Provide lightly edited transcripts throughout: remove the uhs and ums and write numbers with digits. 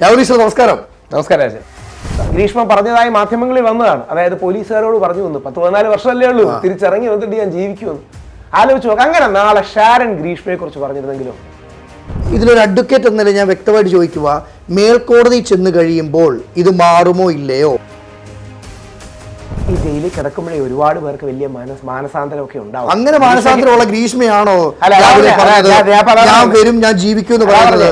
രാഹുൽ ഈശ്വർ നമസ്കാരം. നമസ്കാരം. ഗ്രീഷ്മ പറഞ്ഞതായി മാധ്യമങ്ങളിൽ വന്നതാണ്. അതായത് പോലീസുകാരോട് പറഞ്ഞു വന്നു 14 വർഷമല്ലേ ഉള്ളൂ, തിരിച്ചിറങ്ങി വന്നിട്ട് ഞാൻ ജീവിക്കുമെന്ന്. ആലോചിച്ച് നോക്കാം, അങ്ങനെ നാളെ ഷാരൻ ഗ്രീഷ്മയെ കുറിച്ച് പറഞ്ഞിരുന്നെങ്കിലോ? ഇതിലൊരു അഡ്വക്കേറ്റ് എന്ന നിലയിൽ ഞാൻ വ്യക്തമായിട്ട് ചോദിക്കുക, മേൽക്കോടതി ചെന്ന് കഴിയുമ്പോൾ ഇത് മാറുമോ ഇല്ലയോ? ഈ ജയിലിൽ കിടക്കുമ്പോഴേ ഒരുപാട് പേർക്ക് വലിയ മാനസാന്തരമൊക്കെ ഉണ്ടാവും. അങ്ങനെ മാനസാന്തരമുള്ള ഗ്രീഷ്മയാണോ ഞാൻ വരും ഞാൻ ജീവിക്കും എന്ന് പറയുന്നത്?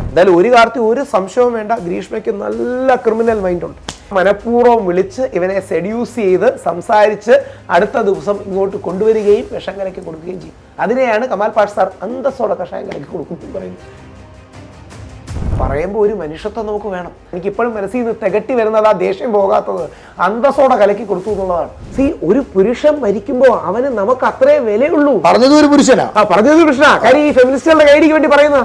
എന്തായാലും ഒരു കാര്യത്തിൽ ഒരു സംശയവും വേണ്ട, ഗ്രീഷ്മയ്ക്ക് നല്ല ക്രിമിനൽ മൈൻഡ് ഉണ്ട്. മനഃപൂർവ്വം വിളിച്ച് ഇവനെ സെഡ്യൂസ് ചെയ്ത് സംസാരിച്ച് അടുത്ത ദിവസം ഇങ്ങോട്ട് കൊണ്ടുവരികയും വിഷം കലക്കി കൊടുക്കുകയും ചെയ്യും. അതിനെയാണ് കമാൽ പാഷ സാർ അന്തസ്സോടെ കഷായം കലക്കി കൊടുക്കും പറയുന്നത്. പറയുമ്പോൾ ഒരു മനുഷ്യത്വം നമുക്ക് വേണം. എനിക്കിപ്പോഴും മനസ്സിൽ നിന്ന് തികട്ടി വരുന്നത് ആ ദേഷ്യം പോകാത്തത് അന്തസ്സോടെ കലക്കി കൊടുത്തു എന്നുള്ളതാണ്. ഒരു പുരുഷൻ മരിക്കുമ്പോൾ അവന് നമുക്ക് അത്രേ വിലയുള്ളൂ. പറഞ്ഞത് ഒരു പുരുഷനാ, പറഞ്ഞത് പുരുഷനാ. കാര്യം ഈ ഫെമിനിസ്റ്റുകളുടെ കൈഡിക്ക് വേണ്ടി പറയുന്ന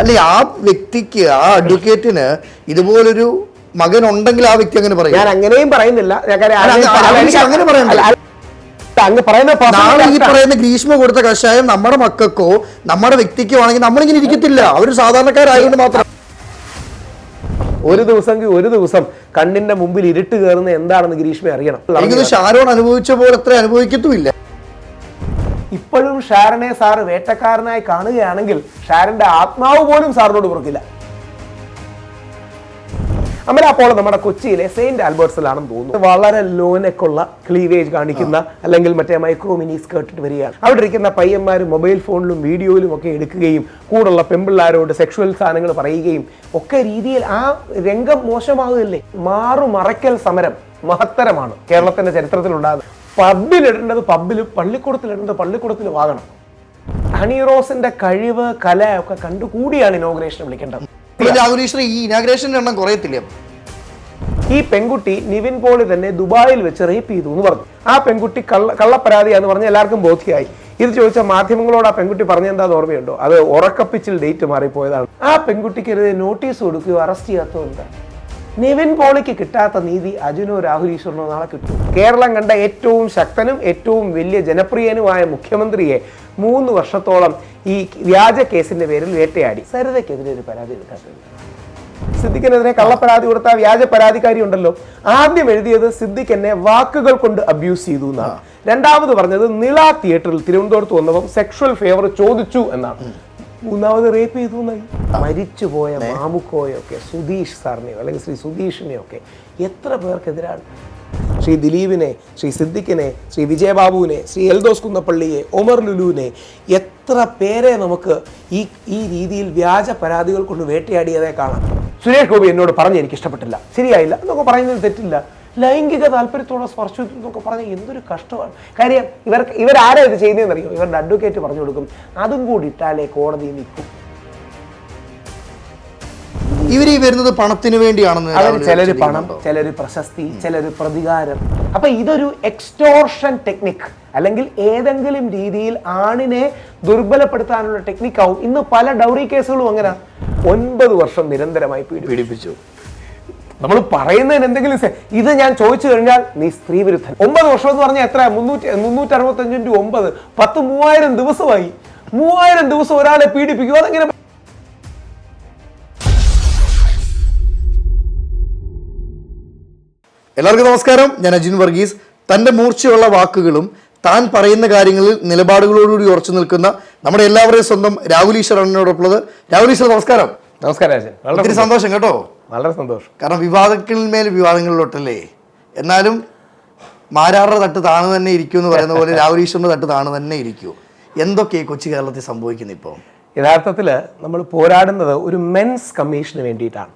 അല്ലെ, ആ വ്യക്തിക്ക്, ആ അഡ്വക്കേറ്റിന് ഇതുപോലൊരു മകൻ ഉണ്ടെങ്കിൽ ആ വ്യക്തി അങ്ങനെ പറയും. ഞാൻ അങ്ങനെയും പറയുന്നില്ല. അങ്ങനെ പറയുന്ന ഗ്രീഷ്മ കൊടുത്ത കഷായം നമ്മുടെ മക്കൾക്കോ നമ്മുടെ വ്യക്തിക്കോ ആണെങ്കിൽ നമ്മളിങ്ങനെ ഇരിക്കത്തില്ല. അവർ സാധാരണക്കാരായതുകൊണ്ട് മാത്രം. ഒരു ദിവസം കണ്ണിന്റെ മുമ്പിൽ ഇരുട്ട് കയറുന്ന എന്താണെന്ന് ഗ്രീഷ്മ അറിയണം. എനിക്ക് ഷാരോൺ അനുഭവിച്ച പോലെ അത്ര അനുഭവിക്കത്തുമില്ല. ഇപ്പോഴും ഷാരനെ സാറ് വേട്ടക്കാരനായി കാണുകയാണെങ്കിൽ ഷാരന്റെ ആത്മാവ് പോലും സാറിനോട് പുറക്കില്ല. അമല അപ്പോൾ നമ്മുടെ കൊച്ചിയിലെ സെയിന്റ് ആൽബർട്ട്സിലാണെന്ന് തോന്നുന്നു. വളരെ ലോനെക്കുള്ള ക്ലീവേജ് കാണിക്കുന്ന അല്ലെങ്കിൽ മറ്റേ മൈക്രോ മിനി സ്കേർട്ടിട്ട് വരികയാണ്. അവിടെ ഇരിക്കുന്ന പയ്യന്മാർ മൊബൈൽ ഫോണിലും വീഡിയോയിലും ഒക്കെ എടുക്കുകയും കൂടുള്ള പെമ്പിള്ളാരോട് സെക്ഷുവൽ സാധനങ്ങൾ പറയുകയും ഒക്കെ രീതിയിൽ ആ രംഗം മോശമാകുകയല്ലേ. മാറുമറയ്ക്കൽ സമരം മഹത്തരമാണ് കേരളത്തിന്റെ ചരിത്രത്തിലുണ്ടാകുന്നത്. പബ്ബിലിടേണ്ടത് പബ്ബിലും പള്ളിക്കൂടത്തിലിടേണ്ടത് പള്ളിക്കൂടത്തിലും ആകണം. ഹണി റോസിന്റെ കഴിവ് കല ഒക്കെ കണ്ടുകൂടിയാണ് ഇനോഗ്രേഷൻ വിളിക്കേണ്ടത്. ഈ പെൺകുട്ടി നിവിൻ പോളി തന്നെ ദുബായിൽ വെച്ച് റേപ്പ് ചെയ്തു എന്ന് പറഞ്ഞു. ആ പെൺകുട്ടി കള്ളപ്പരാതിയാന്ന് പറഞ്ഞ് എല്ലാവർക്കും ബോധ്യമായി. ഇത് ചോദിച്ച മാധ്യമങ്ങളോട് ആ പെൺകുട്ടി പറഞ്ഞെന്താന്ന് ഓർമ്മയുണ്ടോ? അത് ഉറക്കപ്പിച്ചിൽ ഡേറ്റ് മാറിപ്പോയതാണ്. ആ പെൺകുട്ടിക്ക് നോട്ടീസ് കൊടുക്കുകയോ അറസ്റ്റ് ചെയ്യാത്തോ എന്താ? നിവിൻ പോളിക്ക് കിട്ടാത്ത നീതി അജുനോ രാഹുൽ ഈശ്വറിനോ നാളെ കിട്ടും. കേരളം കണ്ട ഏറ്റവും ശക്തനും ഏറ്റവും വലിയ ജനപ്രിയനുമായ മുഖ്യമന്ത്രിയെ 3 വർഷത്തോളം ഈ വ്യാജ കേസിന്റെ പേരിൽ വേട്ടയാടി. സരിതയ്ക്കെതിരെ ഒരു പരാതി എടുക്കാത്തത്. സിദ്ദിഖിനെതിരെ കള്ളപ്പരാതി കൊടുത്ത വ്യാജ പരാതിക്കാരി ഉണ്ടല്ലോ, ആദ്യം എഴുതിയത് സിദ്ദിഖ് എന്നെ വാക്കുകൾ കൊണ്ട് അബ്യൂസ് ചെയ്തു എന്നാണ്. രണ്ടാമത് പറഞ്ഞത് നിള തിയേറ്ററിൽ തിരുവനന്തപുരത്ത് വന്നപ്പോൾ സെക്ഷുവൽ ഫേവർ ചോദിച്ചു എന്നാണ്. മൂന്നാമത് റേപ്പ് ചെയ്തു എന്നായി. മരിച്ചുപോയ മാമുക്കോയൊക്കെ സുധീഷ് സാറിനെയോ അല്ലെങ്കിൽ ശ്രീ സുധീഷിനെയോ ഒക്കെ എത്ര പേർക്കെതിരാണ്? ശ്രീ ദിലീപിനെ, ശ്രീ സിദ്ദിഖിനെ, ശ്രീ വിജയബാബുവിനെ, ശ്രീ എൽദോസ് കുന്നപ്പള്ളിയെ, ഒമർ ലുലുവിനെ, എത്ര പേരെ നമുക്ക് ഈ രീതിയിൽ വ്യാജ പരാതികൾ കൊണ്ട് വേട്ടയാടിയതേ കാണാം. സുരേഷ് ഗോപി എന്നോട് പറഞ്ഞ് എനിക്ക് ഇഷ്ടപ്പെട്ടില്ല, ശരിയായില്ല എന്നൊക്കെ പറയുന്നതിൽ തെറ്റില്ല. ലൈംഗിക താല്പര്യത്തോടെ സ്പർശിച്ചു എന്നൊക്കെ പറഞ്ഞാൽ എന്തൊരു കഷ്ടമാണ്. കാര്യം ഇവരാരാ ഇത് ചെയ്യുന്നതെന്നറിയോ? ഇവരുടെ അഡ്വക്കേറ്റ് പറഞ്ഞു കൊടുക്കും. അതും കൂടി ഇട്ടാലേ കോടതി നിൽക്കും. ഇവര് വരുന്നത് പണത്തിന് വേണ്ടിയാണെന്ന്. ചിലര് പണം, ചിലര് പ്രശസ്തി, ചിലര് പ്രതികാരം. അപ്പൊ ഇതൊരു എക്സ്റ്റോർഷൻ ടെക്നിക് അല്ലെങ്കിൽ ഏതെങ്കിലും രീതിയിൽ ആണിനെ ദുർബലപ്പെടുത്താനുള്ള ടെക്നിക്കാവും. ഇന്ന് പല ഡൗറി കേസുകളും അങ്ങനെ 9 വർഷം നിരന്തരമായി പീഡിപ്പിച്ചു. നമ്മൾ പറയുന്നതിന് എന്തെങ്കിലും ഇത് ഞാൻ ചോദിച്ചു കഴിഞ്ഞാൽ നീ സ്ത്രീ വിരുദ്ധൻ. 9 വർഷം എന്ന് പറഞ്ഞാൽ എത്ര? 365 × 9 10,000 ദിവസമായി. 3000 ദിവസം ഒരാളെ പീഡിപ്പിക്കുക. അതെങ്ങനെ? എല്ലാവർക്കും നമസ്കാരം. ഞാൻ അജിൻ വർഗീസ്. തൻ്റെ മൂർച്ചയുള്ള വാക്കുകളും താൻ പറയുന്ന കാര്യങ്ങളിൽ നിലപാടുകളോടുകൂടി ഉറച്ചു നിൽക്കുന്ന നമ്മുടെ എല്ലാവരുടെയും സ്വന്തം രാഹുൽ ഈശ്വർ എന്നോടൊപ്പുള്ളത്. രാഹുൽ ഈശ്വർ നമസ്കാരം. നമസ്കാരം അജിൻ. ഒത്തിരി സന്തോഷം കേട്ടോ. വളരെ സന്തോഷം. കാരണം വിവാദങ്ങളിന്മേൽ വിവാദങ്ങളിലോട്ടല്ലേ. എന്നാലും മാരാറുടെ തട്ട് താണു തന്നെ ഇരിക്കൂ എന്ന് പറയുന്ന പോലെ രാഹുൽ ഈശ്വറിന്റെ തട്ട് താണു തന്നെ ഇരിക്കൂ. എന്തൊക്കെ കൊച്ചു കേരളത്തിൽ സംഭവിക്കുന്നു ഇപ്പോൾ? യഥാർത്ഥത്തിൽ നമ്മൾ പോരാടുന്നത് ഒരു മെൻസ് കമ്മീഷന് വേണ്ടിയിട്ടാണ്.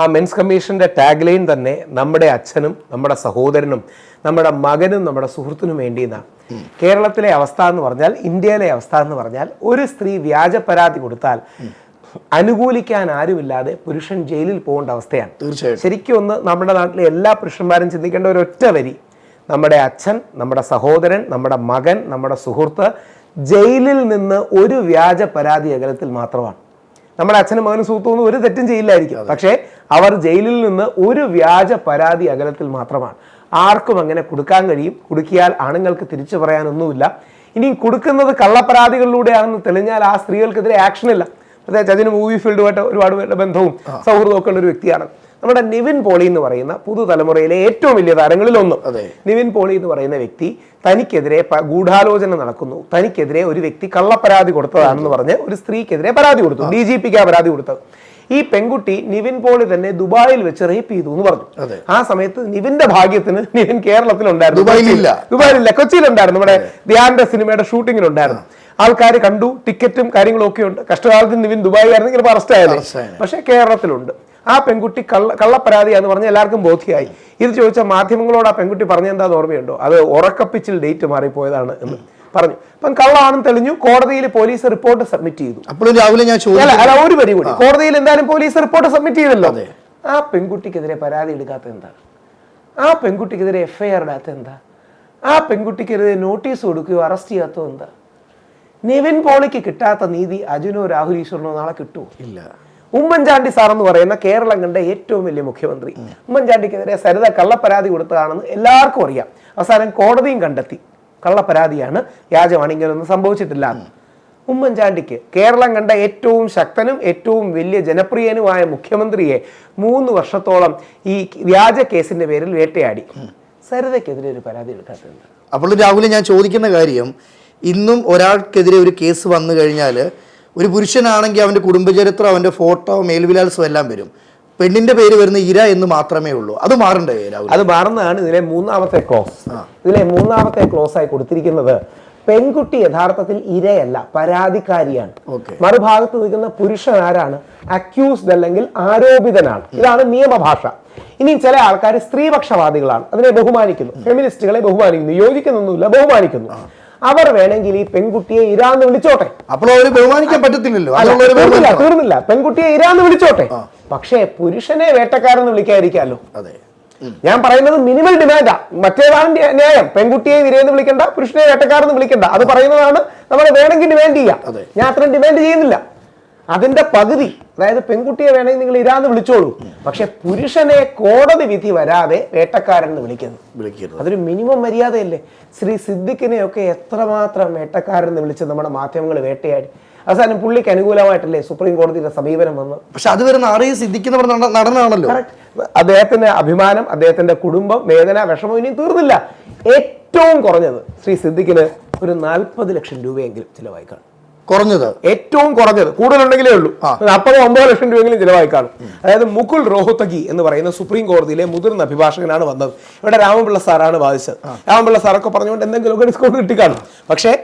ആ മെൻസ് കമ്മീഷന്റെ ടാഗ് ലൈൻ തന്നെ നമ്മുടെ അച്ഛനും നമ്മുടെ സഹോദരനും നമ്മുടെ മകനും നമ്മുടെ സുഹൃത്തിനും വേണ്ടിയെന്നാണ്. കേരളത്തിലെ അവസ്ഥ എന്ന് പറഞ്ഞാൽ, ഇന്ത്യയിലെ അവസ്ഥ എന്ന് പറഞ്ഞാൽ, ഒരു സ്ത്രീ വ്യാജ പരാതി കൊടുത്താൽ അനുകൂലിക്കാൻ ആരുമില്ലാതെ പുരുഷൻ ജയിലിൽ പോകേണ്ട അവസ്ഥയാണ്. തീർച്ചയായും. ശരിക്കും ഒന്ന് നമ്മുടെ നാട്ടിലെ എല്ലാ പുരുഷന്മാരും ചിന്തിക്കേണ്ട ഒരൊറ്റ വരി, നമ്മുടെ അച്ഛൻ, നമ്മുടെ സഹോദരൻ, നമ്മുടെ മകൻ, നമ്മുടെ സുഹൃത്ത് ജയിലിൽ നിന്ന് ഒരു വ്യാജ പരാതി അകലത്തിൽ മാത്രമാണ്. നമ്മുടെ അച്ഛനും മകനും സുഹൃത്തും ഒരു തെറ്റും ചെയ്യില്ലായിരിക്കും, പക്ഷേ അവർ ജയിലിൽ നിന്ന് ഒരു വ്യാജ പരാതി അകലത്തിൽ മാത്രമാണ്. ആർക്കും അങ്ങനെ കൊടുക്കാൻ കഴിയും. കൊടുക്കിയാൽ ആണുങ്ങൾക്ക് തിരിച്ചു പറയാനൊന്നുമില്ല. ഇനി കൊടുക്കുന്നത് കള്ളപ്പരാതികളിലൂടെയാണെന്ന് തെളിഞ്ഞാൽ ആ സ്ത്രീകൾക്കെതിരെ ആക്ഷൻ ഇല്ല. പ്രത്യേകിച്ച് അതിന് മൂവി ഫീൽഡുമായിട്ട് ഒരുപാട് ബന്ധവും സൗഹൃദവും ഒക്കെ ഉള്ള ഒരു വ്യക്തിയാണ്. നമ്മുടെ നിവിൻ പോളി എന്ന് പറയുന്ന പുതുതലമുറയിലെ ഏറ്റവും വലിയ താരങ്ങളിൽ ഒന്ന്. നിവിൻ പോളി എന്ന് പറയുന്ന വ്യക്തി തനിക്കെതിരെ ഗൂഢാലോചന നടക്കുന്നു, തനിക്കെതിരെ ഒരു വ്യക്തി കള്ളപ്പരാതി കൊടുത്തതാണെന്ന് പറഞ്ഞ് ഒരു സ്ത്രീക്കെതിരെ പരാതി കൊടുത്തു. DGPക്ക് പരാതി കൊടുത്തത്. ഈ പെൺകുട്ടി നിവിൻ പോളി തന്നെ ദുബായിൽ വെച്ച് റേപ്പ് ചെയ്തു എന്ന് പറഞ്ഞു. ആ സമയത്ത് നിവിന്റെ ഭാഗ്യത്തിന് നിവിൻ കേരളത്തിലുണ്ടായിരുന്നു, ദുബായിലില്ല, കൊച്ചിയിലുണ്ടായിരുന്നു. നമ്മുടെ ധ്യാന്റെ സിനിമയുടെ ഷൂട്ടിങ്ങിലുണ്ടായിരുന്നു. ആൾക്കാർ കണ്ടു, ടിക്കറ്റും കാര്യങ്ങളും ഒക്കെ ഉണ്ട്. കഷ്ടകാലത്തിന് നിവിൻ ദുബായി ആയിരുന്നെങ്കിൽ ഇപ്പോൾ അറസ്റ്റ് ആയത്. പക്ഷെ കേരളത്തിലുണ്ട്. ആ പെൺകുട്ടി കള്ളപ്പരാതിയാന്ന് പറഞ്ഞ് എല്ലാവർക്കും ബോധ്യമായി. ഇത് ചോദിച്ച മാധ്യമങ്ങളോട് ആ പെൺകുട്ടി പറഞ്ഞെന്താന്ന് ഓർമ്മയുണ്ടോ? അത് ഉറക്കപ്പിച്ചിൽ ഡേറ്റ് മാറിപ്പോയതാണ് എന്ന് പറഞ്ഞു. അപ്പം കള്ളാണെന്ന് തെളിഞ്ഞു. കോടതിയിൽ പോലീസ് റിപ്പോർട്ട് സബ്മിറ്റ് ചെയ്തു. അപ്പോൾ രാവിലെ ഞാൻ അല്ല, ഒരു വരി കൂടി, കോടതിയിൽ എന്തായാലും പോലീസ് റിപ്പോർട്ട് സബ്മിറ്റ് ചെയ്തല്ലോ. ആ പെൺകുട്ടിക്കെതിരെ പരാതി എടുക്കാത്ത എന്താ? ആ പെൺകുട്ടിക്കെതിരെ FIR ഇടാത്ത എന്താ? ആ പെൺകുട്ടിക്കെതിരെ നോട്ടീസ് കൊടുക്കുകയോ അറസ്റ്റ് ചെയ്യാത്തോ എന്താ? നിവിൻ പോളിക്ക് കിട്ടാത്ത നീതി അജുനോ രാഹുൽ ഈശ്വറിനോ നാളെ കിട്ടുമോ? ഇല്ല. ഉമ്മൻചാണ്ടി സാർ എന്ന് പറയുന്ന കേരളം കണ്ട ഏറ്റവും വലിയ മുഖ്യമന്ത്രി, ഉമ്മൻചാണ്ടിക്കെതിരെ സരിത കള്ളപ്പരാതി കൊടുത്തതാണെന്ന് എല്ലാവർക്കും അറിയാം. അവസാനം കോടതിയും കണ്ടെത്തി കള്ളപ്പരാതിയാണ്, വ്യാജമാണ്, ഇങ്ങനെയൊന്നും സംഭവിച്ചിട്ടില്ല. ഉമ്മൻചാണ്ടിക്ക് കേരളം കണ്ട ഏറ്റവും ശക്തനും ഏറ്റവും വലിയ ജനപ്രിയനുമായ മുഖ്യമന്ത്രിയെ 3 വർഷത്തോളം ഈ വ്യാജ കേസിന്റെ പേരിൽ വേട്ടയാടി. സരിതയ്ക്കെതിരെ ഒരു പരാതി എടുക്കാത്തത്. അപ്പോൾ രാഹുൽ, ഞാൻ ചോദിക്കുന്ന കാര്യം, ഇന്നും ഒരാൾക്കെതിരെ ഒരു കേസ് വന്നു കഴിഞ്ഞാൽ ഒരു പുരുഷനാണെങ്കിൽ അവൻ്റെ കുടുംബചരിത്രം, അവൻ്റെ ഫോട്ടോ, മേൽവിലാസം എല്ലാം വരും. പെണ്ണിന്റെ പേര് വരുന്ന ഇര എന്ന് മാത്രമേ ഉള്ളൂ. അത് മാറണ്ടേ? അത് മാറുന്നതാണ് ഇതിലെ 3ാമത്തെ ക്ലോസ്. ഇതിലെ 3ാമത്തെ ക്ലോസ് ആയി കൊടുത്തിരിക്കുന്നത് പെൺകുട്ടി യഥാർത്ഥത്തിൽ ഇരയല്ല, പരാതിക്കാരിയാണ്. മറുഭാഗത്ത് നിൽക്കുന്ന പുരുഷൻ ആരാണ്? അക്യൂസ്ഡ് അല്ലെങ്കിൽ ആരോപിതനാണ്. ഇതാണ് നിയമഭാഷ. ഇനി ചില ആൾക്കാർ സ്ത്രീപക്ഷവാദികളാണ്, അതിനെ ബഹുമാനിക്കുന്നു, ഫെമിനിസ്റ്റുകളെ ബഹുമാനിക്കുന്നു, യോജിക്കുന്നൊന്നുമില്ല, ബഹുമാനിക്കുന്നു. അവർ വേണമെങ്കിൽ ഈ പെൺകുട്ടിയെ ഇരാന്ന് വിളിച്ചോട്ടെ. അപ്പോൾ അവർ ബഹുമാനിക്കാൻ പറ്റത്തില്ലല്ലോ. തീർന്നില്ല, പെൺകുട്ടിയെ ഇരാന്ന് വിളിച്ചോട്ടെ. പക്ഷേ പുരുഷനെ വേട്ടക്കാരെന്ന് വിളിക്കാതിരിക്കാമല്ലോ. ഞാൻ പറയുന്നത് മിനിമൽ ഡിമാൻഡാ. മറ്റേതാണ് ന്യായം. പെൺകുട്ടിയെ ഇരയെന്ന് വിളിക്കണ്ട, പുരുഷനെ വേട്ടക്കാരെന്ന് വിളിക്കണ്ട. അത് പറയുന്നതാണ് നമ്മൾ വേണമെങ്കിൽ ഡിമാൻഡ് ചെയ്യാം. ഞാൻ അത്രയും ഡിമാൻഡ് ചെയ്യുന്നില്ല. അതിന്റെ പകുതി, അതായത് പെൺകുട്ടിയെ വേണമെങ്കിൽ നിങ്ങൾ ഇരാന്ന് വിളിച്ചോളൂ, പക്ഷെ പുരുഷനെ കോടതി വിധി വരാതെ വേട്ടക്കാരെന്ന് വിളിക്കുന്നു. അതൊരു മിനിമം മര്യാദയല്ലേ? ശ്രീ സിദ്ദിഖിനെയൊക്കെ എത്രമാത്രം വേട്ടക്കാരെന്ന് വിളിച്ച് നമ്മുടെ മാധ്യമങ്ങൾ വേട്ടയാടി. അവസാനം പുള്ളിക്ക് അനുകൂലമായിട്ടല്ലേ സുപ്രീം കോടതിയുടെ സമീപനം വന്നത്. പക്ഷെ അതുവരെ സിദ്ദിഖ് നടനാണല്ലോ. അദ്ദേഹത്തിന്റെ അഭിമാനം, അദ്ദേഹത്തിന്റെ കുടുംബം, വേദന, വിഷമം ഇനിയും തീർന്നില്ല. ഏറ്റവും കുറഞ്ഞത് ശ്രീ സിദ്ദിഖിന് ഒരു 40 ലക്ഷം രൂപയെങ്കിലും ചിലവായി കാണും. കുറഞ്ഞത്, ഏറ്റവും കുറഞ്ഞത്, കൂടുതലുണ്ടെങ്കിലേ ഉള്ളൂ. 40-50 ലക്ഷം രൂപയെങ്കിലും ചിലവായി കാണും. അതായത് മുകുൾ റോഹ്തഗി എന്ന് പറയുന്ന സുപ്രീം കോടതിയിലെ മുതിർന്ന അഭിഭാഷകനാണ് വന്നത്. ഇവിടെ രാമപിള്ള സാറാണ് വാദിച്ചത്. രാമപിള്ള സാറൊക്കെ പറഞ്ഞുകൊണ്ട് എന്തെങ്കിലുമൊക്കെ ഡിസ്കൗണ്ട് കിട്ടിക്കാണും. പക്ഷേ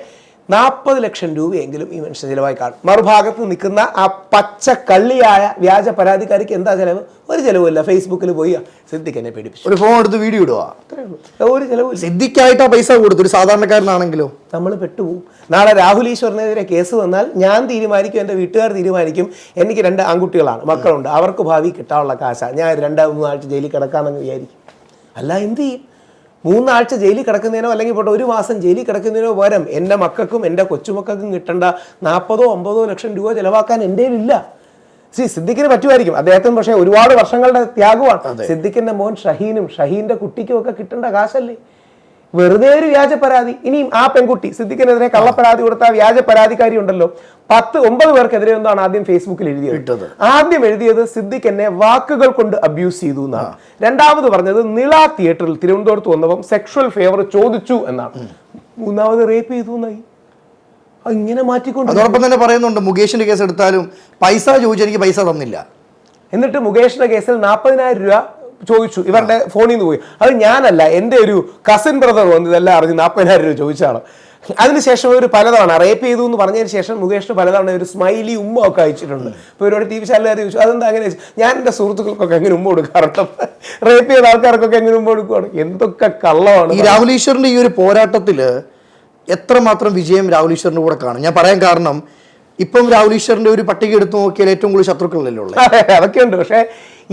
40 ലക്ഷം രൂപയെങ്കിലും ഈ മനുഷ്യൻ ചിലവായി കാണും. മറുഭാഗത്ത് നിൽക്കുന്ന ആ പച്ച കള്ളിയായ വ്യാജ പരാതിക്കാരിക്ക് എന്താ ചെലവ്? ഒരു ചെലവുമില്ല. ഫേസ്ബുക്കിൽ പോയി സിദ്ദിഖ് എന്നെ പേടിപ്പിച്ചു, ഒരു ഫോൺ എടുത്ത് വീഡിയോ ഇടുക, ഒരു ചെലവ്. സിദ്ദിഖായിട്ട് പൈസ കൊടുത്തു. ഒരു സാധാരണക്കാരനാണെങ്കിലോ നമ്മൾ പെട്ടുപോകും. നാളെ രാഹുൽ ഈശ്വറിനെതിരെ കേസ് വന്നാൽ ഞാൻ തീരുമാനിക്കും, എൻ്റെ വീട്ടുകാർ തീരുമാനിക്കും. എനിക്ക് 2 ആൺകുട്ടികളാണ്, മക്കളുണ്ട്, അവർക്ക് ഭാവി കിട്ടാനുള്ള കാശാണ്. ഞാൻ 2-3 ആഴ്ച ജയിലിൽ കിടക്കാമെന്ന് വിചാരിക്കും. അല്ല, എന്ത് ചെയ്യും? 3 ആഴ്ച ജയിലിൽ കിടക്കുന്നതിനോ അല്ലെങ്കിൽ പോട്ടെ 1 മാസം ജയിലിൽ കിടക്കുന്നതിനോ പകരം എൻ്റെ മക്കൾക്കും എൻ്റെ കൊച്ചുമക്കൾക്കും കിട്ടേണ്ട 40-50 ലക്ഷം രൂപ ചിലവാക്കാൻ എൻ്റെ ഇല്ല. സിദ്ദിഖിന് പറ്റുമായിരിക്കും, അദ്ദേഹത്തിന് പക്ഷേ ഒരുപാട് വർഷങ്ങളുടെ ത്യാഗമാണ്. സിദ്ദിഖിന്റെ മോൻ ഷഹീനും ഷഹീന്റെ കുട്ടിക്കും ഒക്കെ കിട്ടേണ്ട കാശല്ലേ? വെറുതെ ഒരു വ്യാജ പരാതി. ഇനിയും ആ പെൺകുട്ടി സിദ്ദിഖിനെതിരെ കള്ളപ്പരാതി കൊടുത്ത വ്യാജ പരാതിക്കാരി ഉണ്ടല്ലോ, 10-9 പേർക്കെതിരെ എന്താണ് ആദ്യം ഫേസ്ബുക്കിൽ എഴുതിയത്? ആദ്യം എഴുതിയത് സിദ്ദിഖ് എന്നെ വാക്കുകൾ കൊണ്ട് അബ്യൂസ് ചെയ്തു എന്നാണ്. രണ്ടാമത് പറഞ്ഞത് നിള തിയേറ്ററിൽ തിരുവനന്തപുരത്ത് വന്നപ്പം സെക്ഷൽ ഫേവർ ചോദിച്ചു എന്നാണ്. മൂന്നാമത് റേപ്പ് ചെയ്തു എന്നായി. ഇങ്ങനെ മാറ്റിക്കൊണ്ട് അതോടൊപ്പം തന്നെ പറയുന്നുണ്ട്, മുകേഷിന്റെ കേസ് എടുത്താലും പൈസ ചോദിച്ചു, എനിക്ക് പൈസ തന്നില്ല. എന്നിട്ട് മുകേഷിന്റെ കേസിൽ 40,000 രൂപ ചോദിച്ചു, ഇവരുടെ ഫോണിൽ നിന്ന് പോയി. അത് ഞാനല്ല, എൻ്റെ ഒരു കസിൻ ബ്രദർ വന്ന് ഇതെല്ലാം അറിഞ്ഞ് 40,000 രൂപ ചോദിച്ചാണ്. അതിനുശേഷം ഒരു പലതവണ റേപ്പ് ചെയ്തു എന്ന് പറഞ്ഞതിന് ശേഷം മുകേഷിന് പലതവണ ഒരു സ്മൈലി ഉമ്മ ഒക്കെ അയച്ചിട്ടുണ്ട്. ഇപ്പോൾ ഒരുപാട് TV ചാനലുകാർ ചോദിച്ചു അതെന്താ അങ്ങനെ? ഞാൻ എൻ്റെ സുഹൃത്തുക്കൾക്കൊക്കെ എങ്ങനെ ഉമ്മ കൊടുക്കാറുണ്ട്, റേപ്പ് ചെയ്ത ആൾക്കാർക്കൊക്കെ എങ്ങനെ ഉമ്മ കൊടുക്കുവാണ്. എന്തൊക്കെ കള്ളമാണ്. ഈ രാഹുൽ ഈശ്വറിന്റെ ഈ ഒരു പോരാട്ടത്തിൽ എത്രമാത്രം വിജയം രാഹുൽ ഈശ്വറിന്റെ കൂടെ കാണും? ഞാൻ പറയാൻ കാരണം, ഇപ്പം രാഹുൽ ഈശ്വറിന്റെ ഒരു പട്ടിക എടുത്തു നോക്കിയാൽ ഏറ്റവും കൂടുതൽ ശത്രുക്കളല്ലേ ഉള്ളത്. അതൊക്കെയുണ്ട്. പക്ഷേ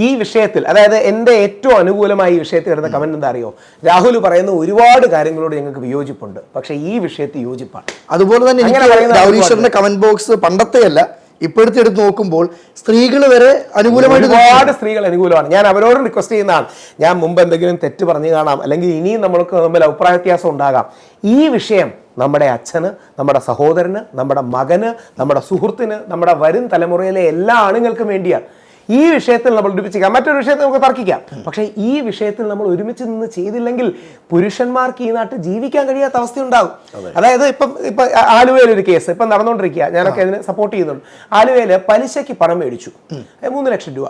ഈ വിഷയത്തിൽ, അതായത് എൻ്റെ ഏറ്റവും അനുകൂലമായി ഈ വിഷയത്തിൽ വരുന്ന കമന്റ് എന്താ അറിയോ? രാഹുൽ പറയുന്ന ഒരുപാട് കാര്യങ്ങളോട് ഞങ്ങൾക്ക് വിയോജിപ്പുണ്ട്, പക്ഷെ ഈ വിഷയത്തിൽ യോജിപ്പാണ്. അതുപോലെ തന്നെ രാഹുൽ ഈശ്വറിന്റെ കമന്റ് ബോക്സ് പണ്ടത്തെ അല്ല, ഇപ്പോഴത്തെ എടുത്ത് നോക്കുമ്പോൾ സ്ത്രീകൾ വരെ അനുകൂലമായിട്ട് ഒരുപാട് സ്ത്രീകൾ അനുകൂലമാണ്. ഞാൻ അവരോട് റിക്വസ്റ്റ് ചെയ്യുന്നതാണ്, ഞാൻ മുമ്പ് എന്തെങ്കിലും തെറ്റ് പറഞ്ഞു കാണാം, അല്ലെങ്കിൽ ഇനിയും നമ്മൾക്ക് തമ്മിൽ അഭിപ്രായ വ്യത്യാസം ഉണ്ടാകാം. ഈ വിഷയം നമ്മുടെ അച്ഛന്, നമ്മുടെ സഹോദരന്, നമ്മുടെ മകന്, നമ്മുടെ സുഹൃത്തിന്, നമ്മുടെ വരും തലമുറയിലെ എല്ലാ ആണുങ്ങൾക്കും വേണ്ടിയാണ്. ഈ വിഷയത്തിൽ നമ്മൾ ഒരുമിച്ച് മറ്റൊരു വിഷയത്തിൽ നമുക്ക് തർക്കിക്കാം, പക്ഷേ ഈ വിഷയത്തിൽ നമ്മൾ ഒരുമിച്ച് നിന്ന് ചെയ്തില്ലെങ്കിൽ പുരുഷന്മാർക്ക് ഈ നാട്ടിൽ ജീവിക്കാൻ കഴിയാത്ത അവസ്ഥ ഉണ്ടാകും. അതായത് ഇപ്പം ആലുവയിൽ ഒരു കേസ് ഇപ്പം നടന്നുകൊണ്ടിരിക്കുക, ഞാനൊക്കെ അതിനെ സപ്പോർട്ട് ചെയ്യുന്നുണ്ട്. ആലുവയിൽ പലിശയ്ക്ക് പണം മേടിച്ചു 3 ലക്ഷം രൂപ.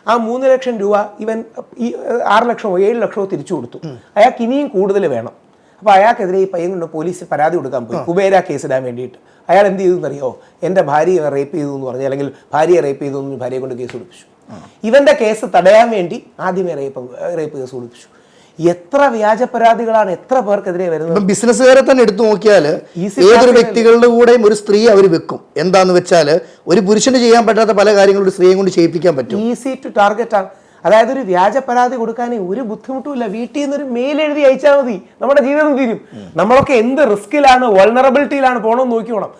ആ 3 ലക്ഷം രൂപ ഇവൻ ഈ 6 ലക്ഷമോ 7 ലക്ഷമോ തിരിച്ചു കൊടുത്തു. അയാൾക്ക് ഇനിയും കൂടുതൽ വേണം. അപ്പോൾ അയാൾക്കെതിരെ ഈ പയ്യൻ കൊണ്ട് പോലീസ് പരാതി കൊടുക്കാൻ പോയി, കുബേര കേസിടാൻ വേണ്ടിയിട്ട്. അയാൾ എന്ത് ചെയ്തു എന്നറിയോ? എൻ്റെ ഭാര്യയെ റേപ്പ് ചെയ്തു എന്ന് പറഞ്ഞു, അല്ലെങ്കിൽ ഭാര്യയെ റേപ്പ് ചെയ്തു എന്ന് ഭാര്യയെ കൊണ്ട് കേസ് കൊടുപ്പിച്ചു. ഇവന്റെ കേസ് തടയാൻ വേണ്ടി ആദ്യമേ റേപ്പ് കേസ് കൊടുപ്പിച്ചു. എത്ര വ്യാജ പരാതികളാണ് എത്ര പേർക്കെതിരെ വരുന്നത്. ബിസിനസ്സുകാരെ തന്നെ എടുത്തു നോക്കിയാൽ ഏതൊരു വ്യക്തികളുടെ കൂടെയും ഒരു സ്ത്രീ അവർ വെക്കും. എന്താന്ന് വെച്ചാൽ ഒരു പുരുഷന് ചെയ്യാൻ പറ്റാത്ത പല കാര്യങ്ങളും ഒരു സ്ത്രീയെ കൊണ്ട് ചെയ്യിപ്പിക്കാൻ പറ്റും. ഈസി ടു ടാർഗറ്റ് ആണ്. അതായത് ഒരു വ്യാജ പരാതി കൊടുക്കാൻ ഒരു ബുദ്ധിമുട്ടുമില്ല. വീട്ടിൽ നിന്നൊരു മെയിൽ എഴുതി അയച്ചാൽ മതി, നമ്മുടെ ജീവിതം തീരും. നമ്മളൊക്കെ എന്ത് റിസ്കിലാണ്, വൾണറബിലിറ്റിയിലാണ് പോകണമെന്ന് നോക്കിക്കോണം.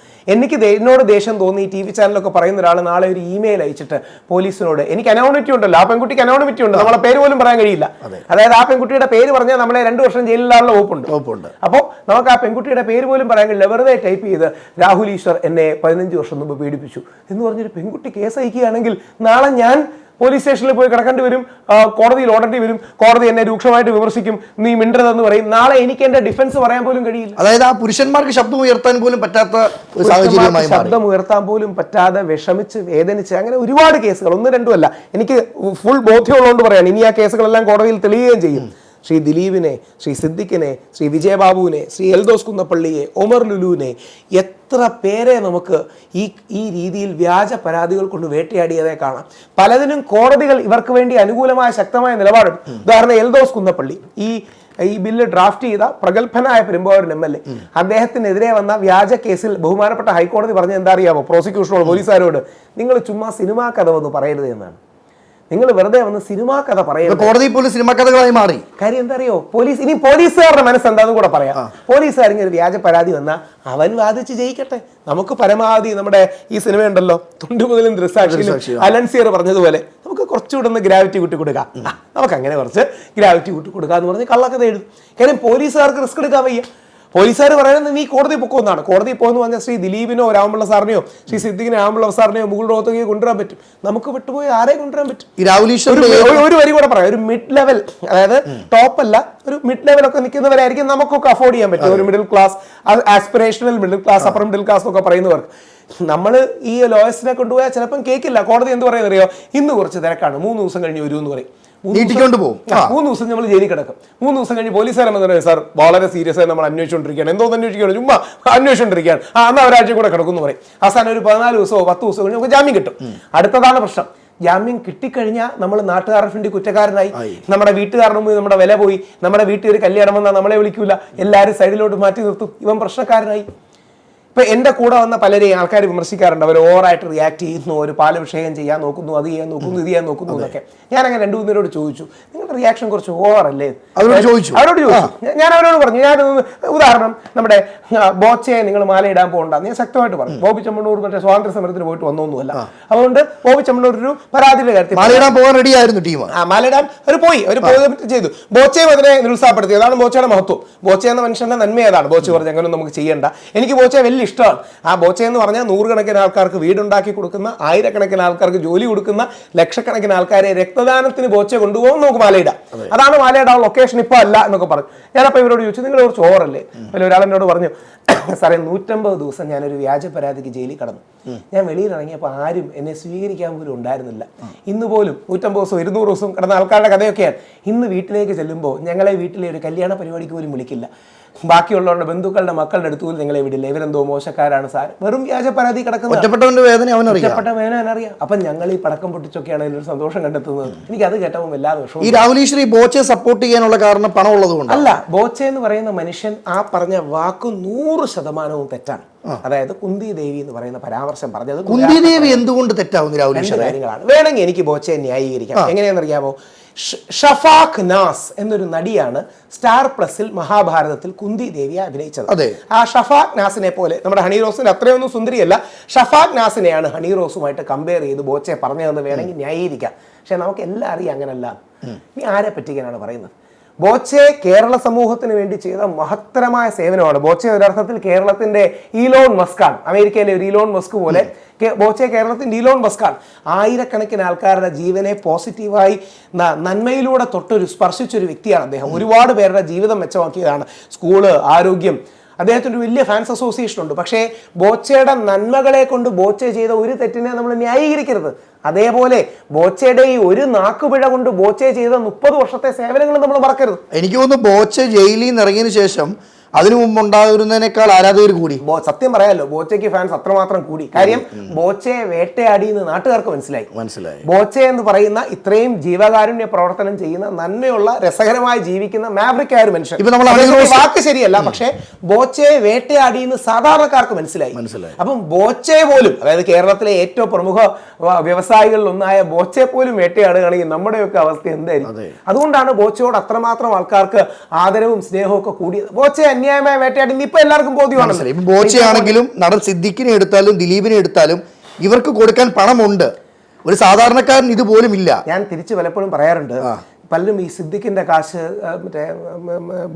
എന്നോട് ദേഷ്യം തോന്നി ടി വി ചാനലൊക്കെ പറയുന്ന ഒരാൾ നാളെ ഒരു ഇമെയിൽ അയച്ചിട്ട് പോലീസിനോട്, എനിക്ക് അനോണിമിറ്റി ഉണ്ടല്ലോ, ആ പെൺകുട്ടിക്ക് അനോണിമിറ്റി ഉണ്ട്, നമ്മളെ പേര് പോലും പറയാൻ കഴിയില്ല. അതായത് ആ പെൺകുട്ടിയുടെ പേര് പറഞ്ഞാൽ നമ്മളെ 2 വർഷം ജയിലിലുള്ള വകുപ്പുണ്ട്. അപ്പോൾ നമുക്ക് ആ പെൺകുട്ടിയുടെ പേര് പോലും പറയാൻ കഴിയില്ല. വെറുതെ ടൈപ്പ് ചെയ്ത് രാഹുൽ ഈശ്വർ എന്നെ 15 വർഷം മുമ്പ് പീഡിപ്പിച്ചു എന്ന് പറഞ്ഞൊരു പെൺകുട്ടി കേസ് അയക്കുകയാണെങ്കിൽ നാളെ ഞാൻ പോലീസ് സ്റ്റേഷനിൽ പോയി കിടക്കേണ്ടി വരും, കോടതിയിൽ ഓടേണ്ടി വരും, കോടതി എന്നെ രൂക്ഷമായിട്ട് വിമർശിക്കും, നീ മിണ്ടരുതെന്ന് പറയും. നാളെ എനിക്ക് എന്റെ ഡിഫൻസ് പറയാൻ പോലും കഴിയില്ല. അതായത് ആ പുരുഷന്മാർക്ക് ശബ്ദം ഉയർത്താൻ പോലും പറ്റാത്ത ശബ്ദം ഉയർത്താൻ പോലും പറ്റാതെ വിഷമിച്ച് വേദനിച്ച് അങ്ങനെ ഒരുപാട് കേസുകൾ, 1, 2 അല്ല, എനിക്ക് ഫുൾ ബോധ്യമുള്ളതുകൊണ്ട് പറയാണ്. ഇനി ആ കേസുകളെല്ലാം കോടതിയിൽ തെളിയുകയും ചെയ്യും. ശ്രീ ദിലീപിനെ, ശ്രീ സിദ്ദിഖിനെ, ശ്രീ വിജയബാബുവിനെ, ശ്രീ എൽദോസ് കുന്നപ്പള്ളിയെ, ഒമർ ലുലുവിനെ, എത്ര പേരെ നമുക്ക് ഈ രീതിയിൽ വ്യാജ പരാതികൾ കൊണ്ട് വേട്ടയാടിയതേ കാണാം. പലതിനും കോടതികൾ ഇവർക്ക് വേണ്ടി അനുകൂലമായ ശക്തമായ നിലപാടുണ്ട്. ഉദാഹരണം എൽദോസ് കുന്നപ്പള്ളി, ഈ ബില്ല് ഡ്രാഫ്റ്റ് ചെയ്ത പ്രഗത്ഭനായ പെരുമ്പാവൂർ MLA, അദ്ദേഹത്തിനെതിരെ വന്ന വ്യാജ കേസിൽ ബഹുമാനപ്പെട്ട ഹൈക്കോടതി പറഞ്ഞ എന്താ അറിയാമോ? പ്രോസിക്യൂഷനോട്, പോലീസുകാരോട്, നിങ്ങൾ ചുമ്മാ സിനിമാ കഥ വന്ന് പറയരുത് എന്നാണ്. നിങ്ങൾ വെറുതെ വന്ന് സിനിമാ കഥ പറയുന്നത്. കോടതി പോലും സിനിമാ കഥകളായി മാറി. കാര്യം എന്താ അറിയോ? പോലീസുകാരുടെ മനസ്സ് എന്താന്ന് കൂടെ പറയാം. പോലീസുകാരെങ്കിൽ ഒരു വ്യാജ പരാതി വന്നാൽ അവൻ വാദിച്ച് ജയിക്കട്ടെ. നമുക്ക് പരമാവധി നമ്മുടെ ഈ സിനിമയുണ്ടല്ലോ, തുണ്ടുമുതലും ദൃസാക്ഷിയിലും അലൻസിയർ പറഞ്ഞതുപോലെ നമുക്ക് കുറച്ചുകൂടെ ഒന്ന് ഗ്രാവിറ്റി കൂട്ടി കൊടുക്കാം, നമുക്ക് അങ്ങനെ കുറച്ച് ഗ്രാവിറ്റി കൂട്ടി കൊടുക്കാം എന്ന് പറഞ്ഞ് കള്ളക്കഥ എഴുതും. കാര്യം പോലീസുകാർക്ക് റിസ്ക് എടുക്കാൻ വയ്യ. പോലീസുകാർ പറയുന്നത് നീ കോടതി പൊക്കുമെന്നാണ്. കോടതി പോകുമെന്ന് പറഞ്ഞാൽ ശ്രീ ദിലീപിനോ രാമപിള്ള സാറിനെയോ ശ്രീ സിദ്ദിഖിനോ രാമപിള്ള സാറിനെയോ മുകുൾ റോത്തകിയോ കൊണ്ടുവരാൻ പറ്റും. നമുക്ക് വിട്ടുപോയി ആരെയും കൊണ്ടുവരാൻ പറ്റും? ഒരു വരി കൂടെ പറയാം, ഒരു മിഡ് ലെവൽ, അതായത് ടോപ്പ് അല്ല, ഒരു മിഡ് ലെവൽ ഒക്കെ നിൽക്കുന്നവരായിരിക്കും നമുക്കൊക്കെ അഫോർഡ് ചെയ്യാൻ പറ്റും. ഒരു middle class, aspirational middle class, upper middle class എന്നൊക്കെ പറയുന്നവർക്ക്. നമ്മൾ ഈ ലോയേഴ്സിനെ കൊണ്ടുപോയാൽ ചിലപ്പം കേൾക്കില്ല. കോടതി എന്ത് പറയുന്നറിയോ? ഇന്ന് കുറച്ച് തിരക്കാണ്, 3 ദിവസം കഴിഞ്ഞ് വരൂ എന്ന് പറയും. 3 ദിവസം നമ്മൾ ജയിലിൽ കിടക്കും. 3 ദിവസം കഴിഞ്ഞ് പോലീസുകാരെന്ന് പറയുന്നത് സാർ വളരെ സീരിയസ് ആയി നമ്മൾ അന്വേഷിച്ചുകൊണ്ടിരിക്കുകയാണ്, എന്തോന്ന് അന്വേഷിക്കുകയാണ്, ചുമ്മാ അന്വേഷിച്ചുകൊണ്ടിരിക്കുകയാണ്, എന്നാൽ ഒരാഴ്ച കൂടെ കിടക്കുന്നു പറയും. അവസാനം ഒരു 14 ദിവസമോ 10 ദിവസമോ കഴിഞ്ഞ് നമുക്ക് ജാമ്യം കിട്ടും. അടുത്തതാണ് പ്രശ്നം. ജാമ്യം കിട്ടിക്കഴിഞ്ഞാൽ നമ്മൾ നാട്ടുകാരുടെ ഫ്രണ്ട് കുറ്റക്കാരനായി, നമ്മുടെ വീട്ടുകാരുടെ മുമ്പിൽ നമ്മുടെ വില പോയി, നമ്മുടെ വീട്ടിൽ ഒരു കല്യാണം വന്നാൽ നമ്മളെ വിളിക്കൂല, എല്ലാവരും സൈഡിലോട്ട് മാറ്റി നിർത്തും, ഇവൻ പ്രശ്നക്കാരനായി. ഇപ്പം എൻ്റെ കൂടെ വന്ന പലരെയും ആൾക്കാർ വിമർശിക്കാറുണ്ട്, അവർ ഓവറായിട്ട് റിയാക്ട് ചെയ്യുന്നു, ഒരു പാലഭിഷേകം ചെയ്യാൻ നോക്കുന്നു, അത് ചെയ്യാൻ നോക്കുന്നു, ഇത് ചെയ്യാൻ നോക്കുന്നു എന്നൊക്കെ. ഞാനങ്ങനെ 2-3 പേരോട് ചോദിച്ചു, നിങ്ങളുടെ റിയാക്ഷൻ കുറച്ച് ഓവറല്ലേ? അവരോട് ചോദിച്ചു. ഞാൻ അവരോട് പറഞ്ഞു, ഉദാഹരണം നമ്മുടെ ബോച്ചയെ നിങ്ങൾ മാലയിടാൻ പോകണ്ട, ഞാൻ ശക്തമായിട്ട് പറഞ്ഞു. ബോബി ചെമ്മണ്ണൂർ മറ്റേ സ്വാതന്ത്ര്യ സമരത്തിന് പോയിട്ട് വന്നൊന്നുമല്ല. അതുകൊണ്ട് ബോബി ചെമ്മണ്ണൂർ ഒരു പരാതിയുടെ കാര്യത്തിൽ മാലയിടാൻ പോകാൻ റെഡിയായിരുന്നു ടീം. മാലയിടാൻ അവർ ചെയ്തു. ബോച്ചയും അതിനെ നിരുത്സാഹപ്പെടുത്തി. അതാണ് ബോച്ചയുടെ മഹത്വം. ബോച്ച എന്ന മനുഷ്യന്റെ നന്മ ഏതാണ്? ബോച്ച പറഞ്ഞു അങ്ങനെ നമുക്ക് ചെയ്യേണ്ട. എനിക്ക് ബോച്ചയെ വലിയ ഇഷ്ടമാണ്. ആ ബോച്ച എന്ന് പറഞ്ഞാൽ 100 കണക്കിന് ആൾക്കാർക്ക് വീടുണ്ടാക്കി കൊടുക്കുന്ന, 1000 ആൾക്കാർക്ക് ജോലി കൊടുക്കുന്ന, ലക്ഷക്കണക്കിന് ആൾക്കാരെ രക്തദാനത്തിന് ബോച്ച കൊണ്ടുപോകും, നമുക്ക് മാലയിടാം. അതാണ് മാലയിടാൻ ലൊക്കേഷൻ ഇപ്പൊ അല്ല എന്നൊക്കെ പറഞ്ഞു. ഞാനപ്പോൾ ഇവരോട് ചോദിച്ചു, നിങ്ങൾ കുറച്ച് ഓവറല്ലേ? അതിൽ ഒരാൾ എന്നോട് പറഞ്ഞു, സാറേ 150 ദിവസം ഞാനൊരു വ്യാജ പരാതിക്ക് ജയിലിൽ കടന്നു. ഞാൻ വെളിയിൽ ഇറങ്ങിയപ്പോൾ ആരും എന്നെ സ്വീകരിക്കാൻ പോലും ഉണ്ടായിരുന്നില്ല. ഇന്ന് പോലും 150 ദിവസം 200 ദിവസം കിടന്ന ആൾക്കാരുടെ കഥയൊക്കെയാണ്. ഇന്ന് വീട്ടിലേക്ക് ചെല്ലുമ്പോൾ ഞങ്ങളെ വീട്ടിലെ ഒരു കല്യാണ പരിപാടിക്ക് പോലും വിളിക്കില്ല. ബാക്കിയുള്ളവരുടെ ബന്ധുക്കളുടെ മക്കളുടെ അടുത്ത് പോലും നിങ്ങളെ വിടില്ല, ഇവരെന്തോ മോശക്കാരാണ് സാർ. വെറും വ്യാജ പരാതി കിടക്കുന്നത്. ഒറ്റപ്പെട്ട വേദന അവനറിയാം. അപ്പം ഞങ്ങൾ ഈ പടക്കം പൊട്ടിച്ചൊക്കെയാണ് അതിനൊരു സന്തോഷം കണ്ടെത്തുന്നത്. എനിക്ക് അത് കേട്ടപ്പോൾ വല്ലാതെ വിഷമം. ഈ രാഹുൽ ഈശ്വർ ബോച്ചയെ സപ്പോർട്ട് ചെയ്യാനുള്ള കാരണം പണം ഉള്ളതുകൊണ്ട് അല്ല. ബോച്ച എന്ന് പറയുന്ന മനുഷ്യൻ ആ പറഞ്ഞ വാക്ക് 100 100% തെറ്റാണ്. അതായത് കുന്തി ദേവി എന്ന് പറയുന്ന പരാമർശം പറഞ്ഞത് കുന്തി ദേവി എന്തുകൊണ്ട് തെറ്റാവുന്നു രാഹുൽ ഈശ്വർ? കാര്യങ്ങളാണ്. വേണമെങ്കിൽ എനിക്ക് ബോച്ചയെ ന്യായീകരിക്കാം. എങ്ങനെയാണെന്നറിയാമോ? ഷഫാഖ് നാസ് എന്നൊരു നടിയാണ് സ്റ്റാർ പ്ലസിൽ മഹാഭാരതത്തിൽ കുന്തി ദേവിയെ അഭിനയിച്ചത്. ആ ഷഫാഖ് നാസിനെ പോലെ നമ്മുടെ ഹണി റോസിന് അത്രയൊന്നും സുന്ദരിയല്ല. ഷഫാഖ് നാസിനെയാണ് ഹണി റോസുമായിട്ട് കമ്പയർ ചെയ്ത് ബോച്ചെ പറഞ്ഞതെന്ന് വേണമെങ്കിൽ ന്യായീകരിക്കാം. പക്ഷെ നമുക്ക് എല്ലാം അറിയാം അങ്ങനല്ല. ഇനി ആരെ പറ്റിക്കാനാണ് പറയുന്നത്? ബോച്ചെ കേരള സമൂഹത്തിന് വേണ്ടി ചെയ്ത മഹത്തരമായ സേവനമാണ്. ബോച്ചെ ഒരർത്ഥത്തിൽ കേരളത്തിന്റെ ഈലോൺ മസ്കാണ്. അമേരിക്കയിലെ ഒരു ഈലോൺ മസ്ക് പോലെ ബോച്ചെ കേരളത്തിന്റെ ഈലോൺ മസ്കാണ്. ആയിരക്കണക്കിന് ആൾക്കാരുടെ ജീവനെ പോസിറ്റീവായി നന്മയിലൂടെ സ്പർശിച്ചൊരു വ്യക്തിയാണ് അദ്ദേഹം. ഒരുപാട് പേരുടെ ജീവിതം മെച്ചമാക്കിയതാണ്. സ്കൂള്, ആരോഗ്യം. അദ്ദേഹത്തിന് ഒരു വലിയ ഫാൻസ് അസോസിയേഷൻ ഉണ്ട്. പക്ഷേ ബോച്ചയുടെ നന്മകളെ കൊണ്ട് ബോച്ചെ ചെയ്ത ഒരു തെറ്റിനെ നമ്മൾ ന്യായീകരിക്കരുത്. അതേപോലെ ബോച്ചയുടെ ഈ ഒരു നാക്കുപിഴ കൊണ്ട് ബോച്ചെ ചെയ്ത 30 വർഷത്തെ സേവനങ്ങൾ നമ്മൾ മറക്കരുത്. എനിക്ക് തോന്നുന്നു ബോച്ചെ ജയിലിൽ നിന്ന് ഇറങ്ങിയതിനു ശേഷം അതിനു മുമ്പ് ഉണ്ടായിരുന്നതിനേക്കാൾ ആരാധകർ കൂടി. സത്യം പറയാമല്ലോ, ബോച്ചയ്ക്ക് ഫാൻസ് അത്രമാത്രം കൂടി. കാര്യം ബോച്ചയെ വേട്ടയാടി എന്ന് നാട്ടുകാർക്ക് മനസ്സിലായി. ബോച്ചെ എന്ന് പറയുന്ന ഇത്രയും ജീവകാരുണ്യ പ്രവർത്തനം ചെയ്യുന്ന നന്മയുള്ള രസകരമായി ജീവിക്കുന്ന മാവ്രിക് ആയ ഒരു മനുഷ്യൻ, വാക്ക് ശരിയല്ല, പക്ഷേ ബോച്ചയെ വേട്ടയാടി എന്ന് സാധാരണക്കാർക്ക് മനസ്സിലായി. അപ്പം ബോച്ചെ പോലും, അതായത് കേരളത്തിലെ ഏറ്റവും പ്രമുഖ വ്യവസായികളിൽ ഒന്നായ ബോച്ചെ പോലും വേട്ടയാടുകയാണെങ്കിൽ നമ്മുടെയൊക്കെ അവസ്ഥ എന്തായിരിക്കും? അതുകൊണ്ടാണ് ബോച്ചയോട് അത്രമാത്രം ആൾക്കാർക്ക് ആദരവും സ്നേഹവും ഒക്കെ കൂടിയത്. ബോച്ചെ അന്യായമായ വേട്ടയാടി ഇപ്പൊ എല്ലാവർക്കും ബോധ്യമാണല്ലോ. ബോച്ചയാണെങ്കിലും നടൻ സിദ്ദിഖിനെ എടുത്താലും ദിലീപിനെ എടുത്താലും ഇവർക്ക് കൊടുക്കാൻ പണമുണ്ട്. ഒരു സാധാരണക്കാരൻ ഇതുപോലും ഇല്ല. ഞാൻ തിരിച്ച് പലപ്പോഴും പറയാറുണ്ട്, പലരും ഈ സിദ്ദിഖിന്റെ കാശ്, മറ്റേ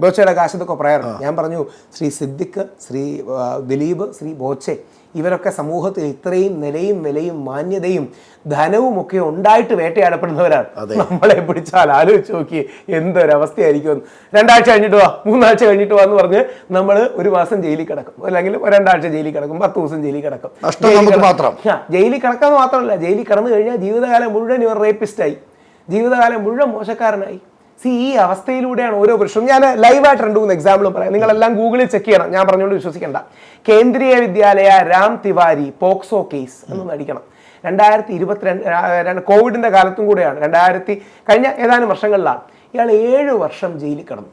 ബോച്ചയുടെ കാശ് എന്നൊക്കെ പറയാറുണ്ട്. ഞാൻ പറഞ്ഞു, ശ്രീ സിദ്ദിഖ്, ശ്രീ ദിലീപ്, ശ്രീ ബോച്ചെ ഇവരൊക്കെ സമൂഹത്തിൽ ഇത്രയും നിലയും വിലയും മാന്യതയും ധനവും ഒക്കെ ഉണ്ടായിട്ട് വേട്ടയാടപ്പെടുന്നവരാണ്. നമ്മളെ പിടിച്ചാൽ ആലോചിച്ച് നോക്കി എന്തൊരവസ്ഥയായിരിക്കും. 2 ആഴ്ച കഴിഞ്ഞിട്ട് വാ, 3 ആഴ്ച കഴിഞ്ഞിട്ട് വാ എന്ന് പറഞ്ഞ് നമ്മൾ 1 മാസം ജയിലിൽ കിടക്കും, അല്ലെങ്കിൽ 2 ആഴ്ച ജയിലിൽ കിടക്കും, 10 ദിവസം ജയിലിൽ കിടക്കും. ജയിലിൽ കിടക്കാന്ന് മാത്രമല്ല, ജയിലിൽ കിടന്നു കഴിഞ്ഞാൽ ജീവിതകാലം മുഴുവൻ ഇവർ റേപ്പിസ്റ്റായി, ജീവിതകാലം മുഴുവൻ മോശക്കാരനായി. ഈ അവസ്ഥയിലൂടെയാണ് ഓരോ പുരുഷനും. ഞാൻ ലൈവായിട്ട് 2-3 എക്സാമ്പിളും പറയാം. നിങ്ങളെല്ലാം ഗൂഗിളിൽ ചെക്ക് ചെയ്യണം, ഞാൻ പറഞ്ഞുകൊണ്ട് വിശ്വസിക്കേണ്ട. കേന്ദ്രീയ വിദ്യാലയ രാം തിവാരി പോക്സോ കേസ് എന്ന് അടിക്കണം. 2022 കോവിഡിന്റെ കാലത്തും കൂടെയാണ്, കഴിഞ്ഞ ഏതാനും വർഷങ്ങളിലാണ്. ഇയാൾ 7 വർഷം ജയിലിൽ കിടന്നു.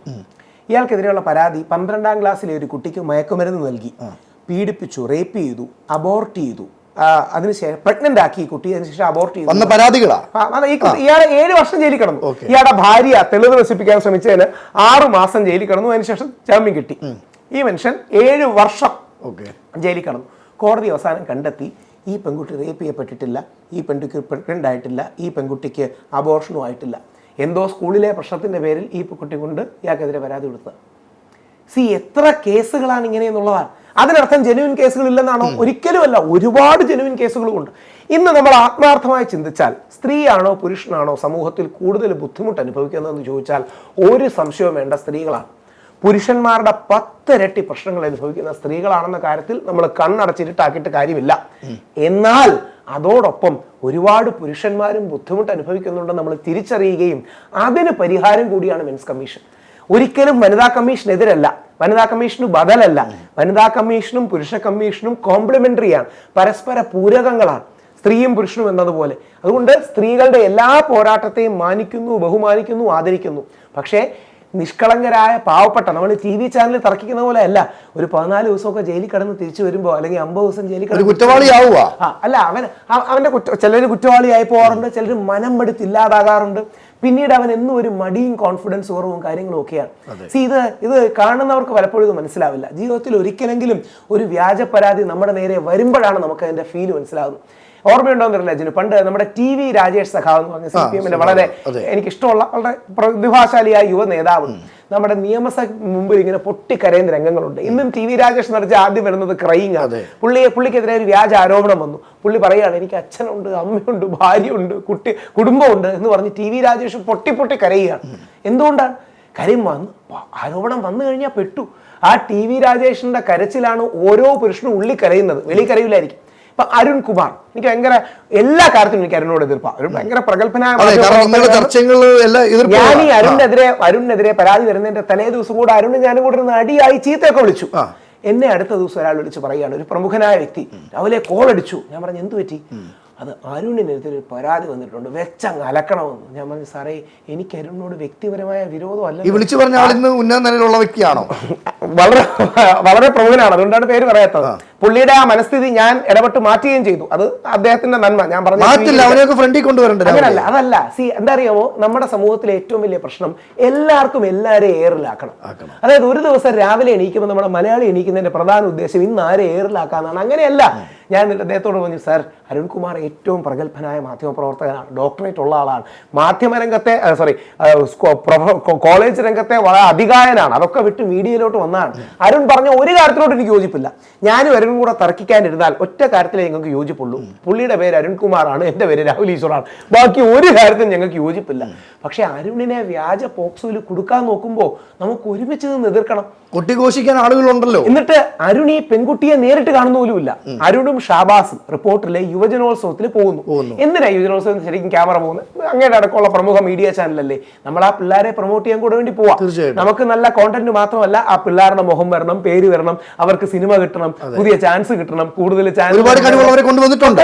ഇയാൾക്കെതിരെയുള്ള പരാതി 12ാം ക്ലാസ്സിലെ ഒരു കുട്ടിക്ക് മയക്കുമരുന്ന് നൽകി, പീഡിപ്പിച്ചു, റേപ്പ് ചെയ്തു, അബോർട്ട് ചെയ്തു, അതിനുശേഷം പ്രഗ്നന്റ് ആക്കി കുട്ടി, അതിനുശേഷം അബോർട്ട് ചെയ്തു. ഇയാളെ 7 വർഷം ജയിലിൽ കിടന്നു. ഇയാളുടെ ഭാര്യ തെളിവ് നശിപ്പിക്കാൻ ശ്രമിച്ചതിന് 6 മാസം ജയിലിൽ കിടന്നു. അതിനുശേഷം ജാമ്യം കിട്ടി. ഈ മനുഷ്യൻ 7 വർഷം ജയിലിൽ കിടന്നു. കോടതി അവസാനം കണ്ടെത്തി ഈ പെൺകുട്ടി റേപ്പ് ചെയ്യപ്പെട്ടിട്ടില്ല, ഈ പെൺകുട്ടിക്ക് പ്രഗ്നന്റ് ആയിട്ടില്ല, ഈ പെൺകുട്ടിക്ക് അബോർഷനും ആയിട്ടില്ല. എന്തോ സ്കൂളിലെ പ്രശ്നത്തിന്റെ പേരിൽ ഈ കുട്ടി കൊണ്ട് ഇയാൾക്കെതിരെ പരാതി കൊടുത്തത്. എത്ര കേസുകളാണ് ഇങ്ങനെയെന്നുള്ളതാണ്. അതിനർത്ഥം ജെനുവിൻ കേസുകൾ ഇല്ലെന്നാണോ? ഒരിക്കലുമല്ല, ഒരുപാട് ജെനുവിൻ കേസുകളുമുണ്ട്. ഇന്ന് നമ്മൾ ആത്മാർത്ഥമായി ചിന്തിച്ചാൽ സ്ത്രീയാണോ പുരുഷനാണോ സമൂഹത്തിൽ കൂടുതൽ ബുദ്ധിമുട്ട് അനുഭവിക്കുന്നതെന്ന് ചോദിച്ചാൽ ഒരു സംശയവും വേണ്ട, സ്ത്രീകളാണ്. പുരുഷന്മാരുടെ 10 ഇരട്ടി പ്രശ്നങ്ങൾ അനുഭവിക്കുന്ന സ്ത്രീകളാണെന്ന കാര്യത്തിൽ നമ്മൾ കണ്ണടച്ചിട്ടാക്കിയിട്ട് കാര്യമില്ല. എന്നാൽ അതോടൊപ്പം ഒരുപാട് പുരുഷന്മാരും ബുദ്ധിമുട്ട് അനുഭവിക്കുന്നുണ്ടെന്ന് നമ്മൾ തിരിച്ചറിയുകയും അതിന് പരിഹാരം കൂടിയാണ് മെൻസ് കമ്മീഷൻ. ഒരിക്കലും വനിതാ കമ്മീഷനെതിരല്ല, വനിതാ കമ്മീഷന് ബദലല്ല. വനിതാ കമ്മീഷനും പുരുഷ കമ്മീഷനും കോംപ്ലിമെന്ററിയാണ്, പരസ്പര പൂരകങ്ങളാണ്, സ്ത്രീയും പുരുഷനും എന്നതുപോലെ. അതുകൊണ്ട് സ്ത്രീകളുടെ എല്ലാ പോരാട്ടത്തെയും മാനിക്കുന്നു, ബഹുമാനിക്കുന്നു, ആദരിക്കുന്നു. പക്ഷേ നിഷ്കളങ്കരായ പാവപ്പെട്ട, നമ്മൾ TV ചാനലിൽ തർക്കിക്കുന്ന പോലെ അല്ല, ഒരു 14 ദിവസമൊക്കെ ജയിലിൽ കിടന്ന് തിരിച്ചു വരുമ്പോൾ, അല്ലെങ്കിൽ 50 ദിവസം ജയിലിൽ കിടന്ന് കുറ്റവാളിയാവുക അല്ല, അവന്റെ ചിലർ കുറ്റവാളിയായി പോകാറുണ്ട്, ചിലർ മനം മടുത്തില്ലാതാകാറുണ്ട്. പിന്നീട് അവൻ എന്നും ഒരു മടിയും കോൺഫിഡൻസ് കുറവും കാര്യങ്ങളും ഒക്കെയാണ്. ഇത് കാണുന്നവർക്ക് പലപ്പോഴും ഇത് മനസ്സിലാവില്ല. ജീവിതത്തിൽ ഒരിക്കലെങ്കിലും ഒരു വ്യാജ പരാതി നമ്മുടെ നേരെ വരുമ്പോഴാണ് നമുക്ക് അതിന്റെ ഫീല് മനസ്സിലാകുന്നത്. ഓർമ്മയുണ്ടോന്നില്ല അജിന്, പണ്ട് നമ്മുടെ TV രാജേഷ് സഖാവ് എന്ന് പറഞ്ഞ CPM-ന്റെ വളരെ എനിക്കിഷ്ടമുള്ള വളരെ പ്രതിഭാശാലിയായ യുവ നേതാവ് നമ്മുടെ നിയമസഭ മുമ്പിൽ ഇങ്ങനെ പൊട്ടിക്കരയുന്ന രംഗങ്ങളുണ്ട്. ഇന്നും TV രാജേഷ് നടച്ച ആദ്യം വരുന്നത് ക്രൈയിങ് ആണ്. പുള്ളിക്കെതിരെ ഒരു വ്യാജ ആരോപണം വന്നു. പുള്ളി പറയുകയാണ്, എനിക്ക് അച്ഛനുണ്ട്, അമ്മയുണ്ട്, ഭാര്യയുണ്ട്, കുടുംബമുണ്ട് എന്ന് പറഞ്ഞ് TV രാജേഷ് പൊട്ടി കരയുകയാണ്. എന്തുകൊണ്ടാണ്? ആരോപണം വന്നു കഴിഞ്ഞാൽ പെട്ടു. ആ TV രാജേഷിന്റെ കരച്ചിലാണ് ഓരോ പുരുഷനും ഉള്ളി കരയുന്നത്, വെളി കരയില്ലായിരിക്കും. ഇപ്പൊ അരുൺ കുമാർ, എനിക്ക് ഭയങ്കര എല്ലാ കാര്യത്തിലും എനിക്ക് അരുണിനോട് എതിർപ്പാണ്. ഒരു ഭയങ്കര പ്രഗത്ഭനായ ഞാൻ ഈ അരുണിനെതിരെ പരാതി വരുന്നതിന്റെ തലേ ദിവസം കൂടെ അരുണ് ഞാനും കൂടെ ഇരുന്ന് അടിയായി ചീത്തയൊക്കെ വിളിച്ചു. എന്നെ അടുത്ത ദിവസം ഒരാൾ വിളിച്ച് പറയുകയാണ്, ഒരു പ്രമുഖനായ വ്യക്തി രാവിലെ കോൾ അടിച്ചു. ഞാൻ പറഞ്ഞു, എന്ത് പറ്റി? അത് അരുണിനെതിരെ പരാതി വന്നിട്ടുണ്ട്, വെച്ചങ്ങ് അലക്കണമെന്ന്. ഞാൻ പറഞ്ഞു, സാറേ എനിക്ക് അരുണിനോട് വ്യക്തിപരമായ വിരോധമല്ല. വിളിച്ചു പറഞ്ഞ ആളിന്ന് ഉന്നത നിലയിലുള്ള വ്യക്തിയാണോ? വളരെ വളരെ പ്രമുഖനാണ്, അതുകൊണ്ടാണ് പേര് പറയാത്തത്. പുള്ളിയുടെ ആ മനസ്ഥിതി ഞാൻ ഇടപെട്ട് മാറ്റുകയും ചെയ്തു. അത് അദ്ദേഹത്തിന്റെ നന്മ. ഞാൻ പറഞ്ഞു അങ്ങനല്ല, അതല്ല. എന്താ അറിയാമോ, നമ്മുടെ സമൂഹത്തിലെ ഏറ്റവും വലിയ പ്രശ്നം എല്ലാവർക്കും എല്ലാവരെയും എയറിലാക്കണം. അതായത് ഒരു ദിവസം രാവിലെ എണീക്കുമ്പോൾ നമ്മുടെ മലയാളി എണീക്കുന്നതിന്റെ പ്രധാന ഉദ്ദേശം ഇന്ന് ആരെ എയറിലാക്കാന്നാണ്. അങ്ങനെയല്ല. ഞാൻ അദ്ദേഹത്തോട് പറഞ്ഞു, സാർ, അരുൺകുമാർ ഏറ്റവും പ്രഗത്ഭനായ മാധ്യമപ്രവർത്തകനാണ്, ഡോക്ടറേറ്റ് ഉള്ള ആളാണ്, മാധ്യമരംഗത്തെ കോളേജ് രംഗത്തെ വളരെ അധികായനാണ്, അതൊക്കെ വിട്ട് മീഡിയയിലോട്ട് വന്നതാണ്. അരുൺ പറഞ്ഞ ഒരു കാര്യത്തിലോട്ട് എനിക്ക് യോജിപ്പില്ല. ഞാനും അരുണും കൂടെ തർക്കിക്കാനിരുന്നാൽ ഒറ്റ കാര്യത്തിലേ ഞങ്ങൾക്ക് യോജിപ്പുള്ളൂ. പുള്ളിയുടെ പേര് അരുൺകുമാറാണ്, എൻ്റെ പേര് രാഹുൽ ഈശ്വറാണ്, ബാക്കി ഒരു കാര്യത്തിലും ഞങ്ങൾക്ക് യോജിപ്പില്ല. പക്ഷെ അരുണിനെ വ്യാജ പോക്സോയിൽ കൊടുക്കാൻ നോക്കുമ്പോൾ നമുക്ക് ഒരുമിച്ച് നിന്ന് എതിർക്കണം. കൊട്ടിഘോഷിക്കാൻ ആളുകളുണ്ടല്ലോ. എന്നിട്ട് അരുൺ ഈ പെൺകുട്ടിയെ നേരിട്ട് കാണുന്ന പോലുമില്ല. അരുണും ഷാബാസും റിപ്പോർട്ടിലെ യുവജനോത്സവത്തിൽ പോകുന്നു. എന്തിനാ യുവജനോത്സവം ശരിക്കും ക്യാമറ പോകുന്നത്? അങ്ങയുടെ അടക്കമുള്ള പ്രമുഖ മീഡിയ ചാനലല്ലേ. നമ്മൾ ആ പിള്ളേരെ പ്രൊമോട്ട് ചെയ്യാൻ കൂടെ വേണ്ടി പോവാം. നമുക്ക് നല്ല കോണ്ടന്റ് മാത്രമല്ല, ആ പിള്ളേരുടെ മുഖം വരണം, പേര് വരണം, അവർക്ക് സിനിമ കിട്ടണം, പുതിയ ചാൻസ് കിട്ടണം, കൂടുതൽ ചാൻസ് കൊണ്ടുവന്നിട്ടുണ്ട്.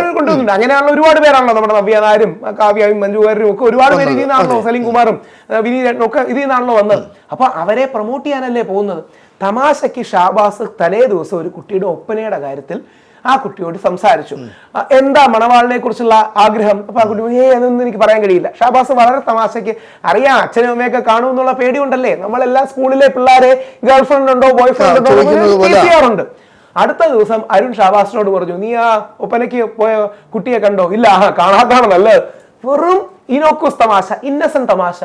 അങ്ങനെയാണല്ലോ ഒരുപാട് പേരാണല്ലോ നമ്മുടെ നവ്യനാരും കാവ്യയും മഞ്ജുവാരും ഒക്കെ ഒരുപാട് പേര് ഇതിൽ നിന്നാണല്ലോ, സലീം കുമാറും വിനീതനും ഒക്കെ ഇതിൽ നിന്നാണല്ലോ വന്നത്. അപ്പൊ അവരെ പ്രൊമോട്ട് ചെയ്യാനല്ലേ പോകുന്നത്. തമാശയ്ക്ക് ഷാബാസ് തലേ ദിവസം ഒരു കുട്ടിയുടെ ഒപ്പനയുടെ കാര്യത്തിൽ ആ കുട്ടിയോട് സംസാരിച്ചു. എന്താ മണവാളിനെ കുറിച്ചുള്ള ആഗ്രഹം? അപ്പൊ ആ കുട്ടി അതൊന്നും എനിക്ക് പറയാൻ കഴിയില്ല. ഷാബാസ് വളരെ തമാശയ്ക്ക്, അറിയാം അച്ഛനും അമ്മയൊക്കെ കാണുമെന്നുള്ള പേടിയുണ്ടല്ലേ, നമ്മളെല്ലാം സ്കൂളിലെ പിള്ളേരെ ഗേൾ ഫ്രണ്ട് ഉണ്ടോ ബോയ് ഫ്രണ്ട് ഉണ്ടോ ചെയ്യാറുണ്ട്. അടുത്ത ദിവസം അരുൺ ഷാബാസിനോട് പറഞ്ഞു, നീ ആ ഒപ്പനയ്ക്ക് പോയ കുട്ടിയെ കണ്ടോ? ഇല്ല, കാണാത്താണ് നല്ലത്. വെറും ഇനോക്കൂസ് തമാശ, ഇന്നസെന്റ് തമാശ.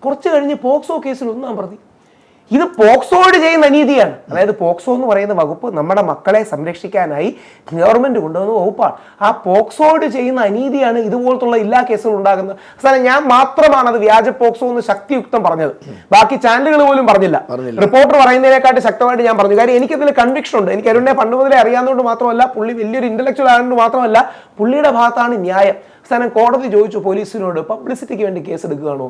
കുറച്ച് കഴിഞ്ഞ് പോക്സോ കേസിൽ 1-ാം പ്രതി. ഇത് പോക്സോട് ചെയ്യുന്ന അനീതിയാണ്. അതായത് പോക്സോ എന്ന് പറയുന്ന വകുപ്പ് നമ്മുടെ മക്കളെ സംരക്ഷിക്കാനായി ഗവൺമെന്റ് കൊണ്ടുവന്ന വകുപ്പാണ്. ആ പോക്സോട് ചെയ്യുന്ന അനീതിയാണ് ഇതുപോലത്തുള്ള എല്ലാ കേസുകളും ഉണ്ടാകുന്നത്. അവസാനം ഞാൻ മാത്രമാണ് അത് വ്യാജ പോക്സോ എന്ന് ശക്തിയുക്തം പറഞ്ഞത്, ബാക്കി ചാനലുകൾ പോലും പറഞ്ഞില്ല. റിപ്പോർട്ടർ പറയുന്നതിനെക്കാട്ടി ശക്തമായിട്ട് ഞാൻ പറഞ്ഞു. കാര്യം എനിക്കതിൽ കൺവിക്ഷൻ ഉണ്ട്. എനിക്ക് അരുണിനെ പണ്ട് മുതലേ അറിയാവുന്നതുകൊണ്ട് മാത്രമല്ല, പുള്ളി വലിയൊരു ഇന്റലക്ച്വൽ ആയതുകൊണ്ട് മാത്രമല്ല, പുള്ളിയുടെ ഭാഗത്താണ് ന്യായം. അവസാനം കോടതി ചോദിച്ചു പോലീസിനോട്, പബ്ലിസിറ്റിക്ക് വേണ്ടി കേസ് എടുക്കുകയാണോ?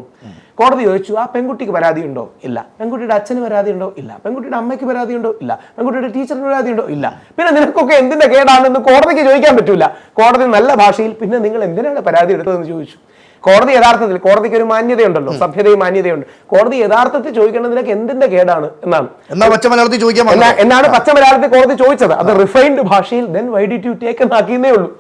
കോടതി ചോദിച്ചു, ആ പെൺകുട്ടിക്ക് പരാതിയുണ്ടോ? ഇല്ല. പെൺകുട്ടിയുടെ അച്ഛന് പരാതിയുണ്ടോ? ഇല്ല. പെൺകുട്ടിയുടെ അമ്മയ്ക്ക് പരാതിയുണ്ടോ? ഇല്ല. പെൺകുട്ടിയുടെ ടീച്ചറിന് പരാതിയുണ്ടോ? ഇല്ല. പിന്നെ നിനക്കൊക്കെ എന്തിന്റെ കേടാണെന്ന് കോടതിക്ക് ചോദിക്കാൻ പറ്റൂല. കോടതി നല്ല ഭാഷയിൽ പിന്നെ നിങ്ങൾ എന്തിനാണ് പരാതി എടുത്തതെന്ന് ചോദിച്ചു. കോടതി യഥാർത്ഥത്തിൽ, കോടതിക്ക് ഒരു മാന്യതയുണ്ടല്ലോ, സഭ്യതയും മാന്യതയുണ്ട്. കോടതി യഥാർത്ഥത്തിൽ ചോദിക്കേണ്ടത് നിനക്ക് എന്തിന്റെ കേടാണ് എന്നാണ് പച്ച മലയാളത്തിൽ കോടതി ചോദിച്ചത്. അത് റിഫൈൻഡ് ഭാഷയിൽ then why did you take എന്നാക്കിയേ ഉള്ളൂ.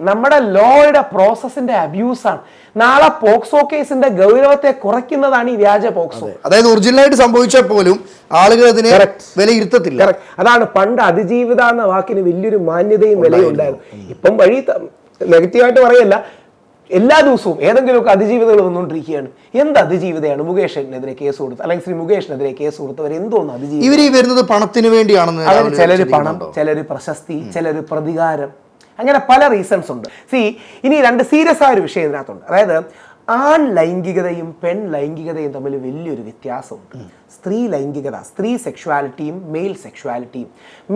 നമ്മുടെ ലോയുടെ പ്രോസസിന്റെ അബ്യൂസാണ്. നാളെ പോക്സോ കേസിന്റെ ഗൗരവത്തെ കുറയ്ക്കുന്നതാണ് ഈ വ്യാജ പോക്സോ. അതായത് ഒറിജിനലായിട്ട് സംഭവിച്ചാൽ പോലും ആളുകൾ അതിനെ വിലയിരുത്തത്തില്ല. അതാണ് പണ്ട് അതിജീവിത എന്ന വാക്കിന് വലിയൊരു മാന്യതയും വിലയും ഉണ്ടായിരുന്നു. ഇപ്പം വഴി നെഗറ്റീവായിട്ട് പറയല്ല, എല്ലാ ദിവസവും ഏതെങ്കിലുമൊക്കെ അതിജീവിതകൾ വന്നുകൊണ്ടിരിക്കുകയാണ്. എന്ത് അതിജീവിതയാണ്? മുകേഷിനെതിരെ കേസ് കൊടുത്ത്, അല്ലെങ്കിൽ ശ്രീ മുകേഷിനെതിരെ കേസ് കൊടുത്തവർ എന്തോന്ന് അതിജീവിതം? ഇവർ വരുന്നത് പണത്തിന് വേണ്ടിയാണെന്ന്. ചിലര് പണം, ചിലര് പ്രശസ്തി, ചിലര് പ്രതികാരം, അങ്ങനെ പല റീസൺസ് ഉണ്ട്. ഇനി രണ്ട് സീരിയസ് ആയ ഒരു വിഷയം ഇതിനകത്തുണ്ട്. അതായത് ആൺ ലൈംഗികതയും പെൺ ലൈംഗികതയും തമ്മിൽ വലിയൊരു വ്യത്യാസമുണ്ട്. സ്ത്രീ ലൈംഗികത, സ്ത്രീ സെക്ഷുവാലിറ്റിയും മെയിൽ സെക്ഷുവാലിറ്റിയും.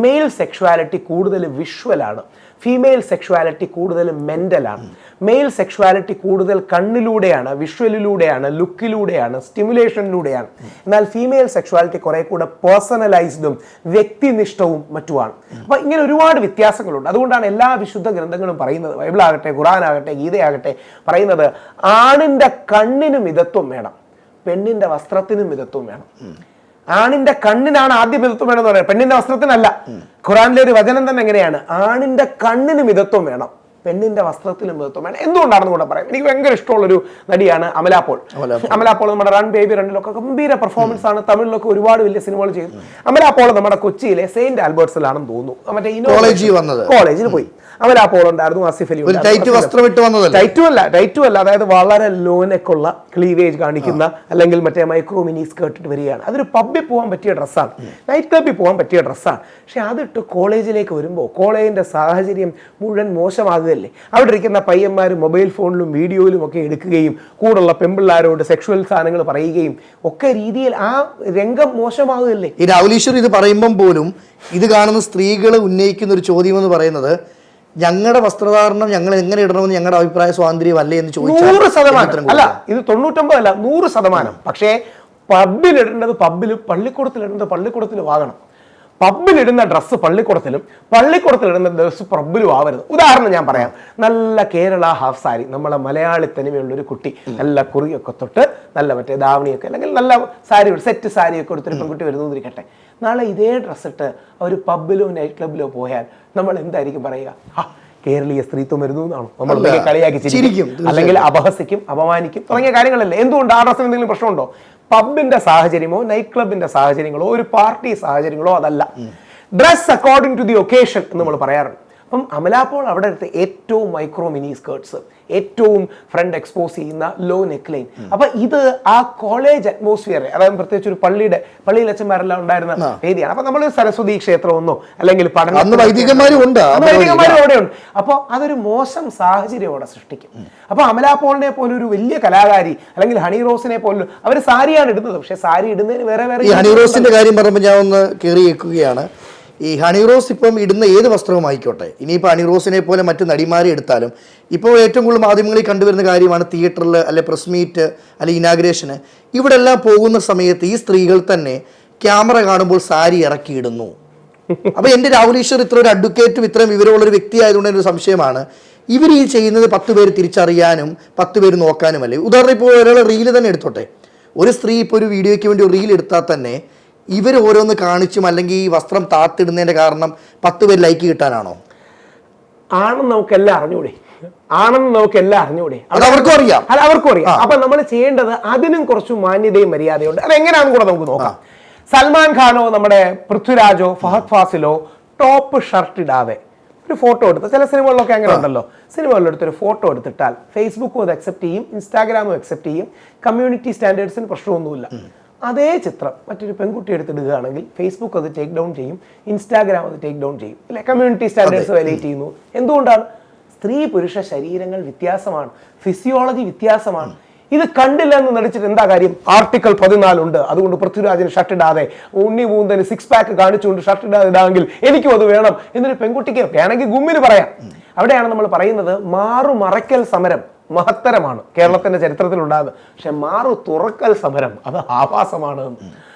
മെയിൽ സെക്ഷുവാലിറ്റി കൂടുതൽ വിഷ്വലാണ്, ഫീമെയിൽ സെക്ഷുവാലിറ്റി കൂടുതൽ മെൻ്റലാണ്. മെയിൽ സെക്ഷുവാലിറ്റി കൂടുതൽ കണ്ണിലൂടെയാണ്, വിഷ്വലിലൂടെയാണ്, ലുക്കിലൂടെയാണ്, സ്റ്റിമുലേഷനിലൂടെയാണ്. എന്നാൽ ഫീമെയിൽ സെക്ഷുവാലിറ്റി കുറെ കൂടെ പേഴ്സണലൈസ്ഡും വ്യക്തിനിഷ്ഠവും മറ്റുമാണ്. അപ്പൊ ഇങ്ങനെ ഒരുപാട് വ്യത്യാസങ്ങളുണ്ട്. അതുകൊണ്ടാണ് എല്ലാ വിശുദ്ധ ഗ്രന്ഥങ്ങളും പറയുന്നത്, ബൈബിളാകട്ടെ ഖുറാനാകട്ടെ ഗീതയാകട്ടെ, പറയുന്നത് ആണിന്റെ കണ്ണിന് മിതത്വം വേണം, പെണ്ണിന്റെ വസ്ത്രത്തിനും മിതത്വം വേണം. ആണിന്റെ കണ്ണിനാണ് ആദ്യം മിതത്വം വേണമെന്ന് പറയുന്നത്, പെണ്ണിന്റെ വസ്ത്രത്തിനല്ല. ഖുറാനിലെ ഒരു വചനം തന്നെ എങ്ങനെയാണ്? ആണിന്റെ കണ്ണിന് മിതത്വം വേണം, പെണ്ണിന്റെ വസ്ത്രത്തിലും മിതത്വം വേണം. എന്തുകൊണ്ടാണെന്ന് കൂടെ പറയാം. എനിക്ക് ഭയങ്കര ഇഷ്ടമുള്ളൊരു നടിയാണ് അമല പോൾ. നമ്മുടെ റൺ ബേബി റണ്ണിലൊക്കെ ഗംഭീര പെർഫോമൻസ് ആണ്. തമിഴിലൊക്കെ ഒരുപാട് വലിയ സിനിമകൾ ചെയ്തു. അമല പോൾ നമ്മുടെ കൊച്ചിയിലെ സെയിന്റ് ആൽബർട്സിലാണെന്ന് തോന്നുന്നു, മറ്റേ കോളേജിൽ പോയി. അമല പോൾ ഉണ്ടായിരുന്നു, ആസിഫ് അലി ടൈറ്റും അല്ല, അതായത് വളരെ ലോനെക്കുള്ള ക്ലീവേജ് കാണിക്കുന്ന, അല്ലെങ്കിൽ മറ്റേ മൈക്രോ മിനി സ്കേർട്ടിട്ട് വരികയാണ്. അതൊരു പബ്ബിൽ പോകാൻ പറ്റിയ ഡ്രസ്സാണ്, നൈറ്റ് ക്ലബിൽ പോകാൻ പറ്റിയ ഡ്രസ്സാണ്. പക്ഷെ അതിട്ട് കോളേജിലേക്ക് വരുമ്പോൾ കോളേജിന്റെ സാഹചര്യം മുഴുവൻ മോശമാകുകയല്ലേ. അവിടെ ഇരിക്കുന്ന പയ്യന്മാർ മൊബൈൽ ഫോണിലും വീഡിയോയിലും ഒക്കെ എടുക്കുകയും കൂടുള്ള പെൺപിള്ളാരോട് സെക്ഷുവൽ സാധനങ്ങൾ പറയുകയും ഒക്കെ രീതിയിൽ ആ രംഗം മോശമാകുകയല്ലേ. ഈ രാഹുൽ ഈശ്വർ ഇത് പറയുമ്പം പോലും ഇത് കാണുന്ന സ്ത്രീകൾ ഉന്നയിക്കുന്ന ഒരു ചോദ്യം എന്ന് പറയുന്നത്, ഞങ്ങളുടെ വസ്ത്രധാരണം ഞങ്ങൾ എങ്ങനെ ഇടണമെന്ന് ഞങ്ങളുടെ അഭിപ്രായ സ്വാതന്ത്ര്യം അല്ലേ എന്ന് ചോദിച്ചാൽ 100% അല്ല, ഇത് 99 അല്ല, 100%. പക്ഷേ പബ്ബിൽ ഇടേണ്ടത് പബ്ബിലും, പള്ളിക്കൂടത്തിൽ ഇടേണ്ടത് പള്ളിക്കൂടത്തിലും ആകണം. പബ്ബിലിടുന്ന ഡ്രസ്സ് പള്ളിക്കുടത്തിലിടുന്ന ഡ്രസ്സ് പബ്ബിലും ആവരുത്. ഉദാഹരണം ഞാൻ പറയാം. നല്ല കേരള ഹാഫ് സാരി, നമ്മളെ മലയാളി തനിമയുള്ള ഒരു കുട്ടി, നല്ല കുറിയൊക്കെ തൊട്ട് നല്ല മറ്റേ ധാവണിയൊക്കെ അല്ലെങ്കിൽ നല്ല സാരി സെറ്റ് സാരിയൊക്കെ എടുത്തൊരു പെൺകുട്ടി വരുന്നതിരിക്കട്ടെ, നാളെ ഇതേ ഡ്രസ്സിട്ട് ഒരു പബ്ബിലോ നൈറ്റ് ക്ലബിലോ പോയാൽ നമ്മൾ എന്തായിരിക്കും പറയുക? കേരളീയ സ്ത്രീത്വം വരുന്നു എന്നാണോ നമ്മൾ കളിയാക്കി ചിരിക്കും, അല്ലെങ്കിൽ അപഹസിക്കും, അപമാനിക്കും തുടങ്ങിയ കാര്യങ്ങളല്ലേ. എന്തുകൊണ്ട്? ആ ഡ്രസ്സിന് എന്തെങ്കിലും പ്രശ്നമുണ്ടോ? പബ്ബിന്റെ സാഹചര്യമോ നൈറ്റ് ക്ലബിന്റെ സാഹചര്യങ്ങളോ ഒരു പാർട്ടി സാഹചര്യങ്ങളോ അതല്ല. Dress according to the occasion എന്ന് നമ്മൾ പറയാറുണ്ട്. അപ്പം അമല പോൾ അവിടെ എടുത്ത് ഏറ്റവും മൈക്രോ മിനി സ്കേർട്സ്, ഏറ്റവും ഫ്രണ്ട് എക്സ്പോസ് ചെയ്യുന്ന ലോ നെക്ക് ലൈൻ. അപ്പൊ ഇത് ആ കോളേജ് അറ്റ്മോസ്ഫിയർ, അതായത് പ്രത്യേകിച്ച് ഒരു പള്ളിയിൽ അച്ഛന്മാരെല്ലാം ഉണ്ടായിരുന്ന വേദിയാണ്. അപ്പൊ നമ്മൾ സരസ്വതി ക്ഷേത്രമൊന്നോ അല്ലെങ്കിൽ വൈദികന്മാരും അവിടെയുണ്ട്. അപ്പോൾ അതൊരു മോശം സാഹചര്യം അവിടെ സൃഷ്ടിക്കും. അപ്പൊ അമല പോളിനെ പോലെ ഒരു വലിയ കലാകാരി അല്ലെങ്കിൽ ഹണി റോസിനെ പോലും അവർ സാരിയാണ് ഇടുന്നത്. പക്ഷെ സാരി ഇടുന്നതിന് വേറെ ഹണി റോസിന്റെ കാര്യം പറയുമ്പോൾ ഞാൻ ഒന്ന് കയറി വെക്കുകയാണ്. ഈ ഹണി റോസ് ഇപ്പം ഇടുന്ന ഏത് വസ്ത്രവും ആയിക്കോട്ടെ, ഇനിയിപ്പോൾ ഹണി റോസിനെ പോലെ മറ്റു നടിമാരെ എടുത്താലും ഇപ്പോൾ ഏറ്റവും കൂടുതൽ മാധ്യമങ്ങളിൽ കണ്ടുവരുന്ന കാര്യമാണ് തിയേറ്ററിൽ അല്ലെ പ്രസ് മീറ്റ് അല്ലെ ഇനാഗ്രേഷന് ഇവിടെ എല്ലാം പോകുന്ന സമയത്ത് ഈ സ്ത്രീകൾ തന്നെ ക്യാമറ കാണുമ്പോൾ സാരി ഇറക്കിയിടുന്നു. അപ്പോൾ എൻ്റെ രാഹുൽ ഈശ്വർ ഇത്ര ഒരു അഡ്വക്കേറ്റും ഇത്രയും വിവരമുള്ളൊരു വ്യക്തി ആയതുകൊണ്ട് ഒരു സംശയമാണ്, ഇവർ ഈ ചെയ്യുന്നത് 10 പേര് തിരിച്ചറിയാനും 10 പേര് നോക്കാനുമല്ലേ. ഉദാഹരണം ഇപ്പോൾ ഒരാൾ റീല് തന്നെ എടുത്തോട്ടെ, ഒരു സ്ത്രീ ഇപ്പോൾ ഒരു വീഡിയോയ്ക്ക് വേണ്ടി ഒരു റീൽ എടുത്താൽ തന്നെ ഇവർ ഓരോന്ന് കാണിച്ചും അല്ലെങ്കിൽ ഈ വസ്ത്രം താത്തിടുന്നതിന്റെ കാരണം 10 പേര് ലൈക്ക് കിട്ടാനാണോ? ആണെന്ന് നമുക്കെല്ലാം അറിഞ്ഞൂടെ? അത് അവർക്കും അറിയാം. അപ്പൊ നമ്മൾ ചെയ്യേണ്ടത് അതിനും കുറച്ച് മാന്യതയും മര്യാദയുണ്ട്. അതെങ്ങനെയാണെന്ന് കൂടെ നമുക്ക് നോക്കാം. സൽമാൻ ഖാനോ നമ്മുടെ പൃഥ്വിരാജോ ഫഹദ് ഫാസിലോ ടോപ്പ് ഷർട്ട് ഇടാതെ ഒരു ഫോട്ടോ എടുത്ത്, ചില സിനിമകളിലൊക്കെ അങ്ങനെ ഉണ്ടല്ലോ, സിനിമകളിലെടുത്തൊരു ഫോട്ടോ എടുത്തിട്ടാൽ ഫേസ്ബുക്കും അത് അക്സെപ്റ്റ് ചെയ്യും, ഇൻസ്റ്റാഗ്രാമും അക്സെപ്റ്റ് ചെയ്യും, കമ്മ്യൂണിറ്റി സ്റ്റാൻഡേർഡ്സിന് പ്രശ്നമൊന്നുമില്ല. അതേ ചിത്രം മറ്റൊരു പെൺകുട്ടി എടുത്തിടുകയാണെങ്കിൽ ഫേസ്ബുക്ക് അത് ടേക്ക് ഡൗൺ ചെയ്യും, ഇൻസ്റ്റാഗ്രാം അത് ടേക്ക് ഡൗൺ ചെയ്യും, അല്ലെ? കമ്മ്യൂണിറ്റി സ്റ്റാൻഡേർഡ്സ് വയലേറ്റ് ചെയ്യുന്നു. എന്തുകൊണ്ടാണ്? സ്ത്രീ പുരുഷ ശരീരങ്ങൾ വ്യത്യാസമാണ്, ഫിസിയോളജി വ്യത്യാസമാണ്. ഇത് കണ്ടില്ല എന്ന് നടിച്ചിട്ട് എന്താ കാര്യം? ആർട്ടിക്കിൾ 14 ഉണ്ട്, അതുകൊണ്ട് പൃഥ്വിരാജിന് ഷർട്ട് ഇടാതെ, ഉണ്ണി മൂന്തന് 6 പാക്ക് കാണിച്ചുകൊണ്ട് ഷർട്ട് ഇടാതെങ്കിൽ എനിക്കും അത് വേണം എന്നൊരു പെൺകുട്ടിക്ക് വേണമെങ്കിൽ ഗുമ്മിന് പറയാം. അവിടെയാണ് നമ്മൾ പറയുന്നത് മാറുമറയ്ക്കൽ സമരം മഹത്തരമാണ്, കേരളത്തിന്റെ ചരിത്രത്തിൽ ഉണ്ടാകുന്നത്. പക്ഷെ തുറക്കൽ സമരം അത് ആഭാസമാണ്.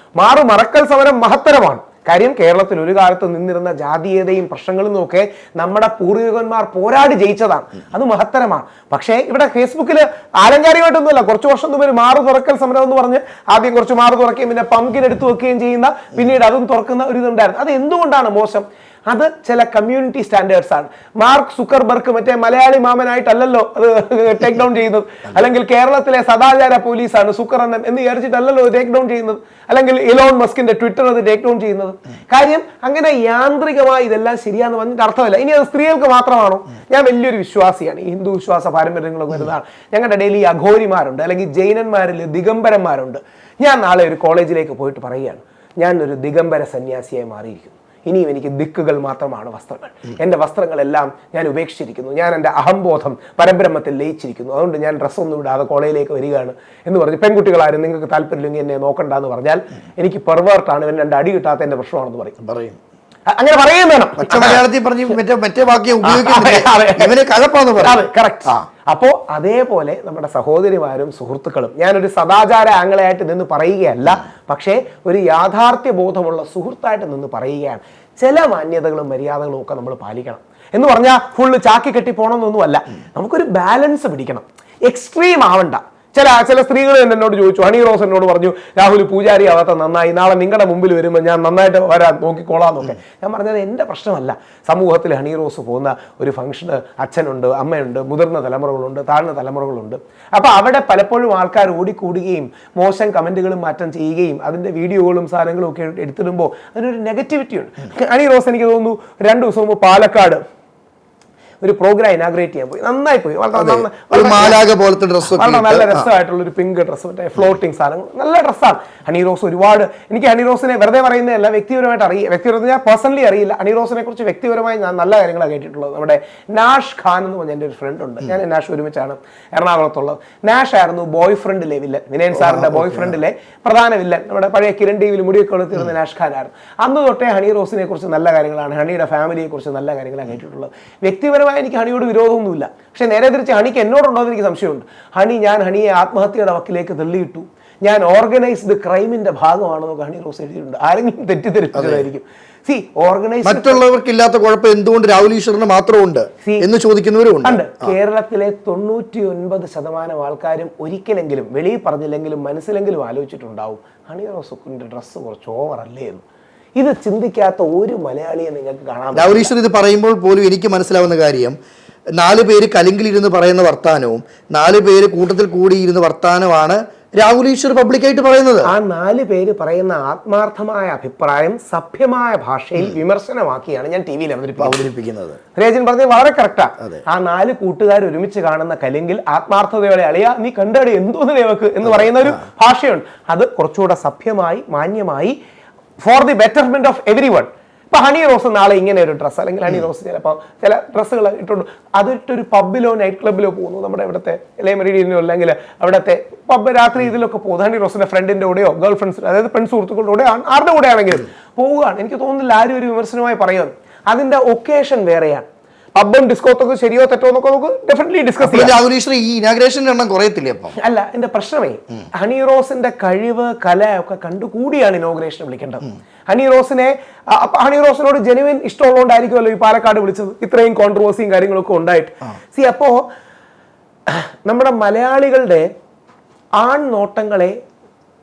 മറക്കൽ സമരം മഹത്തരമാണ്. കാര്യം കേരളത്തിൽ ഒരു കാലത്ത് നിന്നിരുന്ന ജാതീയതയും പ്രശ്നങ്ങളും ഒക്കെ നമ്മുടെ പൂർവികന്മാർ പോരാടി ജയിച്ചതാണ്, അത് മഹത്തരമാണ്. പക്ഷേ ഇവിടെ ഫേസ്ബുക്കിൽ ആലങ്കാരികമായിട്ടൊന്നുമല്ല, കുറച്ച് വർഷം മുമ്പ് തുറക്കൽ സമരം എന്ന് പറഞ്ഞ് ആദ്യം കുറച്ച് തുറക്കുകയും പിന്നെ പംകിൻ എടുത്തു വെക്കുകയും ചെയ്യുന്ന, പിന്നീട് അതും തുറക്കുന്ന ഒരു ഇതുണ്ടായിരുന്നു. അത് എന്തുകൊണ്ടാണ് മോശം? അത് ചില കമ്മ്യൂണിറ്റി സ്റ്റാൻഡേർഡ്സ് ആണ്. മാർക്ക് സുക്കർബർഗ് മറ്റേ മലയാളി മാമനായിട്ടല്ലോ അത് ടേക്ക് ഡൗൺ ചെയ്യുന്നത്, അല്ലെങ്കിൽ കേരളത്തിലെ സദാചാര പോലീസാണ് സുക്കറണ്ണൻ എന്ന് വിചാരിച്ചിട്ടല്ലോ ടേക്ക് ഡൗൺ ചെയ്യുന്നത്, അല്ലെങ്കിൽ ഇലോൺ മസ്കിന്റെ ട്വിറ്റർ അത് ടേക്ക് ഡൗൺ ചെയ്യുന്നത്. കാര്യം അങ്ങനെ യാന്ത്രികമായി ഇതെല്ലാം ശരിയാന്ന് പറഞ്ഞിട്ട് അർത്ഥമില്ല. ഇനി അത് സ്ത്രീകൾക്ക് മാത്രമാണോ? ഞാൻ വലിയൊരു വിശ്വാസിയാണ്, ഈ ഹിന്ദു വിശ്വാസ പാരമ്പര്യങ്ങളൊക്കെ വരുന്നതാണ്. ഞങ്ങളുടെ ഇടയിൽ ഈ അഘോരിമാരുണ്ട്, അല്ലെങ്കിൽ ജൈനന്മാരിൽ ദിഗംബരന്മാരുണ്ട്. ഞാൻ നാളെ ഒരു കോളേജിലേക്ക് പോയിട്ട് പറയുകയാണ്, ഞാൻ ഒരു ദിഗംബര സന്യാസിയായി മാറിയിരിക്കുന്നു, ഇനിയും എനിക്ക് ദിക്കുകൾ മാത്രമാണ് വസ്ത്രങ്ങൾ, എൻ്റെ വസ്ത്രങ്ങളെല്ലാം ഞാൻ ഉപേക്ഷിച്ചിരിക്കുന്നു, ഞാൻ എൻ്റെ അഹംബോധം പരബ്രഹ്മത്തിൽ ലയിച്ചിരിക്കുന്നു, അതുകൊണ്ട് ഞാൻ ഡ്രസ്സൊന്നും ഇടാതെ കോളേജിലേക്ക് വരികയാണ് എന്ന് പറഞ്ഞ് പെൺകുട്ടികളാരും നിങ്ങൾക്ക് താല്പര്യമില്ലെങ്കിൽ എന്നെ നോക്കണ്ട എന്ന് പറഞ്ഞാൽ എനിക്ക് പെർവേർട്ടാണ്, ഇവൻ 2 അടി കിട്ടാത്ത എൻ്റെ പ്രശ്നമാണെന്ന് പറയും. അങ്ങനെ പറയുകയും വേണം. മലയാളത്തിൽ പറഞ്ഞ് മറ്റേ വാക്യം കറക്റ്റ്. അപ്പോ അതേപോലെ നമ്മുടെ സഹോദരിമാരും സുഹൃത്തുക്കളും, ഞാനൊരു സദാചാര ആംഗിളായിട്ട് നിന്ന് പറയുകയല്ല, പക്ഷേ ഒരു യാഥാർത്ഥ്യ ബോധമുള്ള സുഹൃത്തായിട്ട് നിന്ന് പറയുകയാണ്. ചില മാന്യതകളും മര്യാദകളും ഒക്കെ നമ്മൾ പാലിക്കണം. എന്ന് പറഞ്ഞാൽ ഫുള്ള് ചാക്കി കെട്ടി പോകണമെന്നൊന്നുമല്ല, നമുക്കൊരു ബാലൻസ് പിടിക്കണം, എക്സ്ട്രീം ആവണ്ട. ചില സ്ത്രീകൾ എന്നോട് ചോദിച്ചു, ഹണി റോസ് എന്നോട് പറഞ്ഞു, രാഹുൽ പൂജാരി ആവാത്ത നന്നായി, നാളെ നിങ്ങളുടെ മുമ്പിൽ വരുമ്പോൾ ഞാൻ നന്നായിട്ട് വരാൻ നോക്കിക്കോളാന്നൊക്കെ. ഞാൻ പറഞ്ഞത് എൻ്റെ പ്രശ്നമല്ല. സമൂഹത്തിൽ ഹണി റോസ് പോകുന്ന ഒരു ഫംഗ്ഷന് അച്ഛനുണ്ട്, അമ്മയുണ്ട്, മുതിർന്ന തലമുറകളുണ്ട്, താഴ്ന്ന തലമുറകളുണ്ട്. അപ്പോൾ അവിടെ പലപ്പോഴും ആൾക്കാർ ഓടിക്കൂടുകയും മോശം കമൻറ്റുകളും മാറ്റം ചെയ്യുകയും അതിൻ്റെ വീഡിയോകളും സാധനങ്ങളും ഒക്കെ എടുത്തിടുമ്പോൾ അതിനൊരു നെഗറ്റിവിറ്റി ഉണ്ട്. ഹണി റോസ് എനിക്ക് തോന്നുന്നു 2 ദിവസം മുമ്പ് പാലക്കാട് ഒരു പ്രോഗ്രാം ഇനാഗ്രേറ്റ് ചെയ്യാൻ പോയി, നന്നായി പോയി, നല്ല രസമായിട്ടുള്ള ഒരു പിങ്ക് ഡ്രസ്സ്, മറ്റേ ഫ്ലോട്ടിങ് സാധനങ്ങൾ, നല്ല ഡ്രസ്സാണ്. ഹണി റോസ് ഒരുപാട്, എനിക്ക് ഹണി റോസിനെ വെറുതെ പറയുന്നതല്ല, വ്യക്തിപരമായിട്ട് വ്യക്തിപരമായി ഞാൻ പേഴ്സണലി അറിയില്ല. ഹണി റോസിനെ കുറിച്ച് വ്യക്തിപരമായി ഞാൻ നല്ല കാര്യങ്ങളാണ് കേട്ടിട്ടുള്ളത്. നമ്മുടെ നാഷ് ഖാൻ എന്ന് പറഞ്ഞ എൻ്റെ ഒരു ഫ്രണ്ട് ഉണ്ട്, ഞാൻ നാഷ് ഒരുമിച്ചാണ് എറണാകുളത്തുള്ളത്. നാഷ് ആയിരുന്നു ബോയ് ഫ്രണ്ടിലെ വില്ലൻ, വിനയൻ സാറിന്റെ ബോയ് ഫ്രണ്ടിലെ പ്രധാന വില്ലൻ, നമ്മുടെ പഴയ കിരൺ ടിവിയിൽ മുടിയൊക്കെ കൊടുത്തിരുന്ന നാഷ് ഖാൻ ആയിരുന്നു. അന്ന് തൊട്ടേ ഹണി റോസിനെ കുറിച്ച് നല്ല കാര്യങ്ങളാണ്, ഹണിയുടെ ഫാമിലിയെ കുറിച്ച് നല്ല കാര്യങ്ങളാണ് കേട്ടിട്ടുള്ളത്. വ്യക്തിപരമായി എനിക്ക് ഹണിയോട് വിരോധമൊന്നുമില്ല, പക്ഷെ നേരെ തിരിച്ച് ഹണിക്ക് എന്നോടുണ്ടോ എന്ന് എനിക്ക് സംശയമുണ്ട്. ഞാൻ ഹണിയെ ആത്മഹത്യയുടെ വക്കിലേക്ക് തള്ളിയിട്ടു, ഞാൻ ഓർഗനൈസ്ഡ് ക്രൈമിന്റെ ഭാഗമാണെന്നൊക്കെ ഹണി റോസ് എഴുതിയിട്ടുണ്ട്. ആരെങ്കിലും തെറ്റിദ്ധരിപ്പിച്ചതായിരിക്കും. മറ്റുള്ളവർക്കില്ലാത്ത കുഴപ്പം എന്തുകൊണ്ട് രാഹുൽ ഈശ്വറിന് മാത്രമുണ്ട് എന്ന് ചോദിക്കുന്നവരും ഉണ്ട്. കേരളത്തിലെ 99% ആൾക്കാരും ഒരിക്കലെങ്കിലും വെളിയിൽ പറഞ്ഞില്ലെങ്കിലും മനസ്സിലെങ്കിലും ആലോചിച്ചിട്ടുണ്ടാവും ഹണി റോസിന്റെ ഡ്രസ്സ് കുറച്ച് ഓവർ അല്ലേ എന്ന്. ഇത് ചിന്തിക്കാത്ത ഒരു മലയാളിയെ നിങ്ങൾക്ക് കാണാൻ. രാഹുൽ ഈശ്വർ ഇത് പറയുമ്പോൾ പോലും എനിക്ക് മനസ്സിലാവുന്ന കാര്യം 4 പേര് കലിങ്കിലിരുന്ന് പറയുന്ന വർത്താനവും 4 പേര് കൂട്ടത്തിൽ കൂടിയിരുന്ന വർത്താനമാണ് രാഹുൽ ഈശ്വർ പബ്ലിക്കായിട്ട് പറയുന്നത്. ആ 4 പേര് പറയുന്ന ആത്മാർത്ഥമായ അഭിപ്രായം സഭ്യമായ ഭാഷയിൽ വിമർശനമാക്കിയാണ് ഞാൻ ടി വിയിൽ അവതരിപ്പിക്കുന്നത്. രേജൻ പറഞ്ഞത് വളരെ കറക്റ്റാ. ആ 4 കൂട്ടുകാർ ഒരുമിച്ച് കാണുന്ന കലിങ്കിൽ ആത്മാർത്ഥതയോടെ അളിയ നീ കണ്ടടി എന്തോന്ന് നമുക്ക് എന്ന് പറയുന്ന ഒരു ഭാഷയുണ്ട്. അത് കുറച്ചുകൂടെ സഭ്യമായി മാന്യമായി for the betterment of every one. ഇപ്പൊ ഹണി റോസ് നാളെ ഇങ്ങനെ ഒരു ഡ്രസ്സ് അല്ലെങ്കിൽ ഹണി റോസ് ചിലപ്പോൾ ചില ഡ്രസ്സുകൾ ഇട്ടുണ്ട് അതിട്ടൊരു പബ്ബിലോ നൈറ്റ് ക്ലബിലോ പോകുന്നു, നമ്മുടെ ഇവിടുത്തെ മെറീഡിയനോ അല്ലെങ്കിൽ അവിടുത്തെ പബ്ബ് രാത്രി ഇതിലൊക്കെ പോകുന്നു. ഹണി റോസിന്റെ ഫ്രണ്ടിന്റെ കൂടെയോ ഗേൾ ഫ്രണ്ട്സിന്റെ അതായത് പെൺ സുഹൃത്തുക്കളുടെ കൂടെ ആരുടെ കൂടെ ആണെങ്കിലും പോവുകയാണ്. എനിക്ക് തോന്നുന്നില്ല ആരും ഒരു വിമർശനമായി പറയുന്നത്. അതിന്റെ ഒക്കേഷൻ വേറെയാണ്. പബ്ബും ഡിസ്കോത്തൊക്കെ ശരിയോ തെറ്റോ എന്നൊക്കെ നമുക്ക് ഡെഫിനറ്റ്ലി ഡിസ്കസ് ചെയ്യാം. ഈ ഇനാഗ്രേഷന്റെ എണ്ണം കുറയത്തില്ലേ? അല്ല, എന്റെ പ്രശ്നമേ ഹണി റോസിന്റെ കഴിവ് കല ഒക്കെ കണ്ടുകൂടിയാണ് ഇനോഗ്രേഷൻ വിളിക്കേണ്ടത്. ഹണി റോസിനോട് ജെനുവിൻ ഇഷ്ടമുള്ളതുകൊണ്ടായിരിക്കുമല്ലോ ഈ പാലക്കാട് വിളിച്ചത്. ഇത്രയും കോൺട്രവേഴ്സിയും കാര്യങ്ങളൊക്കെ ഉണ്ടായിട്ട്. അപ്പോ നമ്മുടെ മലയാളികളുടെ ആൺനോട്ടങ്ങളെ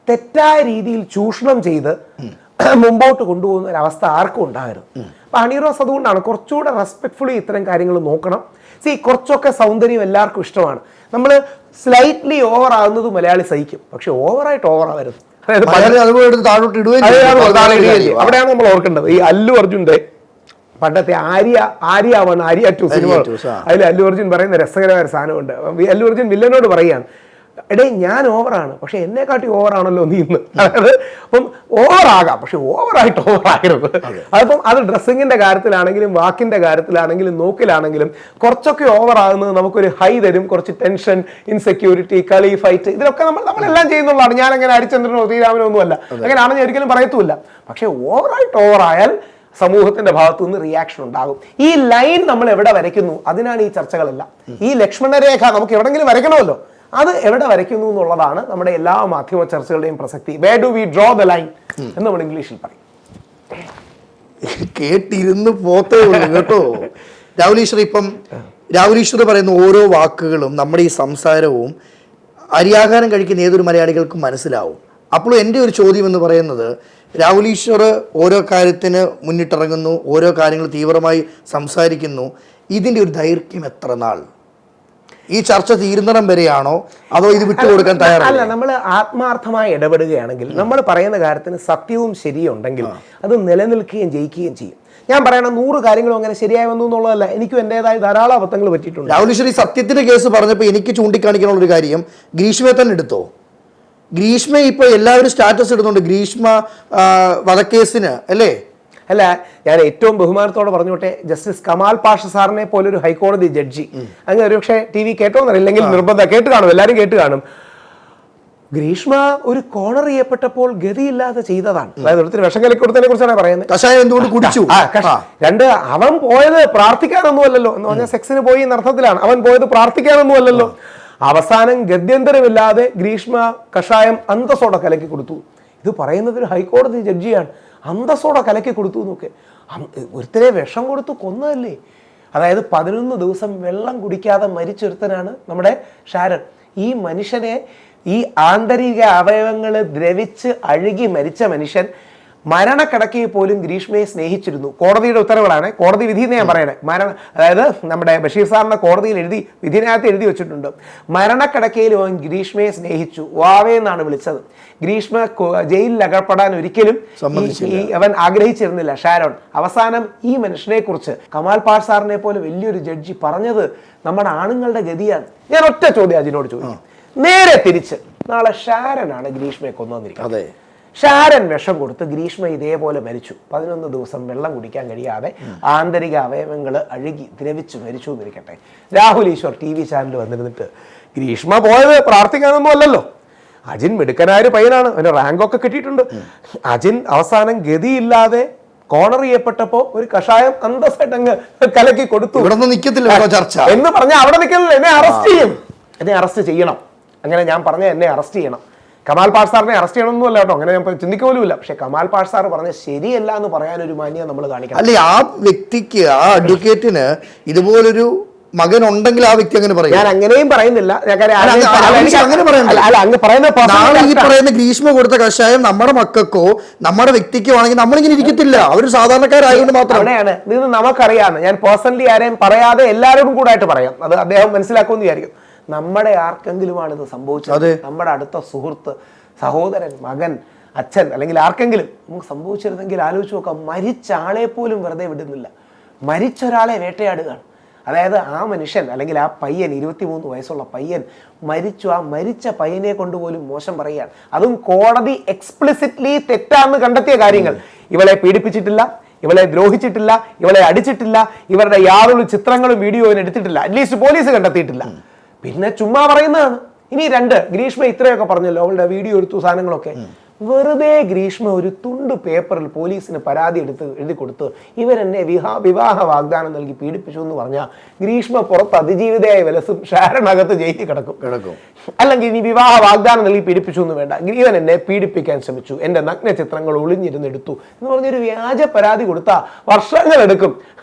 തെറ്റായ രീതിയിൽ ചൂഷണം ചെയ്ത് മുമ്പോട്ട് കൊണ്ടുപോകുന്ന ഒരവസ്ഥ ആർക്കും ഉണ്ടാകരുത്. അപ്പൊ ഹണി റോസ് അതുകൊണ്ടാണ് കുറച്ചുകൂടെ റെസ്പെക്ട്ഫുള്ളി ഇത്തരം കാര്യങ്ങൾ നോക്കണം. കുറച്ചൊക്കെ സൗന്ദര്യം എല്ലാവർക്കും ഇഷ്ടമാണ്. നമ്മൾ സ്ലൈറ്റ്ലി ഓവർ ആകുന്നത് മലയാളി സഹിക്കും, പക്ഷെ ഓവറായിട്ട് ഓവർ ആവരുത്. അവിടെയാണ് നമ്മൾ ഓർക്കേണ്ടത്. ഈ അല്ലു അർജുന്റെ പണ്ടത്തെ ആര്യ 2 സിനിമ, അതിൽ അല്ലു അർജുൻ പറയുന്ന രസകരമായ സാധനമുണ്ട്. അല്ലു അർജുൻ വില്ലനോട് പറയാണ്, എടേ ഞാൻ ഓവറാണ് പക്ഷെ എന്നെക്കാട്ടി ഓവറാണല്ലോ നീ ഇന്ന്. അതായത് അപ്പം ഓവറാകാം പക്ഷെ ഓവറായിട്ട് ഓവറാകരുത്. അതിപ്പം അത് ഡ്രസ്സിങ്ങിന്റെ കാര്യത്തിലാണെങ്കിലും വാക്കിന്റെ കാര്യത്തിലാണെങ്കിലും നോക്കിലാണെങ്കിലും കുറച്ചൊക്കെ ഓവറാകുന്നത് നമുക്കൊരു ഹൈ തരും. കുറച്ച് ടെൻഷൻ, ഇൻസെക്യൂരിറ്റി, കളി, ഫൈറ്റ് ഇതിലൊക്കെ നമ്മളെല്ലാം ചെയ്യുന്നുള്ളതാണ്. ഞാൻ അങ്ങനെ ഹരിചന്ദ്രനോ ശ്രീരാമനോ ഒന്നുമല്ല, അങ്ങനെയാണെന്ന് ഞാൻ ഒരിക്കലും പറയത്തുമില്ല. പക്ഷെ ഓവറായിട്ട് ഓവറായാൽ സമൂഹത്തിന്റെ ഭാഗത്തു നിന്ന് റിയാക്ഷൻ ഉണ്ടാകും. ഈ ലൈൻ നമ്മൾ എവിടെ വരയ്ക്കുന്നു അതിനാണ് ഈ ചർച്ചകളെല്ലാം. ഈ ലക്ഷ്മണരേഖ നമുക്ക് എവിടെങ്കിലും വരയ്ക്കണമല്ലോ, അത് എവിടെ വരയ്ക്കുന്നു എന്നുള്ളതാണ് നമ്മുടെ എല്ലാ മാധ്യമ ചർച്ചകളുടെയും പ്രസക്തി. Where do we draw the line എന്ന് നമ്മൾ ഇംഗ്ലീഷിൽ പറയും. കേട്ടിരുന്ന് പോത്തേ ഉള്ളൂ കേട്ടോ. രാഹുൽ ഈശ്വർ പറയുന്ന ഓരോ വാക്കുകളും നമ്മുടെ ഈ സംസാരവും അരിയാഹാരം കഴിക്കുന്ന ഏതൊരു മലയാളികൾക്കും മനസ്സിലാവും. അപ്പോൾ എൻ്റെ ഒരു ചോദ്യം എന്ന് പറയുന്നത്, രാഹുൽ ഈശ്വർ ഓരോ കാര്യത്തിന് മുന്നിട്ടിറങ്ങുന്നു, ഓരോ കാര്യങ്ങൾ തീവ്രമായി സംസാരിക്കുന്നു. ഇതിൻ്റെ ഒരു ദൈർഘ്യം എത്ര നാൾ? ഈ ചർച്ച തീരുന്നിടം വരെയാണോ അതോ ഇത് വിട്ടുകൊടുക്കാൻ തയ്യാറല്ല? അല്ല, നമ്മൾ ആത്മാർത്ഥമായി ഇടപെടുകയാണെങ്കിൽ നമ്മൾ പറയുന്ന കാര്യത്തിന് സത്യവും ശരിയും ഉണ്ടെങ്കിൽ അത് നിലനിൽക്കുകയും ജയിക്കുകയും ചെയ്യും. ഞാൻ പറയണ 100 കാര്യങ്ങളും അങ്ങനെ ശരിയായി വന്നു എന്നുള്ളതല്ല, എനിക്കും എൻ്റെതായ ധാരാളം അബദ്ധങ്ങൾ പറ്റിയിട്ടുണ്ട്. രാഹുൽ ഈശ്വർ ഈ സത്യത്തിന്റെ കേസ് പറഞ്ഞപ്പോൾ എനിക്ക് ചൂണ്ടിക്കാണിക്കാനുള്ള ഒരു കാര്യം, ഗ്രീഷ്മയെ തന്നെ എടുത്തോ. ഗ്രീഷ്മ ഇപ്പോൾ എല്ലാവരും സ്റ്റാറ്റസ് ഇടുന്നുണ്ട് ഗ്രീഷ്മ വധക്കേസിന് അല്ലേ. അല്ല, ഞാൻ ഏറ്റവും ബഹുമാനത്തോടെ പറഞ്ഞോട്ടെ, ജസ്റ്റിസ് കമാൽ പാഷ സാറിനെ പോലൊരു ഹൈക്കോടതി ജഡ്ജി, അങ്ങനെ ഒരുപക്ഷെ ടി വി കേട്ടോന്നറിയില്ലെങ്കിൽ നിർബന്ധം കേട്ട് കാണും, എല്ലാവരും കേട്ട് കാണും. ഗ്രീഷ്മ ഒരു കോണർ ചെയ്യപ്പെട്ടപ്പോൾ ഗതിയില്ലാതെ ചെയ്തതാണ്. അതായത് ഒരിടത്തിന് വിഷം കലക്കി കൊടുത്തതിനെ കുറിച്ചാണ് പറയുന്നത്. കഷായം എന്തുകൊണ്ട് കുടിച്ചു? 2 അവൻ പോയത് പ്രാർത്ഥിക്കാനൊന്നും അല്ലല്ലോ എന്ന് പറഞ്ഞാൽ സെക്സിന് പോയി എന്ന അർത്ഥത്തിലാണ്. അവൻ പോയത് പ്രാർത്ഥിക്കാനൊന്നും അല്ലല്ലോ. അവസാനം ഗത്യന്തരമില്ലാതെ ഗ്രീഷ്മ കഷായം അന്തസ്സോടെ കലക്കി കൊടുത്തു. ഇത് പറയുന്നത് ഒരു ഹൈക്കോടതി ജഡ്ജിയാണ്. അന്തസ്സോടെ കലക്കി കൊടുത്തു എന്നൊക്കെ. ഒരുത്തരെ വിഷം കൊടുത്ത് കൊന്നതല്ലേ. അതായത് 11 ദിവസം വെള്ളം കുടിക്കാതെ മരിച്ചൊരുത്തനാണ് നമ്മുടെ ഷാരൻ. ഈ മനുഷ്യനെ, ഈ ആന്തരിക അവയവങ്ങൾ ദ്രവിച്ച് അഴുകി മരിച്ച മനുഷ്യൻ മരണക്കിടക്കയിൽ പോലും ഗ്രീഷ്മയെ സ്നേഹിച്ചിരുന്നു. കോടതിയുടെ ഉത്തരവുകളാണ്, കോടതി വിധി എന്ന് ഞാൻ പറയണേ. അതായത് നമ്മുടെ ബഷീർ സാറിന്റെ കോടതിയിൽ വിധിനകത്ത് എഴുതി വെച്ചിട്ടുണ്ട്, മരണക്കിടക്കയിൽ അവൻ ഗ്രീഷ്മയെ സ്നേഹിച്ചു, വാവേ എന്നാണ് വിളിച്ചത്. ഗ്രീഷ്മ ജയിലിൽ അകപ്പെടാൻ ഒരിക്കലും അവൻ ആഗ്രഹിച്ചിരുന്നില്ല ഷാരോൺ. അവസാനം ഈ മനുഷ്യനെ കുറിച്ച് കമാൽ പാഷ് സാറിനെ പോലെ വലിയൊരു ജഡ്ജി പറഞ്ഞത് നമ്മുടെ ആണുങ്ങളുടെ ഗതിയാണ്. ഞാൻ ഒറ്റ ചോദ്യം അതിനോട് ചോദിക്കും, നേരെ തിരിച്ച് നാളെ ഷാരനാണ് ഗ്രീഷ്മയെ കൊന്നുവന്നിരിക്കുന്നത്. ഷാരൻ വിഷം കൊടുത്ത് ഗ്രീഷ്മ ഇതേപോലെ മരിച്ചു. 11 ദിവസം വെള്ളം കുടിക്കാൻ കഴിയാതെ ആന്തരിക അവയവങ്ങൾ അഴുകി ദ്രവിച്ചു മരിച്ചു എന്നിരിക്കട്ടെ. Rahul Easwar T V channel വന്നിരുന്നിട്ട് ഗ്രീഷ്മ പോയത് പ്രാർത്ഥിക്കാനൊന്നും അല്ലല്ലോ, അജിൻ മിടുക്കനായ പയ്യനാണ്, അവന് റാങ്കൊക്കെ കിട്ടിയിട്ടുണ്ട്. അജിൻ അവസാനം ഗതിയില്ലാതെ കോണർ ചെയ്യപ്പെട്ടപ്പോ ഒരു കഷായം അന്തസ്സായിട്ട് അങ്ങ് കലക്കി കൊടുത്തു എന്ന് പറഞ്ഞാൽ അവിടെ നിൽക്കുന്നില്ല, എന്നെ അറസ്റ്റ് ചെയ്യും, എന്നെ അറസ്റ്റ് ചെയ്യണം. അങ്ങനെ ഞാൻ പറഞ്ഞ എന്നെ അറസ്റ്റ് ചെയ്യണം. കമാൽ പാഷാറിനെ അറസ്റ്റ് ചെയ്യണമെന്നല്ല കേട്ടോ, അങ്ങനെ ഞാൻ ചിന്തിക്കുക പോലുമില്ല. പക്ഷെ കമാൽ പാഷാർ പറഞ്ഞ ശരിയല്ല എന്ന് പറയാൻ ഒരു മാന്യത നമ്മൾ കാണിക്കണം. അല്ലെ, ആ വ്യക്തിക്ക്, ആ അഡ്വക്കേറ്റിന് ഇതുപോലൊരു മകൻ ഉണ്ടെങ്കിൽ ആ വ്യക്തി അങ്ങനെ പറയും. ഞാൻ അങ്ങനെയും പറയുന്നില്ല. പറയുന്ന ഗ്രീഷ്മ കൊടുത്ത കഷായം നമ്മുടെ മക്കൾക്കോ നമ്മുടെ വ്യക്തിക്കോ ആണെങ്കിൽ നമ്മളിങ്ങനെ ഇരിക്കത്തില്ല. അവർ സാധാരണക്കാരായതുകൊണ്ട് മാത്രം. അവിടെയാണ് ഇത് നമുക്കറിയാം. ഞാൻ പേഴ്സണലി ആരെയും പറയാതെ എല്ലാവരോടും കൂടെ ആയിട്ട് പറയാം, അത് അദ്ദേഹം മനസ്സിലാക്കുമെന്ന് വിചാരിക്കും. നമ്മുടെ ആർക്കെങ്കിലുമാണ് ഇത് സംഭവിച്ചത്, നമ്മുടെ അടുത്ത സുഹൃത്ത്, സഹോദരൻ, മകൻ, അച്ഛൻ, അല്ലെങ്കിൽ ആർക്കെങ്കിലും നമുക്ക് സംഭവിച്ചിരുന്നെങ്കിൽ ആലോചിച്ച് നോക്കാം. മരിച്ച ആളെ പോലും വെറുതെ വിടുന്നില്ല, മരിച്ച ഒരാളെ വേട്ടയാടുകയാണ്. അതായത് ആ മനുഷ്യൻ അല്ലെങ്കിൽ ആ പയ്യൻ, 23 വയസ്സുള്ള പയ്യൻ മരിച്ചു. ആ മരിച്ച പയ്യനെ കൊണ്ടുപോലും മോശം പറയുകയാണ്. അതും കോടതി എക്സ്പ്ലിസിറ്റ്ലി തെറ്റാന്ന് കണ്ടെത്തിയ കാര്യങ്ങൾ. ഇവളെ പീഡിപ്പിച്ചിട്ടില്ല, ഇവളെ ദ്രോഹിച്ചിട്ടില്ല, ഇവളെ അടിച്ചിട്ടില്ല, ഇവരുടെ യാതൊരു ചിത്രങ്ങളും വീഡിയോയും എടുത്തിട്ടില്ല, അറ്റ്ലീസ്റ്റ് പോലീസ് കണ്ടെത്തിയിട്ടില്ല. പിന്നെ ചുമ്മാ പറയുന്നതാണ്. ഇനി 2, ഗ്രീഷ്മ ഇത്രയൊക്കെ പറഞ്ഞല്ലോ, അവളുടെ വീഡിയോ എടുത്തു, സാധനങ്ങളൊക്കെ. വെറുതെ ഗ്രീഷ്മ ഒരു തുണ്ട് പേപ്പറിൽ പോലീസിന് പരാതി എഴുതി കൊടുത്ത് ഇവരെന്നെ വിവാഹ വാഗ്ദാനം നൽകി പീഡിപ്പിച്ചു എന്ന് പറഞ്ഞാൽ ഗ്രീഷ്മ പുറത്ത് അതിജീവിതയായി വിലസും, ഷാരനകത്ത് ജയിലിൽ കിടക്കും. അല്ലെങ്കിൽ ഇനി വിവാഹ വാഗ്ദാനം നൽകി പീഡിപ്പിച്ചു എന്ന് വേണ്ട, ഇവൻ എന്നെ പീഡിപ്പിക്കാൻ ശ്രമിച്ചു, എന്റെ നഗ്ന ചിത്രങ്ങൾ ഒളിഞ്ഞിരുന്ന് എടുത്തു എന്ന് പറഞ്ഞൊരു വ്യാജ പരാതി കൊടുത്താൽ വർഷങ്ങളെടുക്കും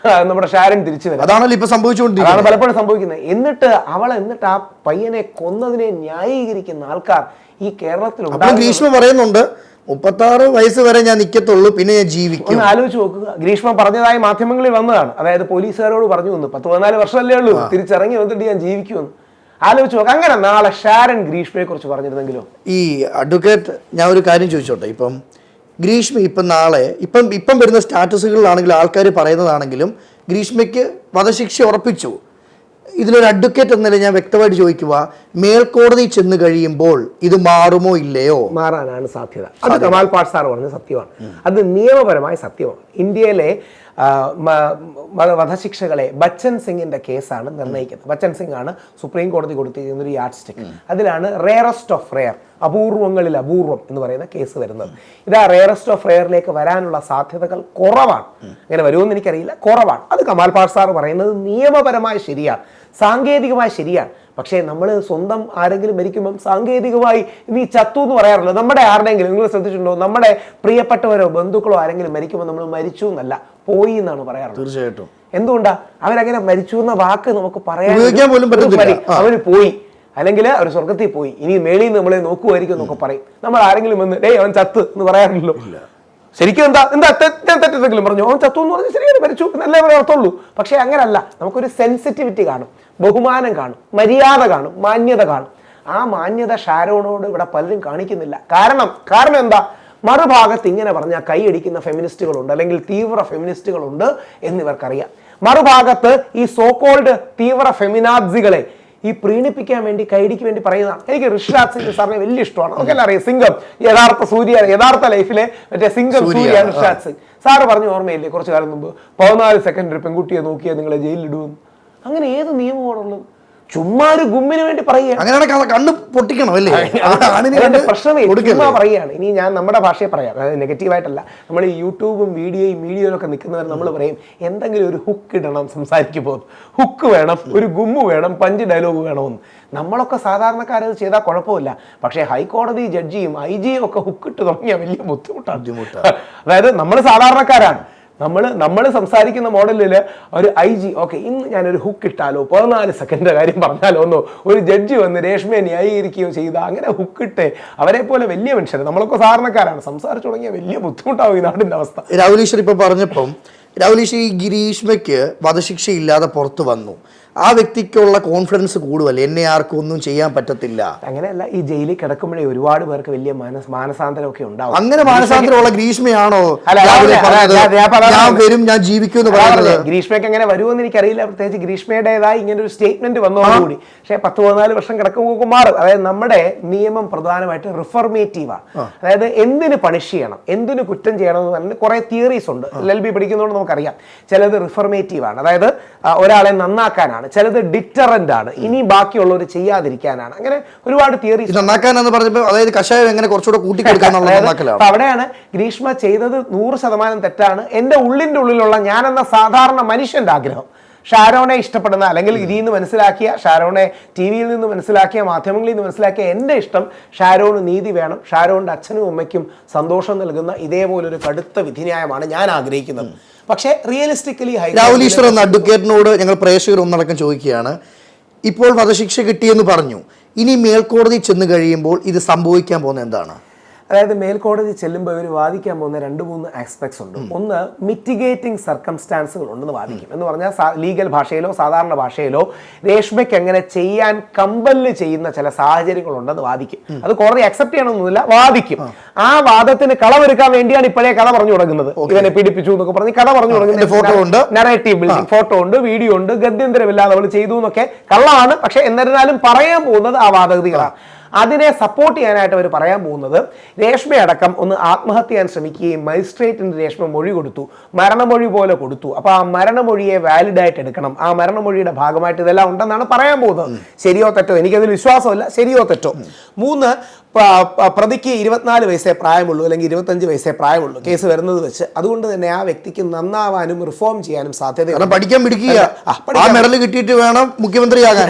നമ്മുടെ ഷാരൻ തിരിച്ചു വരും. അതാണല്ലോ ഇപ്പൊ സംഭവിച്ചുകൊണ്ടിരിക്കുന്നത്. അതാണ് പലപ്പോഴും സംഭവിക്കുന്നത്. എന്നിട്ട് ആ പയ്യനെ കൊന്നതിനെ ന്യായീകരിക്കുന്ന ആൾക്കാർ ഈ കേരളത്തിലുണ്ട്. ഗ്രീഷ്മ പറയുന്നുണ്ട് 36 വയസ്സ് വരെ ഞാൻ നിൽക്കത്തുള്ളൂ, പിന്നെ ഞാൻ ജീവിക്കും. ഒന്ന് ആലോചിച്ച് നോക്കുക. ഗ്രീഷ്മ പറഞ്ഞതായി മാധ്യമങ്ങളിൽ വന്നതാണ്. അതായത് പോലീസുകാരോട് പറഞ്ഞു വന്നു 14 വർഷമല്ലേ ഉള്ളൂ, തിരിച്ചിറങ്ങി വന്നിട്ട് ഞാൻ ജീവിക്കുമെന്ന്. ആലോചിച്ച് നോക്കുക. അങ്ങനെ നാളെ ഷാരൻ ഗ്രീഷ്മയെ കുറിച്ച് പറഞ്ഞിരുന്നെങ്കിലോ? ഈ അഡ്വക്കേറ്റ്, ഞാൻ ഒരു കാര്യം ചോദിച്ചോട്ടെ. ഇപ്പം ഗ്രീഷ്മ ഇപ്പം നാളെ ഇപ്പം വരുന്ന സ്റ്റാറ്റസുകളിലാണെങ്കിലും ആൾക്കാർ പറയുന്നതാണെങ്കിലും ഗ്രീഷ്മയ്ക്ക് വധശിക്ഷ ഉറപ്പിച്ചു. ഇതിലൊരു അഡ്വക്കേറ്റ് എന്നല്ല ഞാൻ വ്യക്തമായിട്ട് ചോദിക്കുക, മേൽക്കോടതി ചെന്ന് കഴിയുമ്പോൾ ഇത് മാറുമോ ഇല്ലയോ? മാറാനാണ് സാധ്യത. അത് കമാൽ പാഷാർ പറഞ്ഞ സത്യമാണ്, അത് നിയമപരമായ സത്യമാണ്. ഇന്ത്യയിലെ വധശിക്ഷകളെ ബച്ചൻ സിംഗിന്റെ കേസാണ് നിർണ്ണയിക്കുന്നത്. ബച്ചൻ സിംഗ് ആണ് സുപ്രീം കോടതി കൊടുത്തിരിക്കുന്ന ഒരു യാർഡ് സ്റ്റിക്ക്. അതിലാണ് റെയറസ്റ്റ് ഓഫ് റെയർ, അപൂർവങ്ങളിൽ അപൂർവം എന്ന് പറയുന്ന കേസ് വരുന്നത്. ഇത് ആ റെയറസ്റ്റ് ഓഫ് റെയറിലേക്ക് വരാനുള്ള സാധ്യതകൾ കുറവാണ്. അങ്ങനെ വരുമെന്ന് എനിക്കറിയില്ല, കുറവാണ്. അത് കമാൽ പാഷാർ പറയുന്നത് നിയമപരമായി ശരിയാണ്, സാങ്കേതികമായി ശരിയാണ്. പക്ഷേ നമ്മൾ സ്വന്തം ആരെങ്കിലും മരിക്കുമ്പം സാങ്കേതികമായി നീ ചത്തു എന്ന് പറയാറില്ല. നമ്മുടെ ആരുടെയെങ്കിലും, നിങ്ങൾ ശ്രദ്ധിച്ചിട്ടുണ്ടോ, നമ്മുടെ പ്രിയപ്പെട്ടവരോ ബന്ധുക്കളോ ആരെങ്കിലും മരിക്കുമ്പോൾ നമ്മൾ മരിച്ചു എന്നല്ല, പോയി എന്നാണ് പറയാറുള്ളത്. തീർച്ചയായിട്ടും. എന്തുകൊണ്ടാ അവരങ്ങനെ മരിച്ചു എന്ന വാക്ക് നമുക്ക് പറയാൻ പോലും പറ്റത്തില്ല. അവര് പോയി, അല്ലെങ്കിൽ അവർ സ്വർഗത്തിൽ പോയി, ഇനി മേളിൽ നിന്ന് നമ്മളെ നോക്കുമായിരിക്കും എന്നൊക്കെ പറയും. നമ്മൾ ആരെങ്കിലും വന്ന് ഡേ അവൻ ചത്ത് എന്ന് പറയാറില്ലല്ലോ. ശരിക്കും എന്താ തെറ്റെങ്കിലും പറഞ്ഞു അവൻ ചത്തു എന്ന് പറഞ്ഞാൽ ശരിയാണ്, മരിച്ചു എന്നല്ലേ അർത്ഥമുള്ളൂ. പക്ഷെ അങ്ങനല്ല, നമുക്കൊരു സെൻസിറ്റിവിറ്റി കാണും, ബഹുമാനം കാണും, മര്യാദ കാണും, മാന്യത കാണും. ആ മാന്യത ഷാരോണോട് ഇവിടെ പലരും കാണിക്കുന്നില്ല. കാരണം എന്താ? മറുഭാഗത്ത് ഇങ്ങനെ പറഞ്ഞാൽ കൈയടിക്കുന്ന ഫെമിനിസ്റ്റുകളുണ്ട്, അല്ലെങ്കിൽ തീവ്ര ഫെമിനിസ്റ്റുകളുണ്ട് എന്നിവർക്കറിയാം. മറുഭാഗത്ത് ഈ സോകോൾഡ് തീവ്ര ഫെമിനാസികളെ ഈ പ്രീണിപ്പിക്കാൻ വേണ്ടി, കൈഡിക്ക് വേണ്ടി പറയുന്നതാണ്. എനിക്ക് ഋഷിരാജ് സിംഗ് സാറിനെ വലിയ ഇഷ്ടമാണ്. നമുക്കെല്ലാം അറിയാം, സിംഗം, യഥാർത്ഥ ലൈഫിലെ മറ്റേ സിംഗം സൂര്യ ഋഷിരാജ് സിംഗ് സാറ് പറഞ്ഞു ഓർമ്മയില്ലേ കുറച്ചു കാലം മുമ്പ്, 14 സെക്കൻഡ് ഒരു പെൺകുട്ടിയെ നോക്കിയാൽ നിങ്ങളെ ജയിലിലിടുമെന്ന്. അങ്ങനെ ഏത് നിയമമാണുള്ളത്? ചുമ്മാ ഒരു ഗുമ്മിന് വേണ്ടി പറയുക, അങ്ങനെ കണ്ണ് പൊട്ടിക്കണം അല്ലേ? പ്രശ്നമേ ചുമ്മാ പറയുകയാണ്. ഇനി ഞാൻ നമ്മുടെ ഭാഷയെ പറയാം, അതായത് നെഗറ്റീവായിട്ടല്ല. നമ്മൾ ഈ യൂട്യൂബും മീഡിയയിലൊക്കെ നിൽക്കുന്നവർ നമ്മൾ പറയും എന്തെങ്കിലും ഒരു ഹുക്ക് ഇടണം സംസാരിക്കുമ്പോൾ, ഹുക്ക് വേണം, ഒരു ഗുമ്മ് വേണം, പഞ്ച് ഡയലോഗ് വേണമെന്ന്. നമ്മളൊക്കെ സാധാരണക്കാരത് ചെയ്താൽ കുഴപ്പമില്ല. പക്ഷേ ഹൈക്കോടതി ജഡ്ജിയും IG ഒക്കെ ഹുക്കിട്ട് തുടങ്ങിയാൽ വലിയ ബുദ്ധിമുട്ടാണ്. അതായത് നമ്മൾ സാധാരണക്കാരാണ്, നമ്മൾ സംസാരിക്കുന്ന മോഡലിൽ ഒരു IG ഓക്കെ ഇന്ന് ഞാനൊരു ഹുക്ക് ഇട്ടാലോ, 14 സെക്കൻഡ് കാര്യം പറഞ്ഞാലോ എന്നോ, ഒരു ജഡ്ജി വന്ന് രേഷ്മയെ ന്യായീകരിക്കുകയോ ചെയ്ത അങ്ങനെ ഹുക്കിട്ടെ അവരെ പോലെ വലിയ മനുഷ്യർ, നമ്മളൊക്കെ സാധാരണക്കാരാണ്, സംസാരിച്ചു തുടങ്ങിയ വലിയ ബുദ്ധിമുട്ടാവും ഈ നാടിൻ്റെ അവസ്ഥ. രാഹുൽ ഈശ്വർ ഇപ്പം പറഞ്ഞപ്പം, രാഹുൽ ഈശ്വർ ഈ ഗ്രീഷ്മയ്ക്ക് വധശിക്ഷ ഇല്ലാതെ പുറത്തു വന്നു, ആ വ്യക്തിക്കുള്ള കോൺഫിഡൻസ് കൂടുതലല്ലേ, എന്നെ ആർക്കും ഒന്നും ചെയ്യാൻ പറ്റത്തില്ല. അങ്ങനെയല്ല, ഈ ജയിലിൽ കിടക്കുമ്പോഴേ ഒരുപാട് പേർക്ക് വലിയ മാനസാന്തരമൊക്കെ ഉണ്ടാവും. അങ്ങനെ മാനസാന്തരമുള്ള ഗ്രീഷ്മയാണോ ഞാൻ വരും ഞാൻ ജീവിക്കും എന്ന് പറയുന്നത്? ഗ്രീഷ്മയ്ക്ക് അങ്ങനെ വരുമെന്ന് എനിക്കറിയില്ല. പ്രത്യേകിച്ച് ഗ്രീഷ്മയുടേതായി ഇങ്ങനെ ഒരു സ്റ്റേറ്റ്മെന്റ് വന്നതോടുകൂടി. പക്ഷേ 10-14 വർഷം കിടക്കുമ്പോൾ മാറും. അതായത് നമ്മുടെ നിയമം പ്രധാനമായിട്ട് റിഫർമേറ്റീവാണ്. അതായത് എന്തിന് പണിഷ് ചെയ്യണം, എന്തിന് കുറ്റം ചെയ്യണം എന്ന് പറഞ്ഞാൽ കുറെ തിയറീസ് ഉണ്ട്. LLB പഠിക്കുന്നതുകൊണ്ട് നമുക്കറിയാം. ചിലത് റിഫർമേറ്റീവ് ആണ്, അതായത് ഒരാളെ നന്നാക്കാനാണ്. ചിലത് ഡിറ്ററന്റ് ആണ്, ഇനി ബാക്കിയുള്ളവർ ചെയ്യാതിരിക്കാനാണ്. അങ്ങനെ ഒരുപാട് തിയറീസ്. നന്നാക്കാനെന്ന് പറഞ്ഞപ്പോൾ അതായത് കഷായം എങ്ങനെ കുറച്ചുകൂടെ കൂട്ടിക്കൊടുക്കാനുള്ള. അവിടെയാണ് ഗ്രീഷ്മ ചെയ്തത് 100% തെറ്റാണ്. എൻ്റെ ഉള്ളിൻ്റെ ഉള്ളിലുള്ള ഞാനെന്ന സാധാരണ മനുഷ്യന്റെ ആഗ്രഹം, ഷാരോണെ ഇഷ്ടപ്പെടുന്ന അല്ലെങ്കിൽ ഇതിൽ നിന്ന് മനസ്സിലാക്കിയ ഷാരോണെ TV-യിൽ നിന്ന് മനസ്സിലാക്കിയ മാധ്യമങ്ങളിൽ നിന്ന് മനസ്സിലാക്കിയ എൻ്റെ ഇഷ്ടം ഷാരോണ് നീതി വേണം, ഷാരോണിൻ്റെ അച്ഛനും അമ്മയ്ക്കും സന്തോഷം നൽകുന്ന ഇതേപോലൊരു കടുത്ത വിധിന്യായമാണ് ഞാൻ ആഗ്രഹിക്കുന്നത്. പക്ഷേ റിയലിസ്റ്റിക്കലി രാഹുൽ ഈശ്വർ എന്ന അഡ്വക്കേറ്റിനോട് ഞങ്ങൾ പ്രേക്ഷകർ ഒന്നടക്കം ചോദിക്കുകയാണ്, ഇപ്പോൾ വധശിക്ഷ കിട്ടിയെന്ന് പറഞ്ഞു, ഇനി മേൽക്കോടതി ചെന്ന് കഴിയുമ്പോൾ ഇത് സംഭവിക്കാൻ പോകുന്നത് എന്താണ്? അതായത് മേൽക്കോടതി ചെല്ലുമ്പോൾ ഇവർ വാദിക്കാൻ പോകുന്ന 2-3 ആസ്പെക്ട്സ് ഉണ്ട്. ഒന്ന്, മിറ്റിഗേറ്റിംഗ് സർക്കംസ്റ്റാൻസുകൾ ഉണ്ടെന്ന് വാദിക്കും. എന്ന് പറഞ്ഞാൽ ലീഗൽ ഭാഷയിലോ സാധാരണ ഭാഷയിലോ രേഷ്മയ്ക്ക് എങ്ങനെ ചെയ്യാൻ കമ്പല് ചെയ്യുന്ന ചില സാഹചര്യങ്ങളുണ്ടെന്ന് വാദിക്കും. അത് കോടതി അക്സെപ്റ്റ് ചെയ്യണമെന്നില്ല, വാദിക്കും. ആ വാദത്തിന് കളവെടുക്കാൻ വേണ്ടിയാണ് ഇപ്പോഴേ കഥ പറഞ്ഞു തുടങ്ങുന്നത്. ഇവനെ പീഡിപ്പിച്ചു എന്നൊക്കെ പറഞ്ഞ് കഥ പറഞ്ഞു തുടങ്ങുന്നത്. ഫോട്ടോ ഉണ്ട്, നറേറ്റീവ് ബിൽഡിംഗ്, ഫോട്ടോ ഉണ്ട്, വീഡിയോ ഉണ്ട്, ഗത്യന്തരമില്ലാതെ അവൾ ചെയ്തു എന്നൊക്കെ കള്ളമാണ്. പക്ഷെ എന്നിരുന്നാലും പറയാൻ പോകുന്നത് ആ വാദഗതികളാണ്. അതിനെ സപ്പോർട്ട് ചെയ്യാനായിട്ട് അവർ പറയാൻ പോകുന്നത് രേഷ്മയടക്കം ഒന്ന് ആത്മഹത്യ ചെയ്യാൻ ശ്രമിക്കുകയും മജിസ്ട്രേറ്റിന് രേഷ്മ മൊഴി കൊടുത്തു, മരണമൊഴി പോലെ കൊടുത്തു, അപ്പോൾ ആ മരണമൊഴിയെ വാലിഡായിട്ട് എടുക്കണം, ആ മരണമൊഴിയുടെ ഭാഗമായിട്ട് ഇതെല്ലാം ഉണ്ടെന്നാണ് പറയാൻ പോകുന്നത്. ശരിയോ തെറ്റോ, എനിക്കതിൽ വിശ്വാസമില്ല, ശരിയോ തെറ്റോ. 3, പ്രതിക്ക് 24 വയസ്സേ പ്രായമുള്ളൂ അല്ലെങ്കിൽ 25 വയസ്സേ പ്രായമുള്ളൂ കേസ് വരുന്നത് വെച്ച്. അതുകൊണ്ട് തന്നെ ആ വ്യക്തിക്ക് നന്നാവാനും റിഫോം ചെയ്യാനും സാധ്യത. പഠിക്കാൻ മെഡൽ കിട്ടിയിട്ട് വേണം മുഖ്യമന്ത്രിയാകാൻ.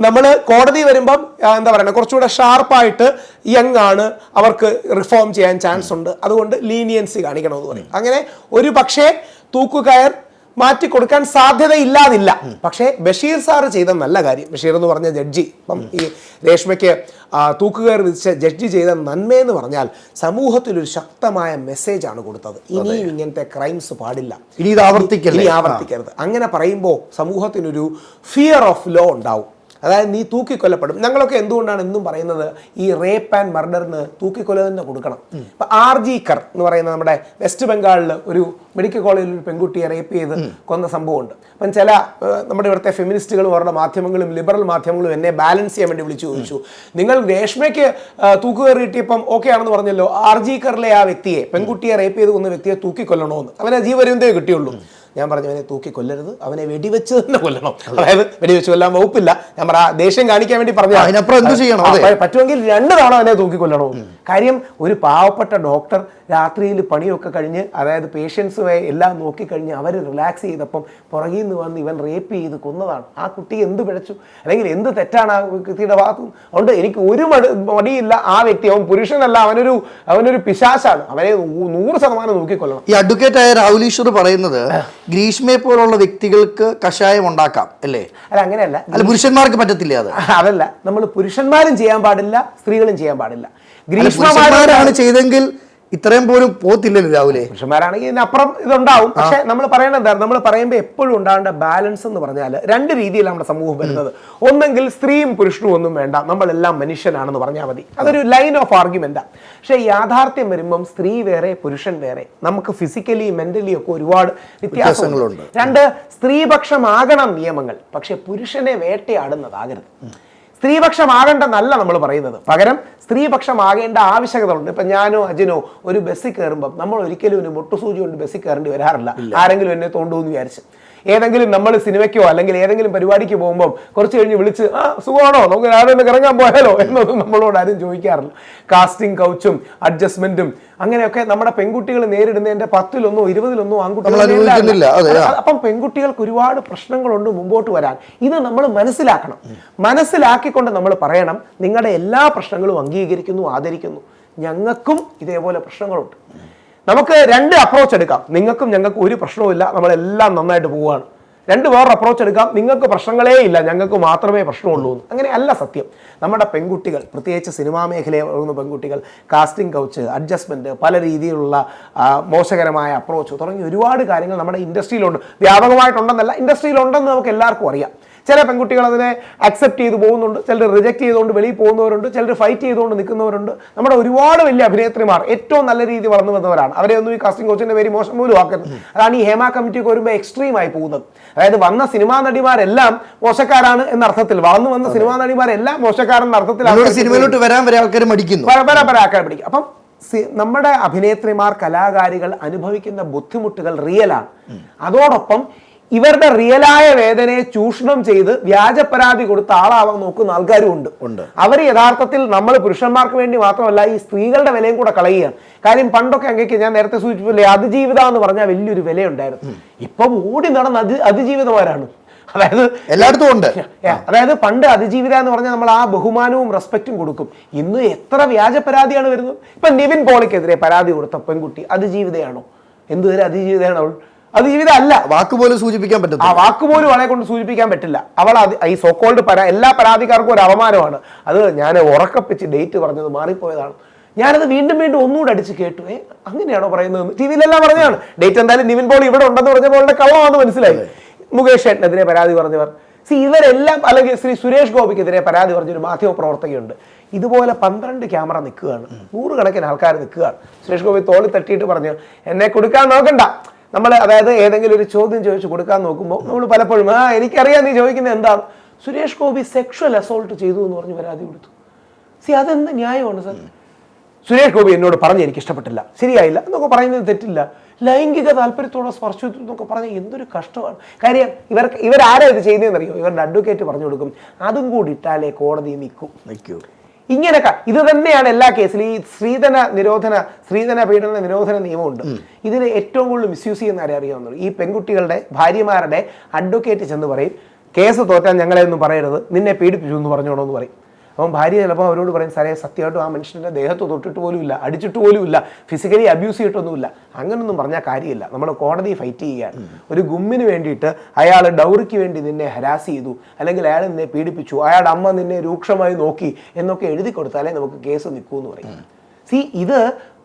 നമ്മള് കോടതി വരുമ്പം എന്താ പറയുക, കുറച്ചുകൂടെ ഷാർപ്പായിട്ട് യങ് ആണ്, അവർക്ക് റിഫോം ചെയ്യാൻ ചാൻസ് ഉണ്ട്, അതുകൊണ്ട് ലീനിയൻസി കാണിക്കണമെന്ന് പറയും. അങ്ങനെ ഒരു പക്ഷേ തൂക്കുകയർ മാറ്റി കൊടുക്കാൻ സാധ്യതയില്ലാതില്ല. പക്ഷേ ബഷീർ സാറ് ചെയ്ത നല്ല കാര്യം, ബഷീർ എന്ന് പറഞ്ഞ ജഡ്ജി, ഇപ്പം ഈ രേഷ്മയ്ക്ക് തൂക്കുകയർ വിധിച്ച ജഡ്ജി ചെയ്ത നന്മയെന്ന് പറഞ്ഞാൽ സമൂഹത്തിലൊരു ശക്തമായ മെസ്സേജാണ് കൊടുത്തത്. ഇനിയും ഇങ്ങനത്തെ ക്രൈംസ് പാടില്ല, ഇനി ആവർത്തിക്കരുത്. അങ്ങനെ പറയുമ്പോൾ സമൂഹത്തിനൊരു ഫിയർ ഓഫ് ലോ ഉണ്ടാവും. അതായത് നീ തൂക്കിക്കൊല്ലപ്പെടും. ഞങ്ങളൊക്കെ എന്തുകൊണ്ടാണ് എന്നും പറയുന്നത്, ഈ റേപ്പ് ആൻഡ് മർഡറിന് തൂക്കിക്കൊല തന്നെ കൊടുക്കണം. ഇപ്പം RG കർ എന്ന് പറയുന്ന നമ്മുടെ വെസ്റ്റ് ബംഗാളിൽ ഒരു മെഡിക്കൽ കോളേജിൽ ഒരു പെൺകുട്ടിയെ റേപ്പ് ചെയ്ത് കൊന്ന സംഭവമുണ്ട്. അപ്പം ചില നമ്മുടെ ഇവിടുത്തെ ഫെമിനിസ്റ്റുകളും അവരുടെ മാധ്യമങ്ങളും ലിബറൽ മാധ്യമങ്ങളും എന്നെ ബാലൻസ് ചെയ്യാൻ വേണ്ടി വിളിച്ചു ചോദിച്ചു, നിങ്ങൾ രേഷ്മയ്ക്ക് തൂക്കുകയർ കിട്ടിയപ്പം ഓക്കെ ആണെന്ന് പറഞ്ഞല്ലോ, RG കറിലെ ആ വ്യക്തിയെ, പെൺകുട്ടിയെ റേപ്പ് ചെയ്ത് കൊന്ന വ്യക്തിയെ തൂക്കിക്കൊല്ലണമെന്ന്, അവനെ ജീവപര്യന്തേ കിട്ടിയുള്ളൂ. ഞാൻ പറഞ്ഞു, അവനെ തൂക്കി കൊല്ലരുത്, അവനെ വെടിവെച്ച് തന്നെ കൊല്ലണം. അതായത് വെടിവെച്ച് കൊല്ലാൻ വകുപ്പില്ല, ഞാൻ ദേഷ്യം കാണിക്കാൻ വേണ്ടി പറഞ്ഞു. പറ്റുമെങ്കിൽ 2 തവണ അവനെ തൂക്കി കൊല്ലണോ. കാര്യം ഒരു പാവപ്പെട്ട ഡോക്ടർ രാത്രിയിൽ പണിയൊക്കെ കഴിഞ്ഞ്, അതായത് പേഷ്യൻസുമായി എല്ലാം നോക്കിക്കഴിഞ്ഞ് അവർ റിലാക്സ് ചെയ്തപ്പം പുറകിൽ നിന്ന് വന്ന് ഇവൻ റേപ്പ് ചെയ്ത് കൊന്നതാണ്. ആ കുട്ടി എന്ത് പിഴച്ചു, അല്ലെങ്കിൽ എന്ത് തെറ്റാണ് ആ വ്യക്തിയുടെ ഭാഗത്തും. അതുകൊണ്ട് എനിക്ക് ഒരു മടിയില്ല. ആ വ്യക്തി, അവൻ പുരുഷനല്ല, അവനൊരു പിശാചാണ്, അവനെ 100% നോക്കിക്കൊല്ലണം. ഈ അഡ്വക്കേറ്റായ രാഹുൽ ഈശ്വർ പറയുന്നത് ഗ്രീഷ്മയെ പോലുള്ള വ്യക്തികൾക്ക് കഷായം ഉണ്ടാക്കാം അല്ലേ? അല്ല, അങ്ങനെയല്ല, പുരുഷന്മാർക്ക് പറ്റത്തില്ല. അതല്ല, നമ്മൾ പുരുഷന്മാരും ചെയ്യാൻ പാടില്ല, സ്ത്രീകളും ചെയ്യാൻ പാടില്ല. ഗ്രീഷ്മമാരാണ് ചെയ്തെങ്കിൽ ഇത്രയും പോലും പോത്തില്ലല്ലോ രാഹുലെ. പുരുഷന്മാരാണെങ്കിൽ ഇതിനപ്പുറം ഇതുണ്ടാവും. പക്ഷെ നമ്മൾ പറയണത് എന്താ, നമ്മൾ പറയുമ്പോൾ എപ്പോഴും ഉണ്ടാകേണ്ട ബാലൻസ് എന്ന് പറഞ്ഞാൽ 2 രീതിയിലാണ് നമ്മുടെ സമൂഹം വരുന്നത്. ഒന്നെങ്കിൽ സ്ത്രീയും പുരുഷനും ഒന്നും വേണ്ട, നമ്മളെല്ലാം മനുഷ്യനാണെന്ന് പറഞ്ഞാൽ മതി. അതൊരു ലൈൻ ഓഫ് ആർഗ്യുമെന്റാണ്. പക്ഷെ യാഥാർത്ഥ്യം വരുമ്പം സ്ത്രീ വേറെ പുരുഷൻ വേറെ, നമുക്ക് ഫിസിക്കലി മെന്റലി ഒക്കെ ഒരുപാട് വ്യത്യാസങ്ങളുണ്ട്. 2, സ്ത്രീപക്ഷമാകണം നിയമങ്ങൾ, പക്ഷെ പുരുഷനെ വേട്ടയാടുന്നതാകരുത്. സ്ത്രീപക്ഷമാകേണ്ടെന്നല്ല നമ്മൾ പറയുന്നത്, പകരം സ്ത്രീപക്ഷമാകേണ്ട ആവശ്യകതകളുണ്ട്. ഇപ്പം ഞാനോ അജിനോ ഒരു ബസ്സിൽ കയറുമ്പം നമ്മൾ ഒരിക്കലും ഒരു മുട്ടുസൂചി കൊണ്ട് ബസ്സിൽ കയറേണ്ടി വരാറില്ല. ആരെങ്കിലും എന്നെ തോണ്ടുമെന്ന് വിചാരിച്ച് ഏതെങ്കിലും നമ്മൾ സിനിമയ്ക്കോ അല്ലെങ്കിൽ ഏതെങ്കിലും പരിപാടിക്ക് പോകുമ്പോൾ കുറച്ച് കഴിഞ്ഞ് വിളിച്ച് സുഖമാണോ, നമുക്ക് ആരും ഇറങ്ങാൻ പോയാലോ എന്നൊന്നും നമ്മളോട് ആരും ചോദിക്കാറില്ല. കാസ്റ്റിംഗ് കൗച്ചും അഡ്ജസ്റ്റ്മെന്റും അങ്ങനെയൊക്കെ നമ്മുടെ പെൺകുട്ടികൾ നേരിടുന്നതിന്റെ 10-1 20-1 ആൺകുട്ടികൾ. അപ്പം പെൺകുട്ടികൾക്ക് ഒരുപാട് പ്രശ്നങ്ങളുണ്ട് മുമ്പോട്ട് വരാൻ. ഇത് നമ്മൾ മനസ്സിലാക്കണം. മനസ്സിലാക്കിക്കൊണ്ട് നമ്മൾ പറയണം, നിങ്ങളുടെ എല്ലാ പ്രശ്നങ്ങളും അംഗീകരിക്കുന്നു, ആദരിക്കുന്നു, ഞങ്ങൾക്കും ഇതേപോലെ പ്രശ്നങ്ങളുണ്ട്. നമുക്ക് 2 അപ്രോച്ച് എടുക്കാം. നിങ്ങൾക്കും ഞങ്ങൾക്കും ഒരു പ്രശ്നവുമില്ല, നമ്മളെല്ലാം നന്നായിട്ട് പോവുകയാണ്. 2 വേറൊരു അപ്രോച്ച് എടുക്കാം, നിങ്ങൾക്ക് പ്രശ്നങ്ങളേ ഇല്ല, ഞങ്ങൾക്ക് മാത്രമേ പ്രശ്നമുള്ളൂ. അങ്ങനെ അല്ല സത്യം. നമ്മുടെ പെൺകുട്ടികൾ, പ്രത്യേകിച്ച് സിനിമാ മേഖലയിൽ വരുന്ന പെൺകുട്ടികൾ, കാസ്റ്റിംഗ് കൗച്ച്, അഡ്ജസ്റ്റ്മെൻറ്റ്, പല രീതിയിലുള്ള മോശകരമായ അപ്രോച്ച് തുടങ്ങി ഒരുപാട് കാര്യങ്ങൾ നമ്മുടെ ഇൻഡസ്ട്രിയിലുണ്ട്. വ്യാപകമായിട്ടുണ്ടെന്നല്ല, ഇൻഡസ്ട്രിയിലുണ്ടെന്ന് നമുക്ക് എല്ലാവർക്കും അറിയാം. ചില പെൺകുട്ടികൾ അതിനെ അക്സെപ്റ്റ് ചെയ്ത് പോകുന്നുണ്ട്, ചിലർ റിജക്ട് ചെയ്തുകൊണ്ട് വെളിയിൽ പോകുന്നവരുണ്ട്, ചിലർ ഫൈറ്റ് ചെയ്തുകൊണ്ട് നിൽക്കുന്നവരുണ്ട്. നമ്മുടെ ഒരുപാട് വലിയ അഭിനേത്രിമാർ ഏറ്റവും നല്ല രീതിയിൽ വളർന്നു വന്നവരാണ്. അവരെ ഒന്നും ഈ കാസ്റ്റിംഗ് കോച്ചിന്റെ പേര് മോശം പോലും ആക്കരുത്. അതാണ് ഈ ഹേമ കമ്മിറ്റിയൊക്കെ വരുമ്പോൾ എക്സ്ട്രീം ആയി പോകുന്നത്. അതായത് വന്ന സിനിമാ നടിമാരെല്ലാം മോശക്കാരാണ് എന്ന അർത്ഥത്തിൽ, വളർന്നു വന്ന സിനിമാ നടിമാരെല്ലാം മോശക്കാരെന്ന അർത്ഥത്തിൽ സിനിമയിലോട്ട് വരാൻ വരെ ആൾക്കാർ മടിക്കുന്നു. അപ്പം നമ്മുടെ അഭിനേത്രിമാർ, കലാകാരികൾ അനുഭവിക്കുന്ന ബുദ്ധിമുട്ടുകൾ റിയലാണ്. അതോടൊപ്പം ഇവരുടെ റിയലായ വേദനയെ ചൂഷണം ചെയ്ത് വ്യാജ പരാതി കൊടുത്ത് ആളാവാൻ നോക്കുന്ന ആൾക്കാരും ഉണ്ട്. അവർ യഥാർത്ഥത്തിൽ നമ്മൾ പുരുഷന്മാർക്ക് വേണ്ടി മാത്രമല്ല ഈ സ്ത്രീകളുടെ വിലയും കൂടെ കളയുകയാണ്. കാര്യം പണ്ടൊക്കെ അങ്ങേക്ക് ഞാൻ നേരത്തെ സൂചിപ്പിച്ചില്ലേ, അതിജീവിത എന്ന് പറഞ്ഞാൽ വലിയൊരു വിലയുണ്ടായിരുന്നു. ഇപ്പം ഓടി നടന്ന അതിജീവിതമാരാണ്. അതായത് എല്ലായിടത്തും ഉണ്ട്. അതായത് പണ്ട് അതിജീവിത എന്ന് പറഞ്ഞാൽ നമ്മൾ ആ ബഹുമാനവും റെസ്പെക്റ്റും കൊടുക്കും. ഇന്ന് എത്ര വ്യാജ പരാതിയാണ് വരുന്നത്. ഇപ്പൊ നിവിൻ പോളിക്കെതിരെ പരാതി കൊടുത്ത പെൺകുട്ടി അതിജീവിതയാണോ? എന്തുവരെ അതിജീവിതയാണ് അവൾ? അതിജീവിത അല്ല. വാക്കുപോലും സൂചിപ്പിക്കാൻ പറ്റും. ആ വാക്കുപോലും അവളെ കൊണ്ട് സൂചിപ്പിക്കാൻ പറ്റില്ല. അവൾ ഈ സോക്കോൾഡ് എല്ലാ പരാതിക്കാർക്കും ഒരു അപമാനമാണ്. അത് ഞാൻ ഉറക്കപ്പിച്ച് ഡേറ്റ് പറഞ്ഞത് മാറിപ്പോയതാണ്. ഞാനത് വീണ്ടും വീണ്ടും ഒന്നുകൂടെ അടിച്ച് കേട്ടു. അങ്ങനെയാണോ പറയുന്നത്? ടി വിയിലെല്ലാം പറഞ്ഞതാണ്. ഡേറ്റ് എന്തായാലും നിവിൻ പോളി ഇവിടെ ഉണ്ടെന്ന് പറഞ്ഞപ്പോൾ അവളുടെ കള്ളമാണെന്ന് മനസ്സിലായി. മുകേഷ് ഏട്ടനെതിരെ പരാതി പറഞ്ഞവർ, ഇവരെല്ലാം, അല്ലെങ്കിൽ ശ്രീ സുരേഷ് ഗോപിക്കെതിരെ പരാതി പറഞ്ഞൊരു മാധ്യമ പ്രവർത്തകയുണ്ട്. ഇതുപോലെ 12 ക്യാമറ നിൽക്കുകയാണ്, 100 കണക്കിന് ആൾക്കാർ നിൽക്കുകയാണ്. സുരേഷ് ഗോപി തോളി തട്ടിയിട്ട് പറഞ്ഞു, എന്നെ കൊടുക്കാൻ നോക്കണ്ട. നമ്മൾ അതായത് ഏതെങ്കിലും ഒരു ചോദ്യം ചോദിച്ച് കൊടുക്കാൻ നോക്കുമ്പോൾ നമ്മൾ പലപ്പോഴും എനിക്കറിയാം നീ ചോദിക്കുന്നത് എന്താണ്. സുരേഷ് ഗോപി സെക്ഷൽ അസോൾട്ട് ചെയ്തു എന്ന് പറഞ്ഞ് പരാതി കൊടുത്തു. അതെന്ത് ന്യായമാണ് സർ? സുരേഷ് ഗോപി എന്നോട് പറഞ്ഞ് എനിക്ക് ഇഷ്ടപ്പെട്ടില്ല, ശരിയായില്ല എന്നൊക്കെ പറയുന്നത് തെറ്റില്ല. ലൈംഗിക താല്പര്യത്തോടെ സ്പർശിച്ചു എന്നൊക്കെ പറഞ്ഞാൽ എന്തൊരു കഷ്ടമാണ്. കാര്യം ഇവരാരാ ഇത് ചെയ്യുന്നതെന്നറിയോ? ഇവരുടെ അഡ്വക്കേറ്റ് പറഞ്ഞു കൊടുക്കും, അതും കൂടി ഇട്ടാലേ കോടതി നിൽക്കൂ. ഇങ്ങനെയൊക്കെ ഇത് തന്നെയാണ് എല്ലാ കേസിലും. ഈ സ്ത്രീധന പീഡന നിരോധന നിയമമുണ്ട്. ഇതിന് ഏറ്റവും കൂടുതൽ മിസ്യൂസ് ചെയ്യുന്ന ആരെ അറിയാവുന്നത്? ഈ പെൺകുട്ടികളുടെ ഭാര്യമാരുടെ അഡ്വക്കേറ്റ് ചെന്ന് പറയും, കേസ് തോറ്റാൻ ഞങ്ങളെ ഒന്നും പറയരുത്, നിന്നെ പീഡിപ്പിച്ചു എന്ന് പറഞ്ഞോളൂ എന്ന് പറയും. അപ്പം ഭാര്യ ചിലപ്പോൾ അവരോട് പറയും, സാറേ സത്യമായിട്ടും ആ മനുഷ്യൻ്റെ ദേഹത്ത് തൊട്ടിട്ട് പോലുമില്ല, അടിച്ചിട്ട് പോലുമില്ല, ഫിസിക്കലി അബ്യൂസ് ചെയ്തിട്ടൊന്നുമില്ല. അങ്ങനൊന്നും പറഞ്ഞാൽ കാര്യമില്ല. നമ്മൾ കോടതി ഫൈറ്റ് ചെയ്യുകയാണ്. ഒരു ഗുമ്മിന് വേണ്ടിയിട്ട് അയാൾ ഡൗറിക്ക് വേണ്ടി നിന്നെ ഹരാസ് ചെയ്തു, അല്ലെങ്കിൽ അയാൾ നിന്നെ പീഡിപ്പിച്ചു, അയാളുടെ അമ്മ നിന്നെ രൂക്ഷമായി നോക്കി എന്നൊക്കെ എഴുതി കൊടുത്താലേ നമുക്ക് കേസ് നിൽക്കൂ എന്ന് പറയും. ഇത്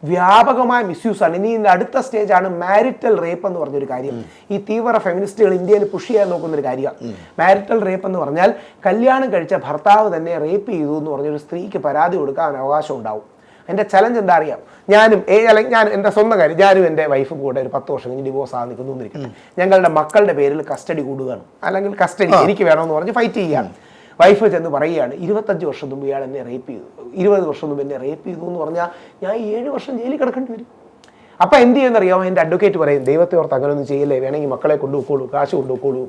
വ്യാപകമായ മിസ്യൂസ് ആണ്. ഇനി ഇതിൻ്റെ അടുത്ത സ്റ്റേജാണ് മാരിറ്റൽ റേപ്പ് എന്ന് പറഞ്ഞൊരു കാര്യം. ഈ തീവ്ര ഫെമിനിസ്റ്റുകൾ ഇന്ത്യയിൽ പുഷ് ചെയ്യാൻ നോക്കുന്നൊരു കാര്യമാണ് മാരിറ്റൽ റേപ്പ് എന്ന് പറഞ്ഞാൽ. കല്യാണം കഴിച്ച ഭർത്താവ് തന്നെ റേപ്പ് ചെയ്തു എന്ന് പറഞ്ഞൊരു സ്ത്രീക്ക് പരാതി കൊടുക്കാൻ അവകാശം ഉണ്ടാവും. എൻ്റെ ചലഞ്ച് എന്താ അറിയാം? അല്ലെങ്കിൽ ഞാൻ എൻ്റെ സ്വന്തം കാര്യം, ഞാനും എൻ്റെ വൈഫും കൂടെ ഒരു 10 വർഷം കഴിഞ്ഞ് ഡിവോഴ്സ് ആകാൻ നിൽക്കുന്നു. ഞങ്ങളുടെ മക്കളുടെ പേരിൽ കസ്റ്റഡി കൂടുകയാണ്, അല്ലെങ്കിൽ കസ്റ്റഡി എനിക്ക് വേണമെന്ന് പറഞ്ഞ് ഫൈറ്റ് ചെയ്യുകയാണ്. വൈഫ് ചെന്ന് പറയുകയാണ്, 25 വർഷം മുമ്പ് ഇയാൾ എന്നെ റേപ്പ് ചെയ്തു, 20 വർഷം മുമ്പ് എന്നെ റേപ്പ് ചെയ്തു എന്ന് പറഞ്ഞാൽ ഞാൻ 7 വർഷം ജയിലിൽ കിടക്കേണ്ടി വരും. അപ്പം എന്ത് ചെയ്യുമെന്നറിയാമോ? എൻ്റെ അഡ്വക്കേറ്റ് പറയും, ദൈവത്തെ ഓർത്ത് അങ്ങനെയൊന്നും ചെയ്യല്ലേ, വേണമെങ്കിൽ മക്കളെ കൊണ്ടുപോയിക്കോളൂ, കാശ് കൊണ്ടുപോയിക്കോളൂ.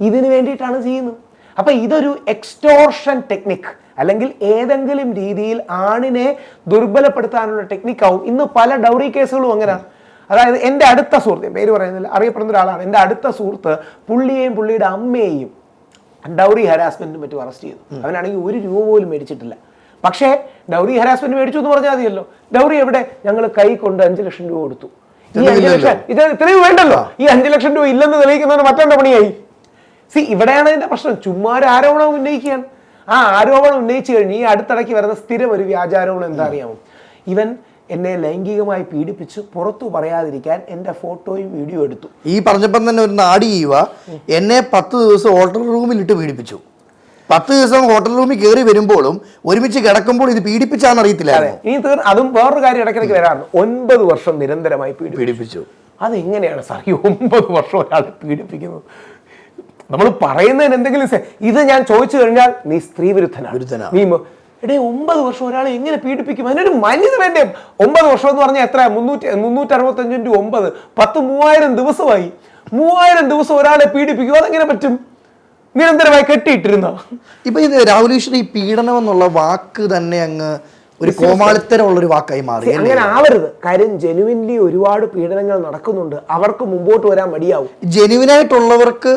ഇതിന് വേണ്ടിയിട്ടാണ് ചെയ്യുന്നത്. അപ്പം ഇതൊരു എക്സ്റ്റോർഷൻ ടെക്നിക്, അല്ലെങ്കിൽ ഏതെങ്കിലും രീതിയിൽ ആണിനെ ദുർബലപ്പെടുത്താനുള്ള ടെക്നിക്കാവും. ഇന്ന് പല ഡൗറി കേസുകളും അങ്ങനെയാണ്. അതായത് എൻ്റെ അടുത്ത സുഹൃത്ത്, പേര് പറയുന്നില്ല, അറിയപ്പെടുന്ന ഒരാളാണ്. എൻ്റെ അടുത്ത സുഹൃത്ത് പുള്ളിയെയും പുള്ളിയുടെ അമ്മയെയും ഡൗറി ഹരാസ്മെന്റിനും മറ്റും അറസ്റ്റ് ചെയ്തു. അവനാണെങ്കിൽ 1 രൂപ പോലും മേടിച്ചിട്ടില്ല. പക്ഷേ ഡൗറി ഹരാസ്മെന്റ് മേടിച്ചു എന്ന് പറഞ്ഞാൽ മതിയല്ലോ. ഡൗറി എവിടെ? ഞങ്ങൾ കൈ കൊണ്ട് 5 ലക്ഷം രൂപ കൊടുത്തു. ഈ 5 ലക്ഷം ഇത് ഇത്രയും വേണ്ടല്ലോ. ഈ 5 ലക്ഷം രൂപ ഇല്ലെന്ന് തെളിയിക്കുന്നതിന് മറ്റൊരു പണിയായി. ഇവിടെയാണ് ഇതിന്റെ പ്രശ്നം. ചുമ്മാ ഒരു ആരോപണം ഉന്നയിക്കുകയാണ്. ആ ആരോപണം ഉന്നയിച്ചു കഴിഞ്ഞ് ഈ അടുത്തിടയ്ക്ക് വരുന്ന സ്ഥിരം ഒരു വ്യാജാരോപണം എന്താ അറിയാമോ? ഇവൻ എന്നെ ലൈംഗികമായി പീഡിപ്പിച്ച് പുറത്തു പറയാതിരിക്കാൻ എൻ്റെ ഫോട്ടോയും വീഡിയോ എടുത്തു. ഈ പറഞ്ഞപ്പം തന്നെ ഒരു നാടി ചെയ്യുക, എന്നെ 10 ദിവസം ഹോട്ടൽ റൂമിലിട്ട് പീഡിപ്പിച്ചു. 10 ദിവസം ഹോട്ടൽ റൂമിൽ കയറി വരുമ്പോഴും ഒരുമിച്ച് കിടക്കുമ്പോൾ ഇത് പീഡിപ്പിച്ചാന്ന് അറിയത്തില്ലായിരുന്നു. ഇനി അതും വേറൊരു കാര്യം ഇടയ്ക്കിടയ്ക്ക് വരാറുണ്ട്. 9 വർഷം നിരന്തരമായി പീഡിപ്പിച്ചു. അതെങ്ങനെയാണ് സാർ ഈ 9 വർഷം ഒരാളെ പീഡിപ്പിക്കുന്നത്? നമ്മൾ പറയുന്നതിന് എന്തെങ്കിലും ഇത് ഞാൻ ചോദിച്ചു കഴിഞ്ഞാൽ നീ സ്ത്രീ വിരുദ്ധനാണ്, നീ 9 വർഷം ഒരാളെ എങ്ങനെ പീഡിപ്പിക്കും? അതിനൊരു മാന്യത വേണ്ടേ? 9 വർഷം എന്ന് പറഞ്ഞാൽ എത്ര? 365 × 9 10,000 ദിവസമായി. 3000 ദിവസം ഒരാളെ പീഡിപ്പിക്കും. അതെങ്ങനെ പറ്റും? നിരന്തരമായി കെട്ടിയിട്ടിരുന്ന. ഇപ്പൊ ഇത് രാഹുൽ ഈശ്വർ ഈ പീഡനം എന്നുള്ള വാക്ക് തന്നെ അങ്ങ് ഒരു കോമാളിത്തരമുള്ളൊരു വാക്കായി മാറി. അങ്ങനെ ആവരുത്. കാര്യം ജെനുവിൻലി ഒരുപാട് പീഡനങ്ങൾ നടക്കുന്നുണ്ട്. അവർക്ക് മുമ്പോട്ട് വരാൻ മടിയാവും. ജെനുവിനായിട്ടുള്ളവർക്ക്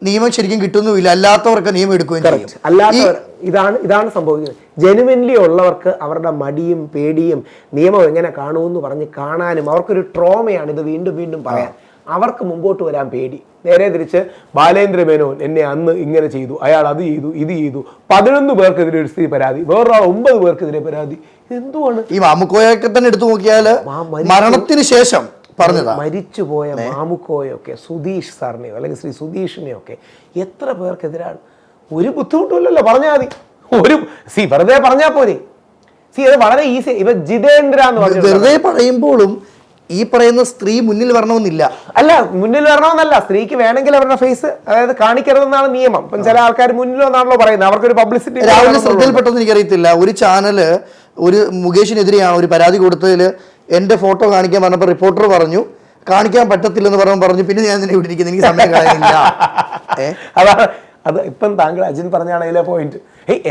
നിയമം ശരിക്കും കിട്ടുന്നുമില്ല, അല്ലാത്തവർക്ക് നിയമം എടുക്കുകയും ചെയ്യും. അല്ലാത്തവർ ഇതാണ് സംഭവിക്കുന്നത്. ജെനുവിൻലി ഉള്ളവർക്ക് അവരുടെ മടിയും പേടിയും നിയമം എങ്ങനെ കാണുമെന്ന് പറഞ്ഞ് കാണാനും അവർക്കൊരു ട്രോമയാണ് ഇത് വീണ്ടും വീണ്ടും പറയാൻ. അവർക്ക് മുമ്പോട്ട് വരാൻ പേടി. നേരെ തിരിച്ച് ബാലേന്ദ്ര മേനോൻ എന്നെ അന്ന് ഇങ്ങനെ ചെയ്തു, അയാൾ അത് ചെയ്തു, ഇത് ചെയ്തു, 11 പേർക്കെതിരെ ഒരു സ്ത്രീ പരാതി, വേറൊരാൾ 9 പേർക്കെതിരെ പരാതി. എന്തുവാണ് ഈ മാമുക്കോയൊക്കെ തന്നെ എടുത്തു നോക്കിയാൽ മരണത്തിന് ശേഷം മരിച്ചുപോയ മാമുക്കോയൊക്കെ സുധീഷ് സാറിനെയോ അല്ലെങ്കിൽ ശ്രീ സുധീഷിനെയോ ഒക്കെ എത്ര പേർക്കെതിരാണ്? ഒരു ബുദ്ധിമുട്ടില്ലല്ലോ, പറഞ്ഞാൽ മതി. വെറുതെ പറഞ്ഞാൽ പോരെ. അത് വളരെ ഈസി. ഇവ ജിതേന്ദ്ര എന്ന് പറഞ്ഞു വെറുതെ പറയുമ്പോഴും ഈ പറയുന്ന സ്ത്രീ മുന്നിൽ വരണമെന്നില്ല. അല്ല, മുന്നിൽ വരണമെന്നല്ല, സ്ത്രീക്ക് വേണമെങ്കിൽ അവരുടെ ഫേസ് അതായത് കാണിക്കരുതെന്നാണ് നിയമം. ഇപ്പം ചില ആൾക്കാർ മുന്നിൽ വന്നാണല്ലോ പറയുന്നത്, അവർക്കൊരു പബ്ലിസിറ്റി. രാവിലെ ശ്രദ്ധയിൽപ്പെട്ടെന്ന് എനിക്കറിയത്തില്ല, ഒരു ചാനല് ഒരു മുകേഷിനെതിരെയാണ് ഒരു പരാതി കൊടുത്തതിൽ എൻ്റെ ഫോട്ടോ കാണിക്കാൻ പറഞ്ഞപ്പോൾ റിപ്പോർട്ടർ പറഞ്ഞു കാണിക്കാൻ പറ്റത്തില്ലെന്ന് പറഞ്ഞു പിന്നെ ഞാൻ തന്നെ ഇവിടെ ഇരിക്കുന്നത്, എനിക്ക് സമയം കളയുന്നില്ല. അതാണ് അത്. ഇപ്പം താങ്കൾ അജിൻ പറഞ്ഞാണ് അതിലെ പോയിന്റ്.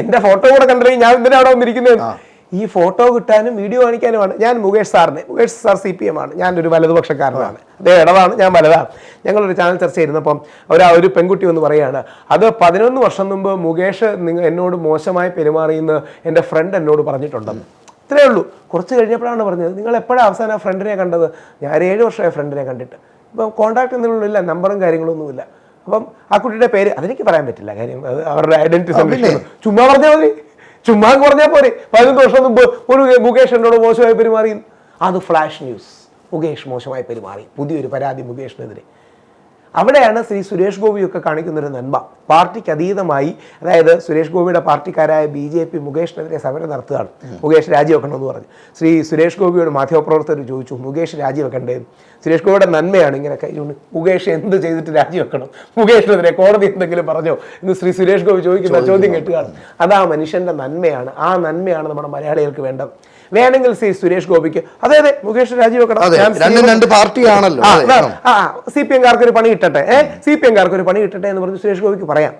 എന്റെ ഫോട്ടോ കൂടെ കണ്ടില്ലെങ്കിൽ ഞാൻ എന്തിനാ അവിടെ വന്നിരിക്കുന്നത്? ഈ ഫോട്ടോ കിട്ടാനും വീഡിയോ കാണിക്കാനുമാണ്. ഞാൻ മുകേഷ് സാർ CPM ആണ്, ഞാനൊരു വലതുപക്ഷക്കാരനാണ്, അതേ ഇടതാണ്, ഞാൻ വലതാണ്. ഞങ്ങളൊരു ചാനൽ ചർച്ച ചെയ്യുന്നപ്പം ഒരു പെൺകുട്ടി ഒന്ന് പറയുകയാണ്, അത് 11 വർഷം മുമ്പ് മുകേഷ് എന്നോട് മോശമായി പെരുമാറിയെന്ന് എൻ്റെ ഫ്രണ്ട് എന്നോട് പറഞ്ഞിട്ടുണ്ടെന്ന്. ഇത്രയേ ഉള്ളൂ. കുറച്ച് കഴിഞ്ഞപ്പോഴാണ് പറഞ്ഞത്, നിങ്ങൾ എപ്പോഴാണ് അവസാനം ആ ഫ്രണ്ടിനെ കണ്ടത്? ഞാൻ 7 വർഷമായി ഫ്രണ്ടിനെ കണ്ടിട്ട്. ഇപ്പം കോൺടാക്ട് എന്തെങ്കിലുമില്ല, നമ്പറും കാര്യങ്ങളൊന്നുമില്ല. അപ്പം ആ കുട്ടിയുടെ പേര് അതെനിക്ക് പറയാൻ പറ്റില്ല, കാര്യം അത് അവരുടെ ഐഡന്റിറ്റി സംരക്ഷിക്കുന്നു. ചുമ്മാ പറഞ്ഞാൽ മതി, ചുമ്മാ പറഞ്ഞാൽ പോരെ. 11 വർഷം മുമ്പ് ഒരു മുകേഷ് എന്നോട് മോശമായി പെരുമാറി, അത് ഫ്ലാഷ് ന്യൂസ്. മുകേഷ് മോശമായി പെരുമാറി, പുതിയൊരു പരാതി മുകേഷിനെതിരെ. അവിടെയാണ് ശ്രീ സുരേഷ് ഗോപിയൊക്കെ കാണിക്കുന്നൊരു നന്മ. പാർട്ടിക്ക് അതീതമായി, അതായത് സുരേഷ് ഗോപിയുടെ പാർട്ടിക്കാരായ BJP മുകേഷിനെതിരെ സമരം നടത്തുകയാണ്. മുകേഷ് രാജിവെക്കണമെന്ന് പറഞ്ഞു. ശ്രീ സുരേഷ് ഗോപിയോട് മാധ്യമപ്രവർത്തകർ ചോദിച്ചു, മുകേഷ് രാജിവെക്കണ്ടേ? സുരേഷ് ഗോപിയുടെ നന്മയാണ് ഇങ്ങനെ കഴിഞ്ഞുകൊണ്ട്, മുകേഷ് എന്ത് ചെയ്തിട്ട് രാജിവെക്കണം? മുകേഷിനെതിരെ കോടതി എന്തെങ്കിലും പറഞ്ഞോ എന്ന് ശ്രീ സുരേഷ് ഗോപി ചോദിക്കുന്ന ചോദ്യം കേട്ടുകയാണ്. അതാ മനുഷ്യന്റെ നന്മയാണ്. ആ നന്മയാണ് നമ്മുടെ മലയാളികൾക്ക് വേണ്ടത്. വേണമെങ്കിൽ ശ്രീ സുരേഷ് ഗോപിക്ക് അതെ മുകേഷ് രാജിവെക്കണം, രണ്ട് പാർട്ടിയാണല്ലോ, CPM-കാർക്ക് ഒരു പണി കിട്ടട്ടെ, CPM-കാർക്ക് ഒരു പണി കിട്ടട്ടെ എന്ന് പറഞ്ഞ് സുരേഷ് ഗോപിക്ക് പറയാം.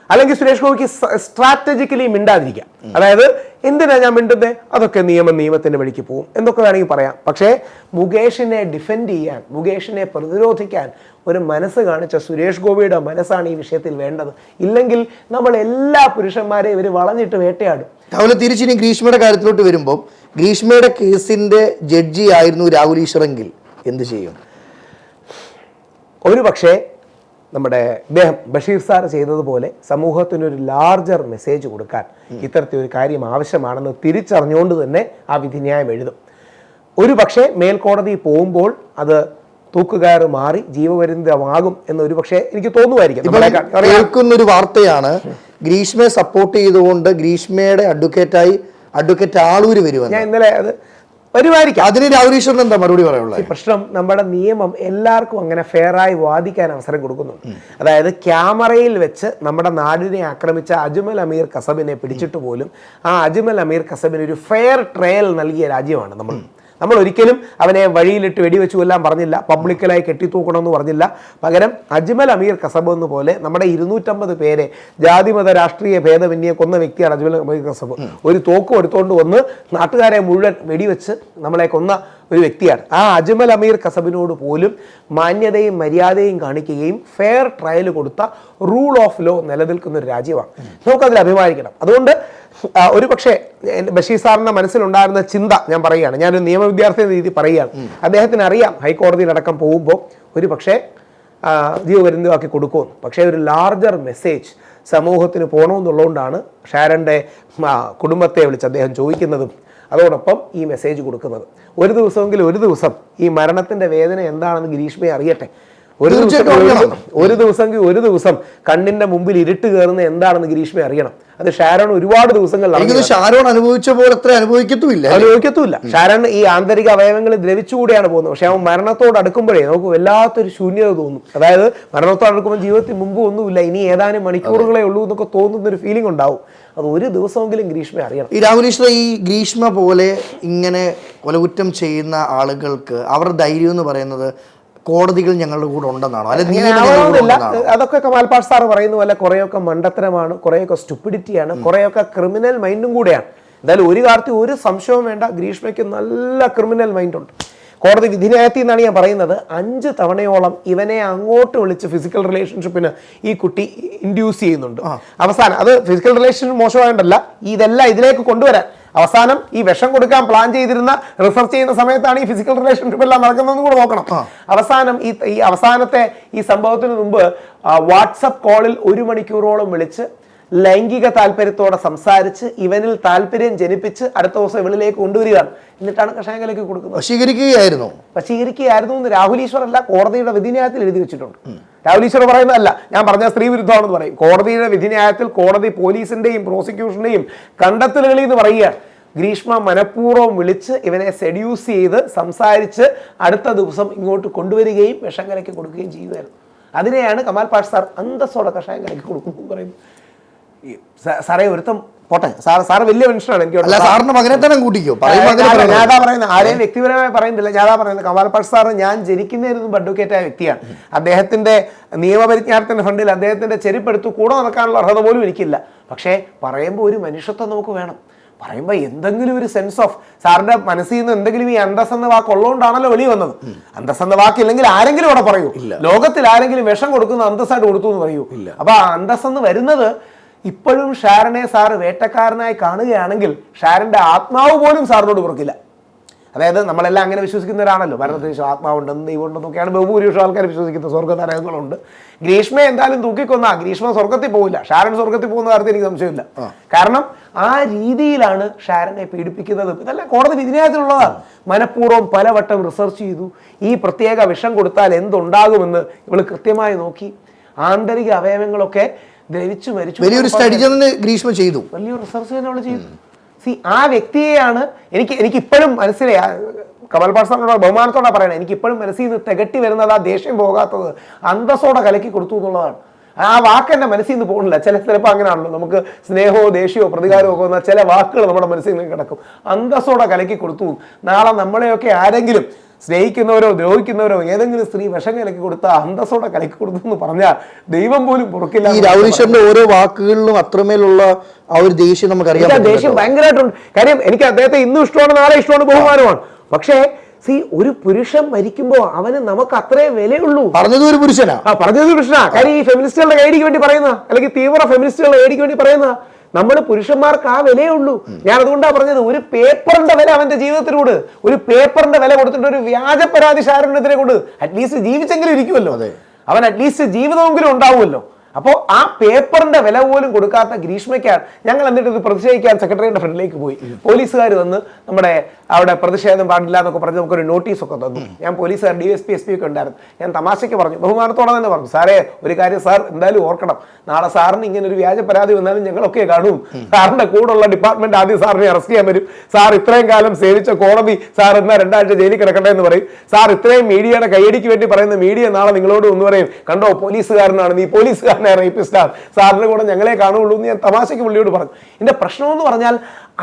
അല്ലെങ്കിൽ സുരേഷ് ഗോപിക്ക് സ്ട്രാറ്റജിക്കലി മിണ്ടാതിരിക്കാം. അതായത് എന്തിനാ ഞാൻ മിണ്ടുന്നത്, അതൊക്കെ നിയമത്തിന്റെ വഴിക്ക് പോകും എന്നൊക്കെ വേണമെങ്കിൽ പറയാം. പക്ഷേ മുകേഷിനെ ഡിഫെൻഡ് ചെയ്യാൻ, മുകേഷിനെ പ്രതിരോധിക്കാൻ ഒരു മനസ്സ് കാണിച്ച സുരേഷ് ഗോപിയുടെ മനസ്സാണ് ഈ വിഷയത്തിൽ വേണ്ടത്. ഇല്ലെങ്കിൽ നമ്മൾ എല്ലാ പുരുഷന്മാരെയും ഇവർ വളഞ്ഞിട്ട് വേട്ടയാടും. അതുപോലെ തിരിച്ചിനി ഗ്രീഷ്മയുടെ കാര്യത്തിലോട്ട് വരുമ്പോൾ, ഗ്രീഷ്മയുടെ കേസിന്റെ ജഡ്ജി ആയിരുന്നു രാഹുൽ ഈശ്വറെങ്കിൽ എന്ത് ചെയ്യും? ഒരു പക്ഷേ നമ്മുടെ ഇദ്ദേഹം ബഷീർ സാർ ചെയ്തതുപോലെ സമൂഹത്തിനൊരു ലാർജർ മെസ്സേജ് കൊടുക്കാൻ ഇത്തരത്തിലൊരു കാര്യം ആവശ്യമാണെന്ന് തിരിച്ചറിഞ്ഞുകൊണ്ട് തന്നെ ആ വിധിന്യായം എഴുതും. ഒരു പക്ഷേ മേൽക്കോടതി പോകുമ്പോൾ അത് തൂക്കുകയറ് മാറി ജീവപര്യന്തമാകും എന്നൊരു പക്ഷേ എനിക്ക് തോന്നുമായിരിക്കും. കേൾക്കുന്നൊരു വാർത്തയാണ്, ഗ്രീഷ്മയെ സപ്പോർട്ട് ചെയ്തുകൊണ്ട് ഗ്രീഷ്മയുടെ അഡ്വക്കേറ്റ് ആളൂര് വരുമെന്ന്. ഞാൻ ഇന്നലെ അത് വരുമായിരിക്കും. അതിന് രാഹുൽ ഈശ്വറിന് എന്താ മറുപടി പറയാനുള്ളത്? പ്രശ്നം, നമ്മുടെ നിയമം എല്ലാവർക്കും അങ്ങനെ ഫെയറായി വാദിക്കാൻ അവസരം കൊടുക്കുന്നുണ്ട്. അതായത് ക്യാമറയിൽ വെച്ച് നമ്മുടെ നാടിനെ ആക്രമിച്ച അജ്മൽ അമീർ കസബിനെ പിടിച്ചിട്ട് പോലും ആ അജ്മൽ അമീർ കസബിന് ഒരു ഫെയർ ട്രയൽ നൽകിയ രാജ്യമാണ് നമ്മൾ ഒരിക്കലും അവനെ വഴിയിലിട്ട് വെടിവെച്ചു കൊല്ലാൻ പറഞ്ഞില്ല, പബ്ലിക്കലായി കെട്ടിത്തൂക്കണമെന്ന് പറഞ്ഞില്ല. പകരം അജ്മൽ അമീർ കസബ് എന്ന് പോലെ നമ്മുടെ 250 പേരെ ജാതിമത രാഷ്ട്രീയ ഭേദമന്യേ കൊന്ന വ്യക്തിയാണ് അജ്മൽ അമീർ കസബ്. ഒരു തോക്കും എടുത്തുകൊണ്ട് വന്ന് നാട്ടുകാരെ മുഴുവൻ വെടിവെച്ച് നമ്മളെ കൊന്ന ഒരു വ്യക്തിയാണ്. ആ അജ്മൽ അമീർ കസബിനോട് പോലും മാന്യതയും മര്യാദയും കാണിക്കുകയും ഫെയർ ട്രയൽ കൊടുത്ത റൂൾ ഓഫ് ലോ നിലനിൽക്കുന്ന ഒരു രാജ്യമാണ്. നമുക്കതിൽ അഭിമാനിക്കണം. അതുകൊണ്ട് ഒരു പക്ഷേ ബഷീർ സാറിന്റെ മനസ്സിലുണ്ടായിരുന്ന ചിന്ത ഞാൻ പറയുകയാണ്, ഞാനൊരു നിയമ വിദ്യാർത്ഥി എന്ന രീതി പറയുകയാണ്. അദ്ദേഹത്തിന് അറിയാം ഹൈക്കോടതിയിലടക്കം പോകുമ്പോൾ ഒരു പക്ഷേ ജീവപര്യന്തമാക്കി കൊടുക്കുമെന്ന്. പക്ഷേ ഒരു ലാർജർ മെസ്സേജ് സമൂഹത്തിന് പോകണമെന്നുള്ളതുകൊണ്ടാണ് ഷാരന്റെ കുടുംബത്തെ വിളിച്ച് അദ്ദേഹം ചോദിക്കുന്നതും അതോടൊപ്പം ഈ മെസ്സേജ് കൊടുക്കുന്നത്. ഒരു ദിവസം ഈ മരണത്തിന്റെ വേദന എന്താണെന്ന് ഗ്രീഷ്മയെ അറിയട്ടെ. ഒരു ദിവസം കണ്ണിന്റെ മുമ്പിൽ ഇരുട്ട് കയറുന്ന എന്താണെന്ന് ഗ്രീഷ്മയെ അറിയണം. അത് ഷാരോൺ ഒരുപാട് ദിവസങ്ങൾ ഷാരോൺ അനുഭവിച്ച പോലെ അത്ര അനുഭവിക്കത്തുമില്ല. ഷാരോൺ ഈ ആന്തരിക അവയവങ്ങൾ ദ്രവിച്ചുകൂടെയാണ് പോകുന്നത്. പക്ഷെ അവൻ മരണത്തോട് അടുക്കുമ്പോഴേ നമുക്ക് വല്ലാത്തൊരു ശൂന്യത തോന്നും. അതായത് മരണത്തോട് അടുക്കുമ്പോൾ ജീവിതത്തിൽ മുമ്പ് ഒന്നുമില്ല, ഇനി ഏതാനും മണിക്കൂറുകളെ ഉള്ളൂ എന്നൊക്കെ തോന്നുന്ന ഒരു ഫീലിംഗ് ഉണ്ടാവും. അത് ഒരു ദിവസമെങ്കിലും ഗ്രീഷ്മ അറിയണം. ഈ രാഹുൽ ഈശ്വർ ഈ ഗ്രീഷ്മ പോലെ ഇങ്ങനെ കൊലകുറ്റം ചെയ്യുന്ന ആളുകൾക്ക് അവരുടെ ധൈര്യം എന്ന് പറയുന്നത് കോടതികൾ ഞങ്ങളുടെ കൂടെ ഉണ്ടെന്നാണോ? അതൊക്കെ കമാൽ പാഷ സാർ പറയുന്ന പോലെ കുറെയൊക്കെ മണ്ടത്തരമാണ്, കുറെയൊക്കെ സ്റ്റുപ്പിഡിറ്റിയാണ്, കുറെയൊക്കെ ക്രിമിനൽ മൈൻഡും കൂടെയാണ്. എന്തായാലും ഒരു കാര്യത്തിൽ ഒരു സംശയവും വേണ്ട, ഗ്രീഷ്മയ്ക്ക് നല്ല ക്രിമിനൽ മൈൻഡുണ്ട്. കോടതി വിധിന്യായത്തിൽ നിന്നാണ് ഞാൻ പറയുന്നത്, 5 തവണയോളം ഇവനെ അങ്ങോട്ട് വിളിച്ച് ഫിസിക്കൽ റിലേഷൻഷിപ്പിന് ഈ കുട്ടി ഇൻഡ്യൂസ് ചെയ്യുന്നുണ്ട്. അവസാനം അത് ഫിസിക്കൽ റിലേഷൻഷിപ്പ് മോശമായിട്ടല്ല, ഇതെല്ലാം ഇതിലേക്ക് കൊണ്ടുവരാൻ അവസാനം ഈ വിഷം കൊടുക്കാൻ പ്ലാൻ ചെയ്തിരുന്ന റിസർച്ച് ചെയ്യുന്ന സമയത്താണ് ഈ ഫിസിക്കൽ റിലേഷൻഷിപ്പ് എല്ലാം നടക്കുന്നതെന്ന് കൂടെ നോക്കണം. അവസാനം ഈ അവസാനത്തെ ഈ സംഭവത്തിന് മുമ്പ് വാട്സപ്പ് കോളിൽ 1 മണിക്കൂറോളം വിളിച്ച് ലൈംഗിക താല്പര്യത്തോടെ സംസാരിച്ച് ഇവനിൽ താല്പര്യം ജനിപ്പിച്ച് അടുത്ത ദിവസം ഇവളിലേക്ക് കൊണ്ടുവരികയാണ്. എന്നിട്ടാണ് കഷായങ്ങളിലേക്ക് കൊടുക്കുന്നത്. വശീകരിക്കുകയായിരുന്നു എന്ന് രാഹുൽ ഈശ്വർ അല്ല, കോടതിയുടെ വിധിന്യായത്തിൽ എഴുതി വെച്ചിട്ടുണ്ട്. രാഹുൽ ഈശ്വർ പറയുന്നതല്ല, ഞാൻ പറഞ്ഞ സ്ത്രീ വിരുദ്ധമാണെന്ന് പറയും. കോടതിയുടെ വിധിന്യായത്തിൽ കോടതി പോലീസിന്റെയും പ്രോസിക്യൂഷന്റെയും കണ്ടെത്തലുകളിൽ നിന്ന് പറയുകയാണ്. ഗ്രീഷ്മ മനഃപൂർവ്വം വിളിച്ച് ഇവനെ സെഡ്യൂസ് ചെയ്ത് സംസാരിച്ച് അടുത്ത ദിവസം ഇങ്ങോട്ട് കൊണ്ടുവരികയും വിഷം കലക്കി കൊടുക്കുകയും ചെയ്യുകയായിരുന്നു. അതിനെയാണ് കമാൽ പാഷ സാർ അന്തസ്സോടെ കഷായം കലക്കി കൊടുക്കുന്നു പറയുന്നത്. സാറേ, ഒരുത്തം പോട്ടെ, സാറ് വലിയ മനുഷ്യനാണ്. എനിക്ക് അല്ല, സാറിന്റെ മകനെ തന്നെ കൂട്ടിക്കോ. ഞാതാ പറയുന്നത്, ആരെയും വ്യക്തിപരമായി പറയുന്നില്ല. ഞാതാ പറയുന്നത് കമാൽ പാഷ സാറ് ഞാൻ ജനിക്കുന്നതിന് മുമ്പ് അഡ്വക്കേറ്റായ വ്യക്തിയാണ്. അദ്ദേഹത്തിന്റെ നിയമപരിജ്ഞാനത്തിന്റെ ഫണ്ടിൽ അദ്ദേഹത്തിന്റെ ചെരുപ്പെടുത്ത് കൂടെ നടക്കാനുള്ള അർഹത പോലും എനിക്കില്ല. പക്ഷേ പറയുമ്പോൾ ഒരു മനുഷ്യത്വം നമുക്ക് വേണം. പറയുമ്പോൾ എന്തെങ്കിലും ഒരു സെൻസ് ഓഫ്, സാറിന്റെ മനസ്സിൽ നിന്ന് എന്തെങ്കിലും ഈ അന്തസ് എന്ന വാക്ക് ഉള്ളതുകൊണ്ടാണല്ലോ വെളി വന്നത്. അന്തസ് എന്ന വാക്കില്ലെങ്കിൽ ആരെങ്കിലും അവിടെ പറയൂ, ലോകത്തിൽ ആരെങ്കിലും വിഷം കൊടുക്കുന്ന അന്തസ്സായിട്ട് കൊടുത്തു എന്ന് പറയൂ. അപ്പൊ ആ അന്തസ് എന്ന് വരുന്നത് ഇപ്പോഴും ഷാരനെ സാറ് വേട്ടക്കാരനായി കാണുകയാണെങ്കിൽ ഷാരന്റെ ആത്മാവ് പോലും സാറിനോട് പുറക്കില്ല. അതായത് നമ്മളെല്ലാം അങ്ങനെ വിശ്വസിക്കുന്നവരാണല്ലോ, ഭരണദേശം ആത്മാവുണ്ടെന്ന് ദൈവമുണ്ടെന്നൊക്കെയാണ് ബഹുഭൂരിപക്ഷം ആൾക്കാർ വിശ്വസിക്കുന്നത്. സ്വർഗ്ഗനരകങ്ങളുണ്ട്. ഗ്രീഷ്മയെ എന്തായാലും തൂക്കിക്കൊന്നാ ഗ്രീഷ്മ സ്വർഗത്തിൽ പോകില്ല, ഷാരൻ സ്വർഗത്തിൽ പോകുന്ന കാര്യത്തിൽ എനിക്ക് സംശയമില്ല. കാരണം ആ രീതിയിലാണ് ഷാരനെ പീഡിപ്പിക്കുന്നത്. ഇതെല്ലാം കോടതി വിധിന്യായത്തിലുള്ളതാണ്. മനഃപൂർവ്വം പലവട്ടം റിസർച്ച് ചെയ്തു. ഈ പ്രത്യേക വിഷം കൊടുത്താൽ എന്തുണ്ടാകുമെന്ന് ഇവള് കൃത്യമായി നോക്കി. ആന്തരിക അവയവങ്ങളൊക്കെ ദ്രവിച്ചു മരിച്ചു. വലിയൊരു സ്റ്റഡി ഗ്രീഷ്മ ചെയ്തു, വലിയൊരു റിസർച്ച് തന്നെ അവള് ചെയ്തു. ആ വ്യക്തിയെയാണ് എനിക്ക് ഇപ്പോഴും മനസ്സിലായി. കമൽ പാഷ സാറിനോട് ബഹുമാനത്തോടെ പറയണേ, എനിക്ക് ഇപ്പോഴും മനസ്സിൽ നിന്ന് തികട്ടി വരുന്നത് ആ ദേഷ്യം പോകാത്തത് അന്തസ്സോടെ കലക്കി കൊടുത്തു എന്നുള്ളതാണ്. ആ വാക്ക് എൻ്റെ മനസ്സിൽ നിന്ന് പോകുന്നില്ല. ചിലപ്പോൾ അങ്ങനെയാണല്ലോ, നമുക്ക് സ്നേഹമോ ദേഷ്യമോ പ്രതികാരമോ ഒക്കെ വന്നാൽ ചില വാക്കുകൾ നമ്മുടെ മനസ്സിൽ നിന്ന് കിടക്കും. അന്തസ്സോടെ കലക്കി കൊടുത്തു. നാളെ നമ്മളെയൊക്കെ ആരെങ്കിലും സ്നേഹിക്കുന്നവരോ ദ്രോഹിക്കുന്നവരോ ഏതെങ്കിലും സ്ത്രീ വിഷം കലക്കി കൊടുത്താൽ അന്തസ്സോടെ കലക്കി കൊടുത്തു എന്ന് പറഞ്ഞാൽ ദൈവം പോലും പൊറുക്കില്ല. ഈ രാഹുലീശ്വറിന്റെ ഓരോ വാക്കുകളിലും അത്രമേലുള്ള ആ ഒരു ദേഷ്യം നമുക്കറിയാം. ദേഷ്യം ഭയങ്കരമായിട്ടുണ്ട്. കാര്യം എനിക്ക് അദ്ദേഹത്തെ ഇന്നും ഇഷ്ടമാണ്, നാളെ ഇഷ്ടമാണ്, ബഹുമാനമാണ്. പക്ഷേ ഒരു പുരുഷൻ മരിക്കുമ്പോൾ അവന് നമുക്ക് അത്രേ വിലയുള്ളൂ. പറഞ്ഞത് ഒരു പുരുഷനാ, പറഞ്ഞത് പുരുഷനാ. കാര്യം ഈ ഫെമിനിസ്റ്റുകളുടെ ഐഡിക്ക് വേണ്ടി പറയുന്ന, അല്ലെങ്കിൽ തീവ്ര ഫെമിനിസ്റ്റുകളുടെ ഐഡിക്ക് വേണ്ടി പറയുന്ന നമ്മൾ പുരുഷന്മാർക്ക് ആ വിലയുള്ളൂ. ഞാൻ അതുകൊണ്ടാണ് പറഞ്ഞത്, ഒരു പേപ്പറിന്റെ വില അവന്റെ ജീവിതത്തിലൂടെ, ഒരു പേപ്പറിന്റെ വില കൊടുത്തിട്ട് ഒരു വ്യാജ പരാതി ഷാരനെതിരെ കൊണ്ട് അറ്റ്ലീസ്റ്റ് ജീവിച്ചെങ്കിലും ഇരിക്കുമല്ലോ, അവൻ അറ്റ്ലീസ്റ്റ് ജീവിതമെങ്കിലും ഉണ്ടാവുമല്ലോ. അപ്പോൾ ആ പേപ്പറിന്റെ വില പോലും കൊടുക്കാത്ത ഗ്രീഷ്മയ്ക്കാണ് ഞങ്ങൾ എന്നിട്ട് ഇത് പ്രതിഷേധിക്കാൻ സെക്രട്ടറിയുടെ ഫ്രണ്ടിലേക്ക് പോയി. പോലീസുകാർ വന്ന് നമ്മുടെ അവിടെ പ്രതിഷേധം പാടില്ല എന്നൊക്കെ പറഞ്ഞ് നമുക്കൊരു നോട്ടീസൊക്കെ തന്നു. ഞാൻ പോലീസുകാർ DSP SP ഒക്കെ ഉണ്ടായിരുന്നു. ഞാൻ തമാശയ്ക്ക് പറഞ്ഞു, ബഹുമാനത്തോടെ തന്നെ പറഞ്ഞു, സാറേ ഒരു കാര്യം സാർ എന്തായാലും ഓർക്കണം, നാളെ സാറിന് ഇങ്ങനെ ഒരു വ്യാജ പരാതി വന്നാലും ഞങ്ങളൊക്കെ കാണും. സാറിന്റെ കൂടെയുള്ള ഡിപ്പാർട്ട്മെന്റ് ആദ്യം സാറിനെ അറസ്റ്റ് ചെയ്യാൻ വരും. സാർ ഇത്രയും കാലം സേവിച്ച കോടതി സാർ എന്നാ 2 ആഴ്ച ജയിലിൽ കിടക്കട്ടെ എന്ന് പറയും. സാർ ഇത്രയും മീഡിയയുടെ കൈയടിക്ക് വേണ്ടി പറയുന്ന മീഡിയ നാളെ നിങ്ങളോട് ഒന്ന് പറയും, കണ്ടോ പോലീസുകാരനാണ്, നീ പോലീസുകാരനെ റേപ്പിസ്റ്റാണ്, സാറിന്റെ കൂടെ ഞങ്ങളെ കാണുള്ളൂ എന്ന് ഞാൻ തമാശയ്ക്ക് പുള്ളിയോട് പറഞ്ഞു. ഇതിന്റെ പ്രശ്നമെന്ന് പറഞ്ഞാൽ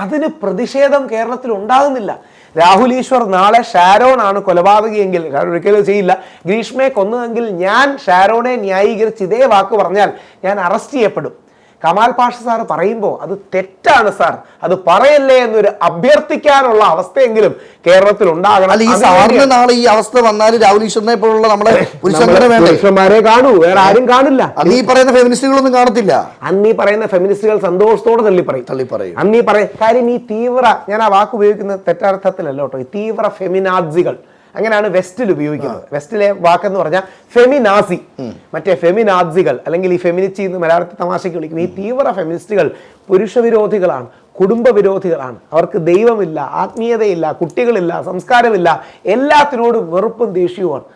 അതിന് പ്രതിഷേധം കേരളത്തിൽ ഉണ്ടാകുന്നില്ല. രാഹുൽ ഈശ്വർ നാളെ ഷാരോൺ ആണ് കൊലപാതകിയെങ്കിൽ, ഒരിക്കലും ചെയ്യില്ല, ഗ്രീഷ്മയെ കൊന്നതെങ്കിൽ ഞാൻ ഷാരോണെ ന്യായീകരിച്ച് ഇതേ വാക്ക് പറഞ്ഞാൽ ഞാൻ അറസ്റ്റ് ചെയ്യപ്പെടും. കമാൽ പാഷ സാർ പറയുമ്പോൾ അത് തെറ്റാണ് സാർ, അത് പറയല്ലേ എന്നൊരു അഭ്യർത്ഥിക്കാനുള്ള അവസ്ഥയെങ്കിലും കേരളത്തിൽ ഉണ്ടാകണം. ഈ സാറിന് നാളെ ഈ അവസ്ഥ വന്നാൽ രാഹുൽ ഈശ്വറിനെ പോലുള്ള നമ്മുടെ പുരുഷന്മാരെ കാണൂ, വേറെ ആരും കാണില്ല. അന്ന് ഈ പറയുന്ന ഫെമിനിസ്റ്റുകളൊന്നും കാണത്തില്ല. അന്ന് ഈ പറയുന്ന ഫെമിനിസ്റ്റുകൾ സന്തോഷത്തോടെ തള്ളിപ്പറയും. അന്ന് ഈ കാര്യം ഈ തീവ്ര, ഞാൻ ആ വാക്ക് ഉപയോഗിക്കുന്നത് തെറ്റർത്ഥത്തിലല്ല കേട്ടോ, ഈ തീവ്ര ഫെമിനാസികൾ അങ്ങനെയാണ് വെസ്റ്റിൽ ഉപയോഗിക്കുന്നത്. വെസ്റ്റിലെ വാക്കെന്ന് പറഞ്ഞാൽ ഫെമിനാസി, മറ്റേ ഫെമിനാസികൾ അല്ലെങ്കിൽ ഈ ഫെമിനിറ്റി എന്ന് മലയാളത്തിൽ തമാശയ്ക്ക് വിളിക്കും. ഈ തീവ്ര ഫെമിനിസ്റ്റുകൾ പുരുഷ വിരോധികളാണ്, കുടുംബ വിരോധികളാണ്. അവർക്ക് ദൈവമില്ല, ആത്മീയതയില്ല, കുട്ടികളില്ല, സംസ്കാരമില്ല, എല്ലാത്തിനോടും വെറുപ്പും ദേഷ്യവുമാണ്.